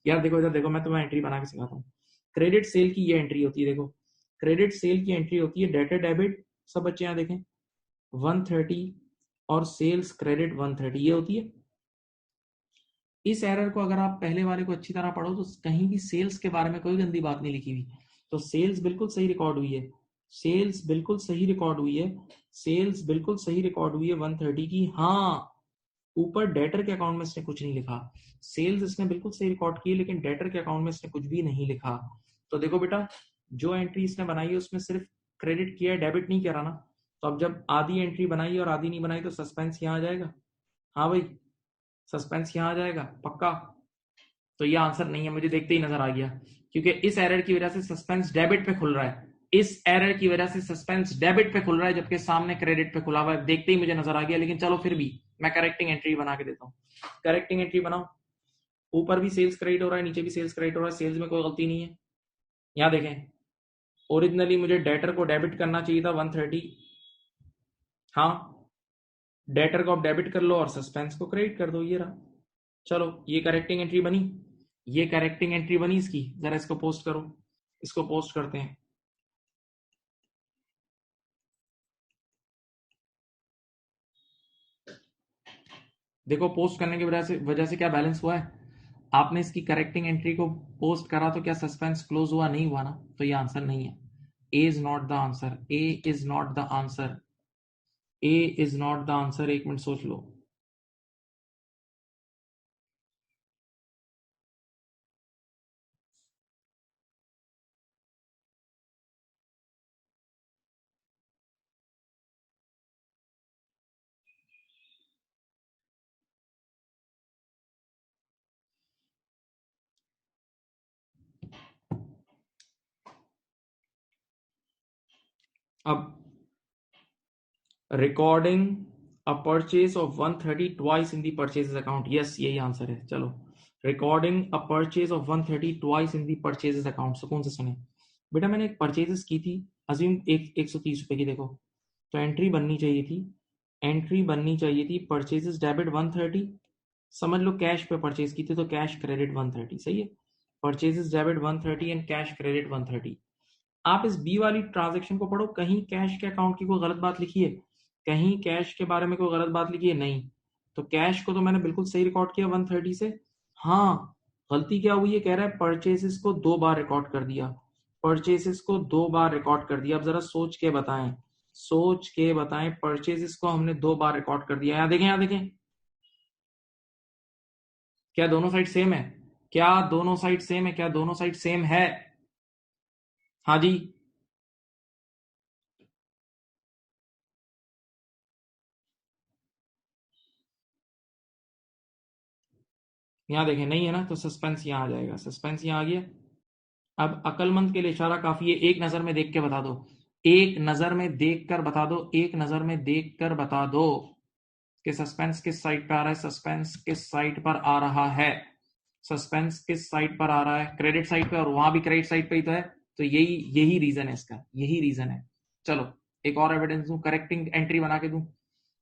यार, देखो इधर देखो, मैं तुम्हें एंट्री बना के सिखाता हूँ। क्रेडिट सेल की ये एंट्री होती है, देखो क्रेडिट सेल की एंट्री होती है डेटर डेबिट, सब बच्चे यहाँ देखें 130, और सेल्स क्रेडिट 130 ये होती है। इस एरर को अगर आप पहले वाले को अच्छी तरह पढ़ो तो कहीं भी सेल्स के बारे में कोई गंदी बात नहीं लिखी हुई, तो सेल्स बिल्कुल सही रिकॉर्ड हुई है, सेल्स बिल्कुल सही रिकॉर्ड हुई है, सेल्स बिल्कुल सही रिकॉर्ड हुई है 130 की। हाँ, ऊपर डेटर के अकाउंट में इसने कुछ नहीं लिखा, सेल्स इसने बिल्कुल सही रिकॉर्ड की, लेकिन डेटर के अकाउंट में इसने कुछ भी नहीं लिखा। तो देखो बेटा, जो एंट्री इसने बनाई है उसमें सिर्फ क्रेडिट किया है, डेबिट नहीं करा ना। तो अब जब आधी एंट्री बनाई और आधी नहीं बनाई तो सस्पेंस यहाँ आ जाएगा। हाँ भाई, सस्पेंस यहाँ आ जाएगा पक्का। तो ये आंसर नहीं है, मुझे देखते ही नजर आ गया, क्योंकि इस एरर की वजह से सस्पेंस डेबिट पे खुल रहा है, इस एरर की वजह से सस्पेंस डेबिट पे खुल रहा है, जबकि सामने क्रेडिट पे खुला हुआ है। देखते ही मुझे नजर आ गया, लेकिन चलो फिर भी मैं करेक्टिंग एंट्री बना के देता हूँ। करेक्टिंग एंट्री बनाओ, ऊपर भी सेल्स क्रेडिट हो रहा है, नीचे भी सेल्स क्रेडिट हो रहा है, सेल्स में कोई गलती नहीं है। यहाँ देखें, ओरिजिनली मुझे डेटर को डेबिट करना चाहिए था 130, हाँ, डेटर को आप डेबिट कर लो और सस्पेंस को क्रेडिट कर दो, ये रहा। चलो ये करेक्टिंग एंट्री बनी, ये करेक्टिंग एंट्री बनी इसकी, जरा इसको पोस्ट करो, इसको पोस्ट करते हैं। देखो पोस्ट करने की वजह से क्या बैलेंस हुआ है, आपने इसकी करेक्टिंग एंट्री को पोस्ट करा तो क्या सस्पेंस क्लोज हुआ, नहीं हुआ ना, तो ये आंसर नहीं है। A is not the answer, A is not the answer, A is not the answer. एक मिनट सोच लो। अब recording a purchase of 130 twice in the purchases account, yes यही आंसर है। चलो, recording a purchase of 130 twice in the purchases account, सुकून से सुने बेटा। मैंने एक परचेजेस की थी, अज्यूम 130 रुपए की, देखो तो एंट्री बननी चाहिए थी, एंट्री बननी चाहिए थी परचेजेस डेबिट 130, समझ लो कैश पे परचेज की थी तो कैश क्रेडिट 130। सही है, purchases debit 130 and cash credit 130। आप इस बी वाली ट्रांजेक्शन को पढ़ो, कहीं कैश के अकाउंट की कोई गलत बात लिखी है, कहीं कैश के बारे में कोई गलत बात लिखी है, नहीं। तो कैश को तो मैंने बिल्कुल सही रिकॉर्ड किया 130 से। हाँ, गलती क्या हुई है, कह रहा है परचेसेस को 2 बार रिकॉर्ड कर दिया, परचेसेस को 2 बार रिकॉर्ड कर दिया। अब जरा सोच के बताएं, सोच के बताएं, परचेसेस को हमने 2 बार रिकॉर्ड कर दिया। यहाँ देखें, यहाँ देखें, क्या दोनों साइड सेम है? क्या दोनों साइड सेम है? क्या दोनों साइड सेम है? हाँ जी। यहां देखें, नहीं है ना, तो सस्पेंस यहां आ जाएगा, सस्पेंस यहां आ गया। अब अक्लमंद के लिए इशारा काफी है, एक नजर में देख के बता दो, एक नजर में देख कर बता दो, एक नजर में देख कर बता दो कि सस्पेंस किस साइड पर आ रहा है, सस्पेंस किस साइड पर आ रहा है, सस्पेंस किस साइड पर आ रहा है, क्रेडिट साइड पे, और वहां भी क्रेडिट साइड पे ही तो है। तो यही यही रीजन है इसका, यही रीजन है। चलो एक और एविडेंस दूं, करेक्टिंग एंट्री बना के दूं।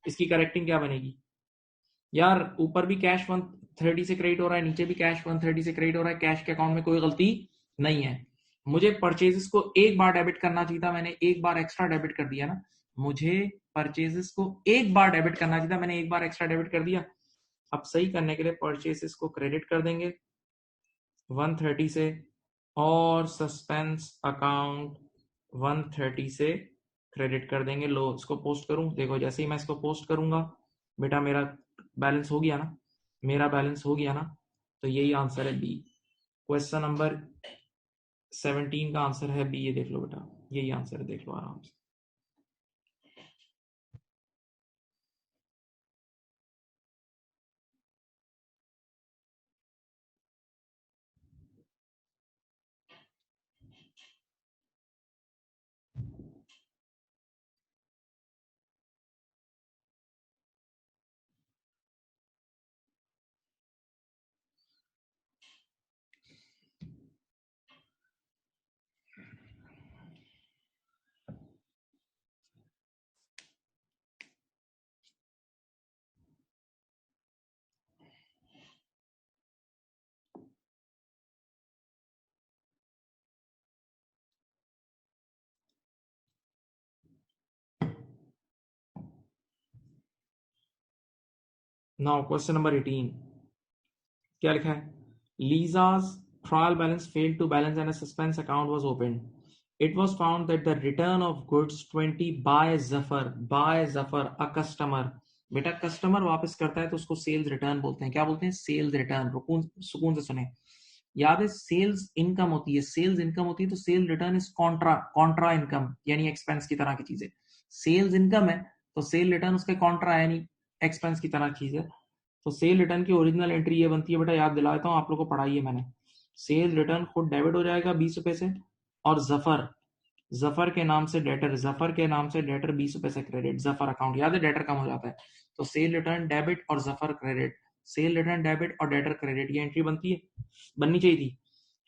इसकी करेक्टिंग क्या बनेगी यार? ऊपर भी कैश 130 से क्रेडिट हो रहा है, नीचे भी कैश 130 से क्रेडिट हो रहा है, कैश के अकाउंट में कोई गलती नहीं है। मुझे परचेजेस को एक बार डेबिट करना चाहिए था, मैंने एक बार एक्स्ट्रा डेबिट कर दिया ना। मुझे परचेजेस को एक बार डेबिट करना चाहिए था, मैंने एक बार एक्स्ट्रा डेबिट कर दिया। अब सही करने के लिए परचेजेस को क्रेडिट कर देंगे 130 से, और सस्पेंस अकाउंट 130 से क्रेडिट कर देंगे। लो इसको पोस्ट करूं, देखो जैसे ही मैं इसको पोस्ट करूंगा बेटा मेरा बैलेंस हो गया ना, मेरा बैलेंस हो गया ना। तो यही आंसर है बी। क्वेश्चन नंबर 17 का आंसर है बी, ये देख लो बेटा, यही आंसर है, देख लो आराम से। नाउ क्वेश्चन नंबर 18, क्या लिखा है? लीजा's trial balance failed to balance and a suspense account was opened. It was found that the return of goods 20 by Zafar a customer, बेटा कस्टमर वापस करता है तो उसको सेल्स रिटर्न बोलते हैं। क्या बोलते हैं? Sales return. रुकून सुकून से सुने, याद है सेल्स इनकम होती है, सेल्स इनकम होती है, तो cell return is Contra, Contra income यानी एक्सपेंस की तरह की चीज है। सेल्स इनकम है तो सेल रिटर्न उसके कॉन्ट्रा यानी एक्सपेंस की तरह चीज है। तो सेल रिटर्न की ओरिजिनल एंट्री ये बनती है बेटा, याद दिला देता हूँ, आप लोगों को पढ़ाई है मैंने। सेल रिटर्न खुद डेबिट हो जाएगा 20 रुपए से, और जफर, जफर के नाम से डेटर, जफर के नाम से डेटर 20 रुपए से क्रेडिट, जफर अकाउंट, याद है डेटर कम हो जाता है। तो सेल रिटर्न डेबिट और जफर क्रेडिट, सेल रिटर्न डेबिट और डेटर क्रेडिट, ये एंट्री बनती है, बननी चाहिए थी।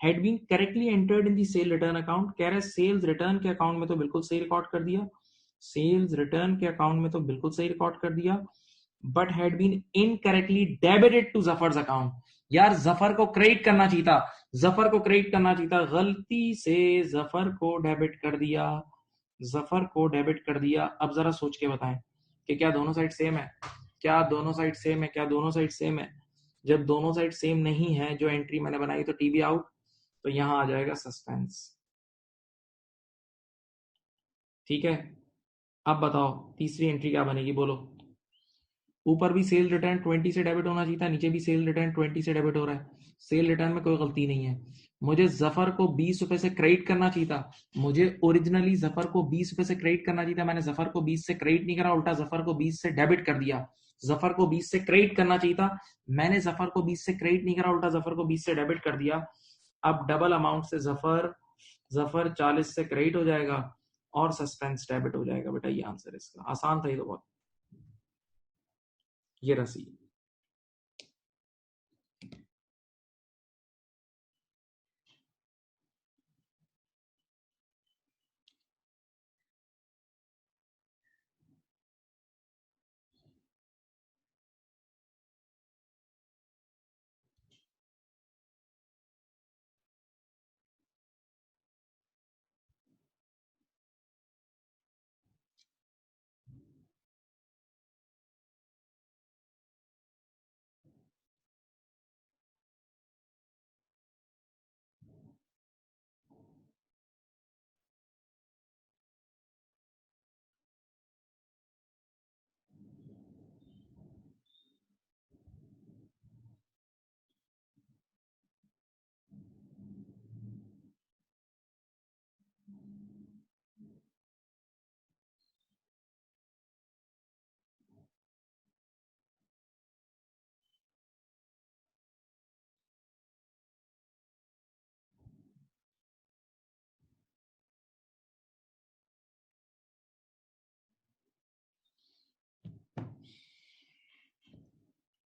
Had been correctly entered in the sale return account, कह रहे सेल्स रिटर्न के अकाउंट में तो बिल्कुल सही रिकॉर्ड कर दिया, सेल्स रिटर्न के अकाउंट में तो बिल्कुल सही रिकॉर्ड कर दिया, but had been incorrectly debited to Zafar's account. यार जफर को क्रेडिट करना चाहिए था, जफर को क्रेडिट करना चाहिए था, गलती से जफर को डेबिट कर दिया, जफर को डेबिट कर दिया। अब जरा सोच के बताएं कि क्या दोनों साइड सेम है? क्या दोनों साइड सेम है? क्या दोनों साइड सेम है? जब दोनों साइड सेम नहीं है, जो एंट्री मैंने बनाई, तो टीबी आउट, तो यहां आ जाएगा सस्पेंस। ठीक है, अब बताओ तीसरी एंट्री क्या बनेगी, बोलो। ऊपर भी सेल रिटर्न 20 से डेबिट होना चाहिए था, नीचे भी सेल रिटर्न 20 से डेबिट हो रहा है, सेल रिटर्न में कोई गलती नहीं है। मुझे जफर को 20 रुपए से क्रेडिट करना चाहिए था, मुझे ओरिजिनली जफर को 20 रुपए से क्रेडिट करना चाहिए था, मैंने जफर को 20 से क्रेडिट नहीं करा, उल्टा जफर को 20 से डेबिट कर दिया। जफर को 20 से क्रेडिट करना चाहिए था, मैंने जफर को 20 से क्रेडिट नहीं करा, उल्टा जफर को 20 से डेबिट कर दिया। अब डबल अमाउंट से जफर, जफर 40 से क्रेडिट हो जाएगा और सस्पेंस डेबिट हो जाएगा। बेटा ये आंसर है इसका, आसान था ये तो बहुत। ये रसी।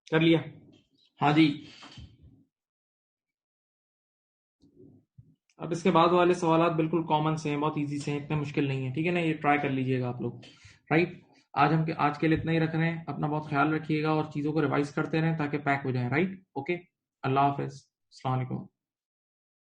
कर लिया? हाँ जी। अब इसके बाद वाले सवाल बिल्कुल कॉमन से हैं, बहुत इजी से हैं, इतने मुश्किल नहीं है, ठीक है ना? ये ट्राई कर लीजिएगा आप लोग, राइट? आज के लिए इतना ही रख रहे हैं, अपना बहुत ख्याल रखिएगा और चीज़ों को रिवाइज करते रहें ताकि पैक हो जाए, राइट? ओके, अल्लाह हाफिज, अस्सलाम वालेकुम।